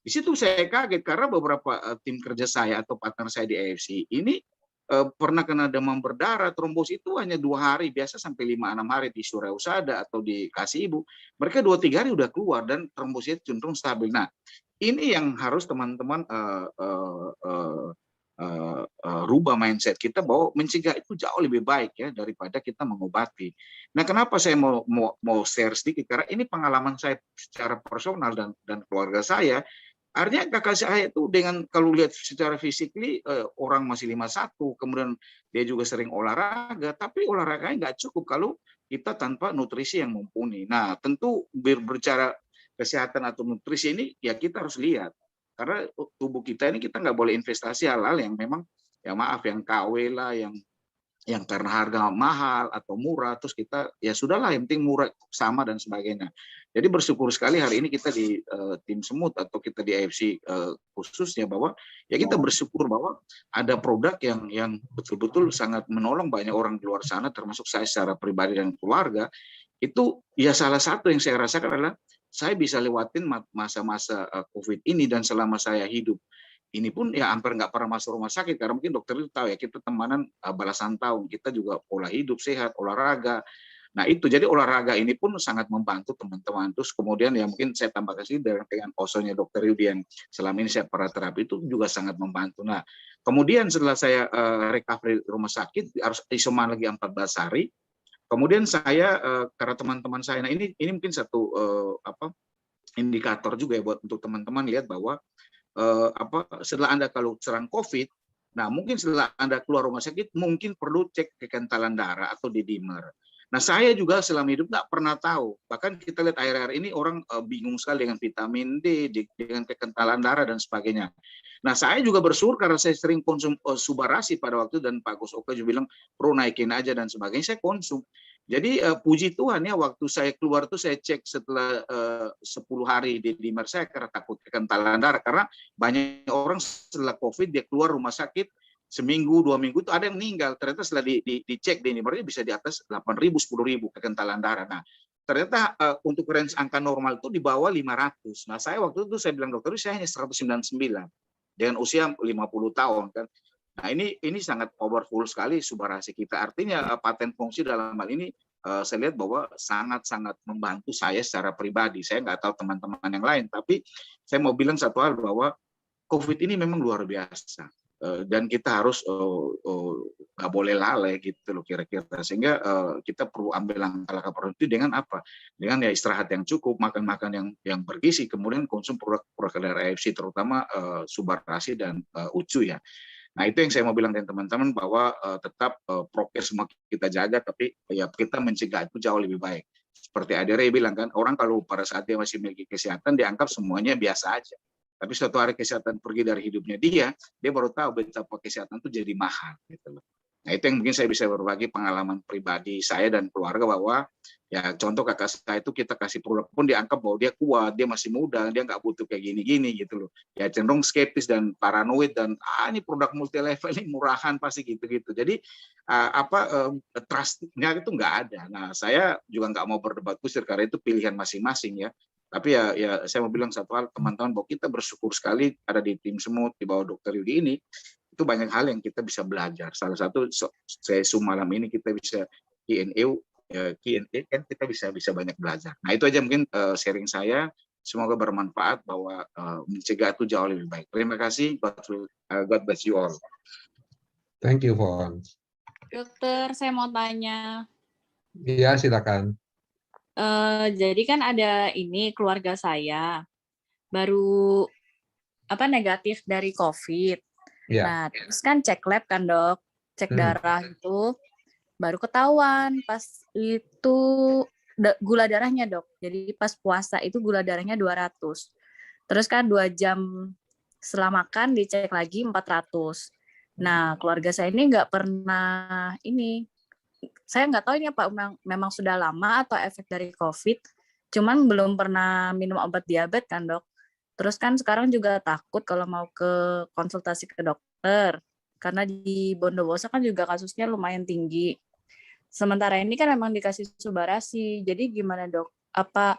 Di situ saya kaget karena beberapa tim kerja saya atau partner saya di AFC ini pernah kena demam berdarah, trombosit itu hanya 2 hari, biasa sampai 5-6 hari di Surya Usada atau di Kasih Ibu. Mereka 2-3 hari udah keluar dan trombosit cenderung stabil. Nah, ini yang harus teman-teman rubah mindset kita bahwa mencegah itu jauh lebih baik ya daripada kita mengobati. Nah, kenapa saya mau share sedikit, karena ini pengalaman saya secara personal dan keluarga saya. Artinya kakak saya itu dengan kalau lihat secara fisikly orang masih 51, kemudian dia juga sering olahraga, tapi olahraganya nggak cukup kalau kita tanpa nutrisi yang mumpuni. Nah, tentu berbicara kesehatan atau nutrisi ini ya kita harus lihat. Karena tubuh kita ini kita nggak boleh investasi hal-hal yang memang ya maaf yang KW lah, yang karena harga mahal atau murah, terus kita ya sudahlah yang penting murah sama dan sebagainya. Jadi bersyukur sekali hari ini kita di tim Semut atau kita di AFC khususnya bahwa ya kita bersyukur bahwa ada produk yang betul-betul sangat menolong banyak orang di luar sana, termasuk saya secara pribadi dan keluarga. Itu ya salah satu yang saya rasakan adalah saya bisa lewatin masa-masa COVID ini, dan selama saya hidup ini pun ya hampir nggak pernah masuk rumah sakit, karena mungkin dokter itu tahu ya kita temanan belasan tahun, kita juga pola hidup sehat, olahraga, Nah itu, jadi olahraga ini pun sangat membantu teman-teman. Terus kemudian ya mungkin saya tambahkan sih dengan osonya Dokter Yudi yang selama ini saya para terapi itu juga sangat membantu. Nah kemudian setelah saya recovery di rumah sakit, harus isoman lagi 14 hari. Kemudian saya karena teman-teman saya, nah ini mungkin satu indikator juga ya buat untuk teman-teman lihat bahwa setelah Anda kalau serang COVID, nah mungkin setelah Anda keluar rumah sakit mungkin perlu cek kekentalan darah atau D-dimer. Nah saya juga selama hidup nggak pernah tahu, bahkan kita lihat akhir-akhir ini orang bingung sekali dengan vitamin D, dengan kekentalan darah dan sebagainya. Nah saya juga bersyukur karena saya sering konsum Subarasi pada waktu, dan Pak Gus Oka juga bilang perlu naikin aja dan sebagainya, saya konsum. Jadi puji Tuhan ya, waktu saya keluar tuh saya cek setelah 10 hari di dimer saya karena takut kekentalan darah, karena banyak orang setelah COVID dia keluar rumah sakit seminggu 2 minggu itu ada yang meninggal, ternyata setelah dicek di dimernya bisa di atas 8.000 10.000 kekentalan darah. Nah ternyata untuk range angka normal itu di bawah 500. Nah saya waktu itu saya bilang dokter saya hanya 199 dengan usia 50 tahun kan. Nah ini sangat powerful sekali Subarasi kita. Artinya paten fungsi dalam hal ini saya lihat bahwa sangat-sangat membantu saya secara pribadi. Saya nggak tahu teman-teman yang lain, tapi saya mau bilang satu hal bahwa COVID ini memang luar biasa. Dan kita harus nggak boleh lalai gitu loh kira-kira, sehingga kita perlu ambil langkah-langkah produktif dengan apa? Dengan ya istirahat yang cukup, makan yang bergizi, kemudian konsum produk dari AFC terutama Subarasi dan Ucu ya. Nah itu yang saya mau bilang dengan teman-teman bahwa tetap prokes semua kita jaga, tapi ya kita mencegah itu jauh lebih baik. Seperti Adere bilang kan, orang kalau pada saat dia masih memiliki kesehatan dianggap semuanya biasa aja. Tapi suatu hari kesehatan pergi dari hidupnya dia baru tahu betapa kesehatan itu jadi mahal gitu loh. Nah itu yang mungkin saya bisa berbagi pengalaman pribadi saya dan keluarga, bahwa ya contoh kakak saya itu kita kasih produk pun dianggap bahwa dia kuat, dia masih muda, dia nggak butuh kayak gini-gini gitu loh. Ya cenderung skeptis dan paranoid dan ini produk multi level ini murahan pasti gitu-gitu. Jadi trustnya itu nggak ada. Nah saya juga nggak mau berdebat kusir karena itu pilihan masing-masing ya. Tapi ya saya mau bilang satu hal teman-teman, bahwa kita bersyukur sekali ada di tim semut di bawah Dokter Yudi ini, itu banyak hal yang kita bisa belajar. Salah satu sesi malam ini kita bisa Q&A kan kita bisa banyak belajar. Nah itu aja mungkin sharing saya. Semoga bermanfaat, bahwa mencegah itu jauh lebih baik. Terima kasih. God bless you all. Thank you, Fon. Dokter, saya mau tanya. Iya, silakan. Jadi kan ada ini keluarga saya baru negatif dari COVID. Ya. Nah, terus kan cek lab kan dok, cek darah itu baru ketahuan pas itu gula darahnya dok. Jadi pas puasa itu gula darahnya 200. Terus kan 2 jam setelah makan dicek lagi 400. Nah, keluarga saya ini nggak pernah ini. Saya nggak tahu ini apa memang sudah lama atau efek dari COVID, cuman belum pernah minum obat diabetes kan dok. Terus kan sekarang juga takut kalau mau ke konsultasi ke dokter, karena di Bondowoso kan juga kasusnya lumayan tinggi. Sementara ini kan memang dikasih Subarasi, jadi gimana dok? Apa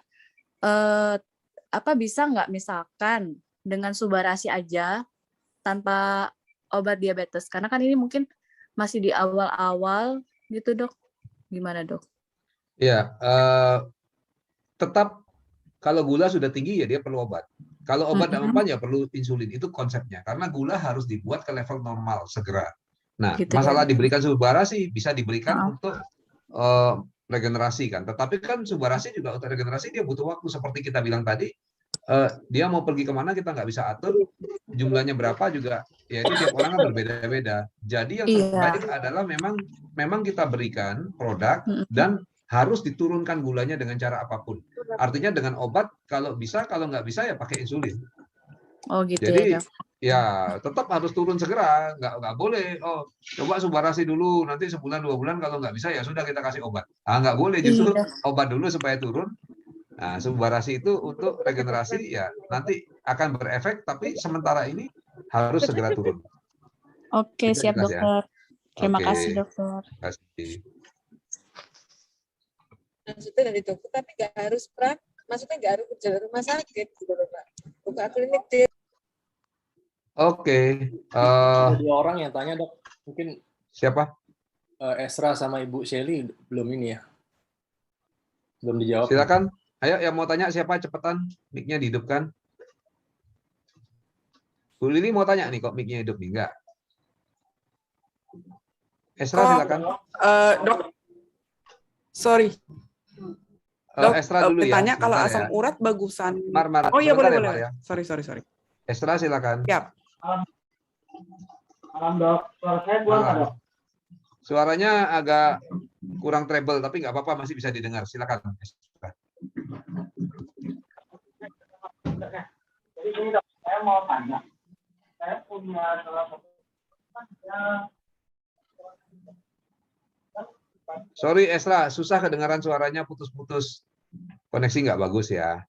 bisa nggak misalkan dengan Subarasi aja tanpa obat diabetes? Karena kan ini mungkin masih di awal-awal gitu dok, gimana dok? Ya, tetap kalau gula sudah tinggi ya dia perlu obat. Kalau obat mempan ya perlu insulin, itu konsepnya. Karena gula harus dibuat ke level normal segera. Nah, gitu masalah ya? Diberikan Subarasi bisa diberikan untuk regenerasi kan. Tetapi kan Subarasi juga untuk regenerasi dia butuh waktu, seperti kita bilang tadi. Dia mau pergi kemana kita nggak bisa atur, jumlahnya berapa juga ya itu tiap orang kan berbeda-beda. Jadi yang terbaik adalah memang kita berikan produk dan harus diturunkan gulanya dengan cara apapun. Artinya dengan obat kalau bisa, kalau nggak bisa ya pakai insulin. Oh gitu. Jadi ya tetap harus turun segera, nggak boleh coba Subarasi dulu, nanti sebulan 2 bulan kalau nggak bisa ya sudah kita kasih obat. Nggak boleh, justru obat dulu supaya turun. Nah, Subarasi itu untuk regenerasi ya nanti akan berefek, tapi sementara ini harus segera turun. Oke, siap dokter. Ya? Terima kasih dokter. Terima kasih. Maksudnya dari dokter, tapi nggak harus maksudnya nggak harus kerja rumah sakit gitu loh Pak. Buka klinik di. Oke. Ada 2 orang yang tanya dok, mungkin siapa? Esra sama Ibu Shelly belum ini ya. Belum dijawab. Silakan. Ayo yang mau tanya siapa, cepetan. Mic-nya dihidupkan. Bu Lili mau tanya nih, kok mic-nya hidup nih? Enggak. Esra silakan. Dok, sorry. Dok, Esra dulu ya. bertanya kalau sebentar asam ya. urat bagusan. Mar, Oh iya sebentar boleh ya, Mar, boleh. ya. Sorry. Esra silakan. Siap. Malam dok, suara saya keluar nggak, dok? Suaranya agak kurang treble, tapi nggak apa-apa, masih bisa didengar. Silakan. Jadi ini dok, saya mau tanya. Saya punya salah satu Sorry Esra, susah kedengaran suaranya, putus-putus. Koneksi nggak bagus ya.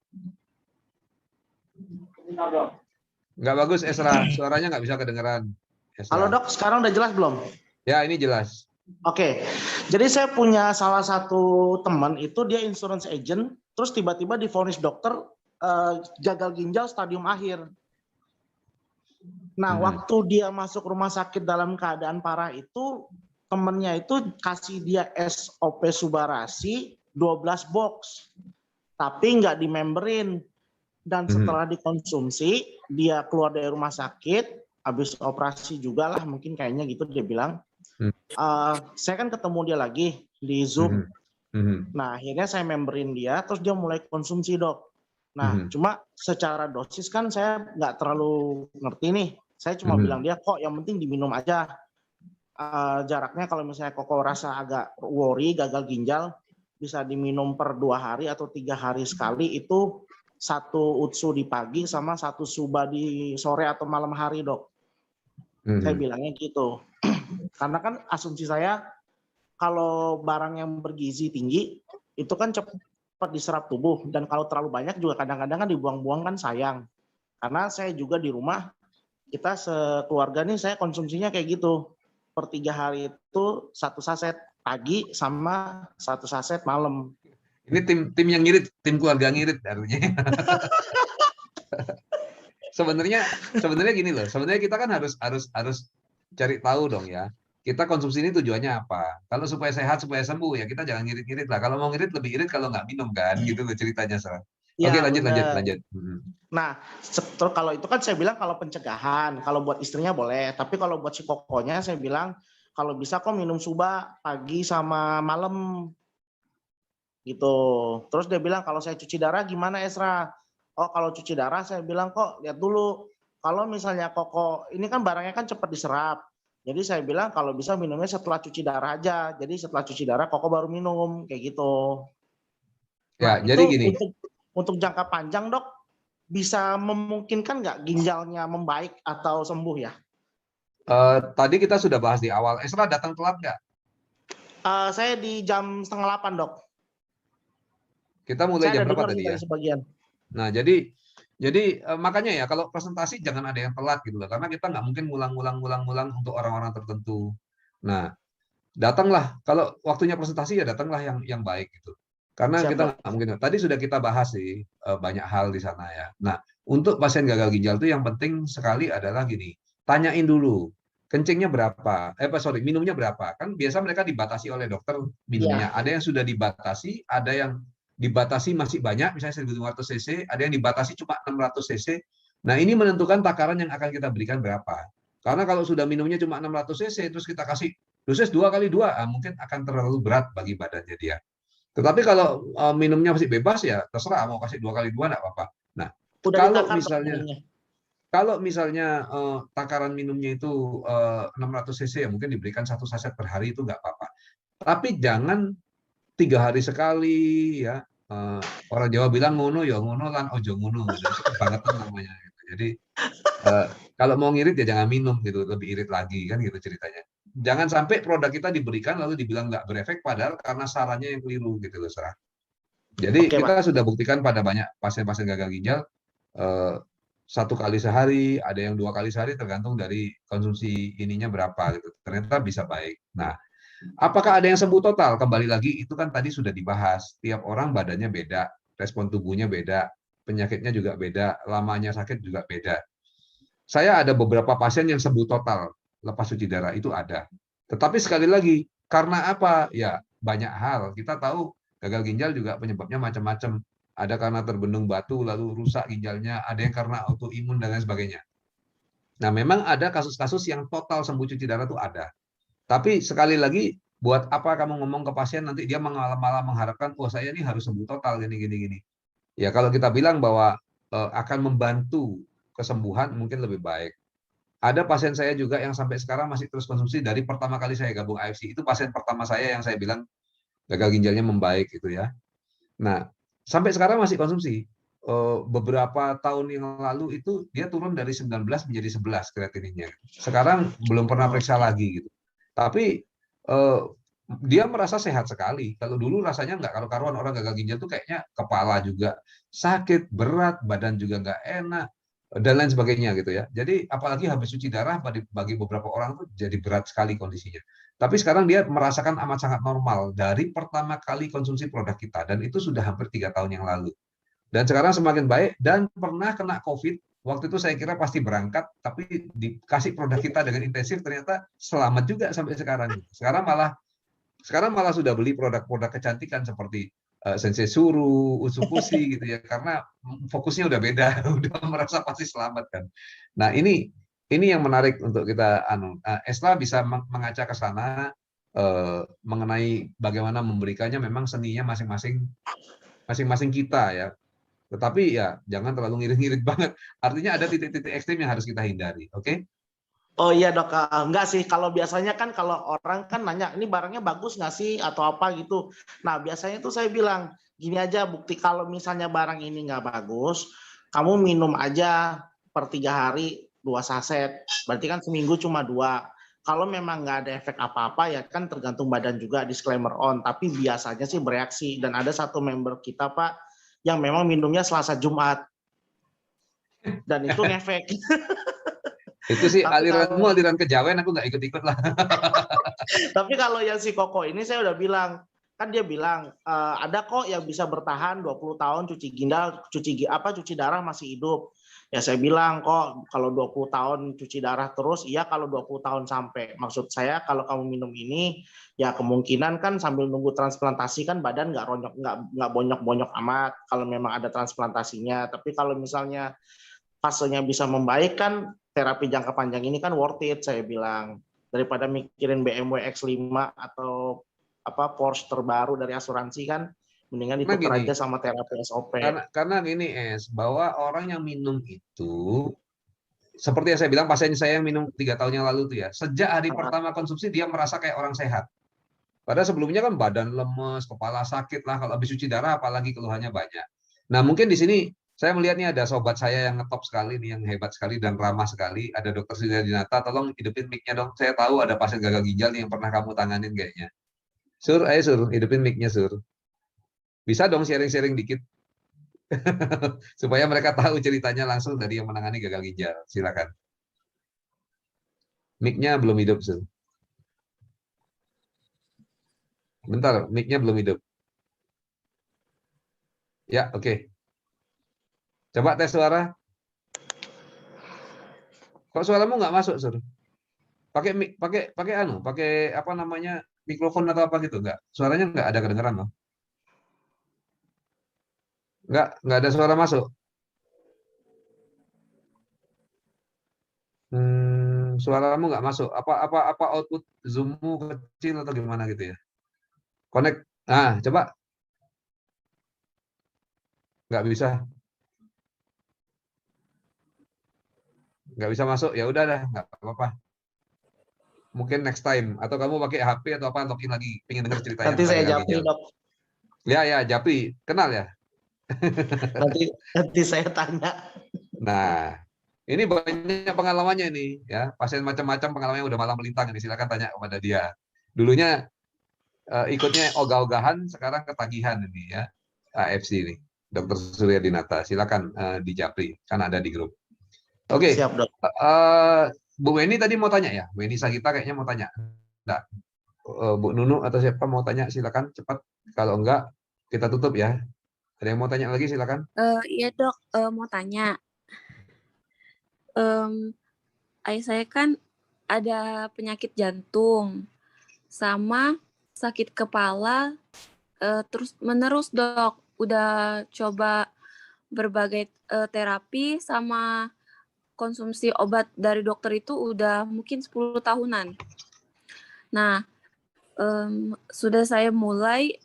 Nggak bagus Esra, suaranya nggak bisa kedengaran. Esra. Halo dok, sekarang udah jelas belum? Ya, ini jelas. Oke, jadi saya punya salah satu teman itu dia insurance agent, terus tiba-tiba divonis dokter gagal ginjal stadium akhir. Nah, waktu dia masuk rumah sakit dalam keadaan parah itu, temennya itu kasih dia SOP Subarasi 12 box, tapi nggak dimemberin. Dan setelah dikonsumsi, dia keluar dari rumah sakit, habis operasi juga lah, mungkin kayaknya gitu dia bilang. Saya kan ketemu dia lagi di Zoom. Nah, akhirnya saya memberin dia, terus dia mulai konsumsi dok. Nah, cuma secara dosis kan saya nggak terlalu ngerti nih. Saya cuma bilang dia kok yang penting diminum aja. Jaraknya kalau misalnya koko rasa agak worry, gagal ginjal, bisa diminum per 2 hari atau 3 hari sekali, itu 1 utsu di pagi sama 1 suba di sore atau malam hari dok. Saya bilangnya gitu. Karena kan asumsi saya kalau barang yang bergizi tinggi itu kan cepat diserap tubuh, dan kalau terlalu banyak juga kadang-kadang kan dibuang-buang kan sayang. Karena saya juga di rumah, kita sekeluarga nih saya konsumsinya kayak gitu. Per 3 hari itu 1 saset pagi sama 1 saset malam. Ini tim yang ngirit, tim keluarga ngirit artinya. sebenarnya gini loh. Sebenarnya kita kan harus cari tahu dong ya. Kita konsumsi ini tujuannya apa? Kalau supaya sehat, supaya sembuh ya kita jangan ngirit-ngirit lah. Kalau mau ngirit lebih irit kalau nggak minum kan, gitu loh ceritanya. Ya, Oke, lanjut. Nah, kalau itu kan saya bilang kalau pencegahan, kalau buat istrinya boleh. Tapi kalau buat si kokonya saya bilang kalau bisa kok minum suba pagi sama malam gitu. Terus dia bilang kalau saya cuci darah gimana Esra? Oh kalau cuci darah saya bilang kok lihat dulu. Kalau misalnya koko ini kan barangnya kan cepat diserap. Jadi saya bilang kalau bisa minumnya setelah cuci darah aja. Jadi setelah cuci darah koko baru minum kayak gitu. Ya, Nah, jadi itu gini. Untuk jangka panjang dok bisa memungkinkan nggak ginjalnya membaik atau sembuh ya? Tadi kita sudah bahas di awal. Esra datang telat nggak? Saya di jam 7:30 dok. Kita mulai Saya jam ada berapa dengar tadi ya? dari sebagian. Nah, jadi makanya ya kalau presentasi jangan ada yang telat gitu loh, karena kita nggak mungkin ngulang untuk orang-orang tertentu. Nah, datanglah kalau waktunya presentasi ya datanglah yang baik gitu. Karena Siap, kita Dok. nggak mungkin. Tadi sudah kita bahas sih banyak hal di sana ya. Nah, untuk pasien gagal ginjal itu yang penting sekali adalah gini, tanyain dulu kencingnya berapa, minumnya berapa. Kan biasa mereka dibatasi oleh dokter minumnya. Ada yang sudah dibatasi, ada yang dibatasi masih banyak, misalnya 1.500 cc, ada yang dibatasi cuma 600 cc. Nah, ini menentukan takaran yang akan kita berikan berapa. Karena kalau sudah minumnya cuma 600 cc, terus kita kasih dosis 2x2, mungkin akan terlalu berat bagi badannya dia. Tetapi kalau minumnya masih bebas ya terserah mau kasih 2x2 enggak apa-apa. Nah, kalau misalnya takaran minumnya itu 600 cc ya mungkin diberikan 1 saset per hari itu enggak apa-apa. Tapi jangan 3 hari sekali ya. Orang Jawa bilang ngono ya ngono lan ojo ngono gitu. Itu kebangetan namanya gitu. Jadi kalau mau ngirit ya jangan minum gitu, lebih irit lagi kan gitu ceritanya. Jangan sampai produk kita diberikan lalu dibilang nggak berefek padahal karena sarannya yang keliru gitu loh, Sarah. Jadi kita sudah buktikan pada banyak pasien-pasien gagal ginjal 1 kali sehari, ada yang 2 kali sehari tergantung dari konsumsi ininya berapa gitu. Ternyata bisa baik. Nah, apakah ada yang sembuh total? Kembali lagi itu kan tadi sudah dibahas. Tiap orang badannya beda, respon tubuhnya beda, penyakitnya juga beda, lamanya sakit juga beda. Saya ada beberapa pasien yang sembuh total lepas cuci darah itu ada. Tetapi sekali lagi, karena apa? Ya banyak hal. Kita tahu Gagal ginjal juga penyebabnya macam-macam. Ada karena terbendung batu lalu rusak ginjalnya, ada yang karena autoimun dan lain sebagainya. Nah, memang ada kasus-kasus yang total sembuh cuci darah itu ada. Tapi sekali lagi, buat apa kamu ngomong ke pasien nanti dia malah mengharapkan, oh saya ini harus sembuh total gini. Ya kalau kita bilang bahwa akan membantu kesembuhan mungkin lebih baik. Ada pasien saya juga yang sampai sekarang masih terus konsumsi dari pertama kali saya gabung AFC. Itu pasien pertama saya yang saya bilang gagal ginjalnya membaik gitu ya. Nah, sampai sekarang masih konsumsi. Beberapa tahun yang lalu itu dia turun dari 19 menjadi 11 kreatininnya. Sekarang belum pernah periksa lagi gitu. Tapi dia merasa sehat sekali. Kalau dulu rasanya nggak karu-karuan, orang gagal ginjal tuh kayaknya kepala juga sakit, berat, badan juga nggak enak, dan lain sebagainya gitu ya. Jadi apalagi habis cuci darah bagi beberapa orang tuh jadi berat sekali kondisinya. Tapi sekarang dia merasakan amat sangat normal dari pertama kali konsumsi produk kita, dan itu sudah hampir 3 tahun yang lalu. Dan sekarang semakin baik, dan pernah kena COVID. Waktu itu saya kira pasti berangkat, tapi dikasih produk kita dengan intensif, ternyata selamat juga sampai sekarang. Sekarang malah sudah beli produk-produk kecantikan seperti Sensei Suru, Usukushi gitu ya, karena fokusnya udah beda, udah merasa pasti selamat kan. Nah ini yang menarik untuk kita Esla bisa mengaca ke sana mengenai bagaimana memberikannya, memang seninya masing-masing kita ya. Tetapi ya jangan terlalu ngirit-ngirit banget. Artinya ada titik-titik ekstrim yang harus kita hindari. Oke? Oh iya dok, enggak sih. Kalau biasanya kan kalau orang kan nanya, ini barangnya bagus nggak sih atau apa gitu. Nah biasanya tuh saya bilang, gini aja bukti kalau misalnya barang ini nggak bagus, kamu minum aja per 3 hari 2 saset. Berarti kan seminggu cuma 2. Kalau memang nggak ada efek apa-apa ya kan tergantung badan juga, disclaimer on. Tapi biasanya sih bereaksi. Dan ada satu member kita Pak, yang memang minumnya Selasa Jumat. Dan itu ngefek. Itu sih aliranmu, aliran kejawen, aku nggak ikut-ikut lah. Tapi kalau yang si Koko ini saya udah bilang, kan dia bilang ada kok yang bisa bertahan 20 tahun cuci ginjal, cuci darah masih hidup. Ya saya bilang kok kalau 20 tahun cuci darah terus, iya kalau 20 tahun sampai. Maksud saya kalau kamu minum ini, ya kemungkinan kan sambil nunggu transplantasi kan badan nggak bonyok-bonyok amat kalau memang ada transplantasinya. Tapi kalau misalnya fasenya bisa membaik kan terapi jangka panjang ini kan worth it saya bilang. Daripada mikirin BMW X5 atau Porsche terbaru dari asuransi kan, mendingan ditukar aja sama terapi SOP. Karena gini bahwa orang yang minum itu, seperti yang saya bilang, pasien saya yang minum 3 tahun yang lalu tuh ya, sejak hari pertama konsumsi dia merasa kayak orang sehat. Padahal sebelumnya kan badan lemes, kepala sakit lah, kalau habis cuci darah apalagi keluhannya banyak. Nah mungkin di sini saya melihatnya ada sobat saya yang ngetop sekali nih, yang hebat sekali dan ramah sekali. Ada Dr. Surya Dinata, tolong hidupin mic-nya dong. Saya tahu ada pasien gagal ginjal nih yang pernah kamu tanganin kayaknya. Sur, ayo Sur, hidupin mic-nya Sur. Bisa dong sharing-sharing dikit. Supaya mereka tahu ceritanya langsung dari yang menangani gagal ginjal. Silakan. Mic-nya belum hidup Sur. Bentar, mic-nya belum hidup. Ya, oke. Coba tes suara. Kok suaramu nggak masuk, Sur? Pakai apa namanya, mikrofon atau apa gitu nggak? Suaranya nggak ada kedengeran loh. Nggak ada suara masuk. Suaramu nggak masuk. Apa output Zoom-mu kecil atau gimana gitu ya? Connect. Nah, coba. Nggak bisa. Nggak bisa masuk, ya udah dah, nggak apa-apa. Mungkin next time, atau kamu pakai HP atau apa, login lagi, pengen denger ceritanya. Nanti saya Japri dok. Ya Japri, kenal ya? nanti saya tanya. Nah, ini banyak pengalamannya ini ya, pasien macam-macam pengalamannya udah malah melintang ini, silakan tanya kepada dia. Dulunya ikutnya ogah-ogahan, sekarang ketagihan ini ya, AFC ini, Dr. Surya Dinata, silakan di Japri, kan ada di grup. Oke, Siap, dok. Bu Weni tadi mau tanya ya, Bu Weni Sagita kayaknya mau tanya. Enggak. Bu Nunu atau siapa mau tanya, silakan cepat. Kalau enggak, kita tutup ya. Ada yang mau tanya lagi, silakan. Iya dok, mau tanya. Ayah saya kan ada penyakit jantung sama sakit kepala terus menerus dok, udah coba berbagai terapi sama konsumsi obat dari dokter itu udah mungkin 10 tahunan. Nah, sudah saya mulai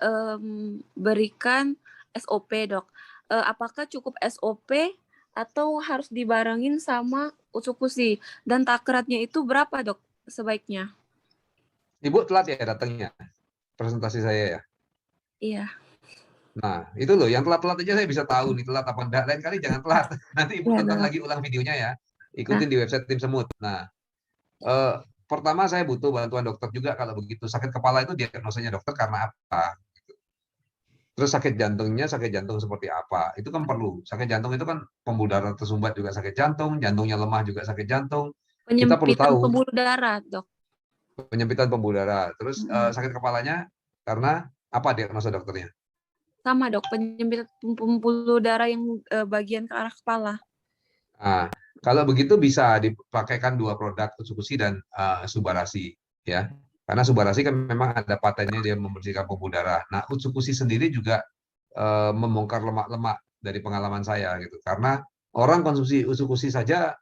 berikan SOP dok. Apakah cukup SOP atau harus dibarengin sama usukusi? Dan takratnya itu berapa dok sebaiknya? Ibu telat ya datangnya presentasi saya ya. Iya. Nah, itu loh, yang telat-telat aja saya bisa tahu nih telat apa enggak. Lain kali jangan telat. Nanti Ibu Iya, tonton Dok. lagi ulang videonya ya. Ikutin di website Tim Semut. Nah, pertama saya butuh bantuan dokter juga kalau begitu. Sakit kepala itu diagnosanya dokter karena apa? Terus sakit jantung seperti apa? Itu kan perlu. Sakit jantung itu kan pembuluh darah tersumbat juga sakit jantung, jantungnya lemah juga sakit jantung. Kita perlu Penyempitan tahu pembuluh darah dok. penyempitan pembuluh darah. Terus sakit kepalanya karena apa diagnosa dokternya? Sama dok, penyempitan pembuluh darah yang bagian ke arah kepala. Nah, kalau begitu bisa dipakaikan dua produk, Utsukushi dan Subarasi, ya. Karena Subarasi kan memang ada patennya dia membersihkan pembuluh darah. Nah, Utsukushi sendiri juga membongkar lemak-lemak dari pengalaman saya gitu. Karena orang konsumsi Utsukushi saja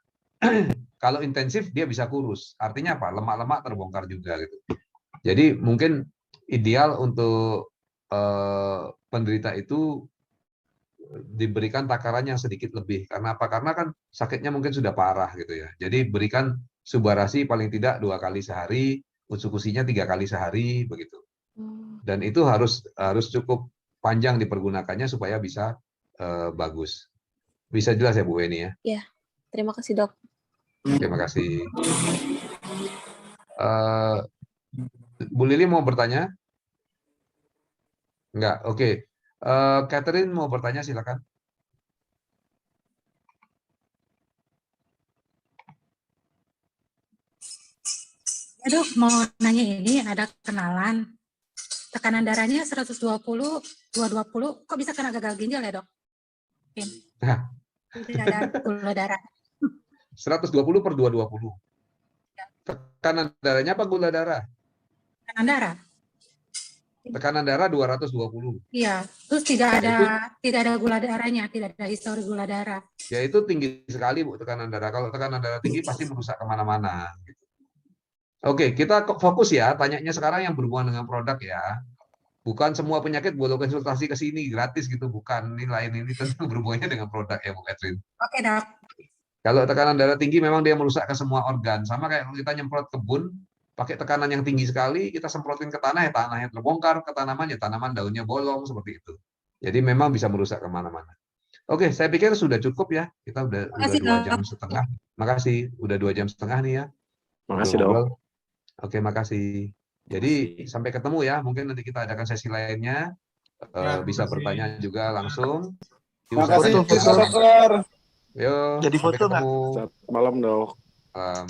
kalau intensif dia bisa kurus. Artinya apa? Lemak-lemak terbongkar juga gitu. Jadi mungkin ideal untuk penderita itu diberikan takaran yang sedikit lebih. Karena apa? Karena kan sakitnya mungkin sudah parah gitu ya. Jadi berikan Subarasi paling tidak 2 kali sehari, Utsukushinya 3 kali sehari begitu. Dan itu harus cukup panjang dipergunakannya supaya bisa bagus. Bisa jelas ya Bu Weni ya? Ya, terima kasih dok. Terima kasih. Bu Lili mau bertanya? Enggak, oke. Catherine mau bertanya, silakan. Ya dok, mau nanya ini ada kenalan. Tekanan darahnya 120, 220, kok bisa kena gagal ginjal ya dok? Tidak ada gula darah. 120 per 220. Tekanan darahnya apa gula darah? Tekanan darah. Tekanan darah 220. Iya, terus tidak ada gula darahnya, tidak ada histori gula darah. Ya itu tinggi sekali Bu tekanan darah. Kalau tekanan darah tinggi pasti merusak kemana-mana. Oke, kita fokus ya. Tanyanya sekarang yang berhubungan dengan produk ya. Bukan semua penyakit boleh konsultasi ke sini gratis gitu. Bukan, ini lain, ini tentu berhubungannya dengan produk ya Bu Catherine. Oke dok. Kalau tekanan darah tinggi memang dia merusak ke semua organ. Sama kayak kalau kita nyemprot kebun, pakai tekanan yang tinggi sekali, kita semprotin ke tanah, ya tanahnya terbongkar, ke tanaman, ya tanaman daunnya bolong, seperti itu. Jadi memang bisa merusak kemana-mana. Oke, saya pikir sudah cukup ya. Kita udah 2 jam setengah. Makasih, udah 2 jam setengah nih ya. Makasih dok. Oke, makasih. Jadi sampai ketemu ya. Mungkin nanti kita adakan sesi lainnya. Bisa bertanya juga langsung. Makasih dokter. Yo, Jadi foto nggak? ketemu. Malam dok. Malam.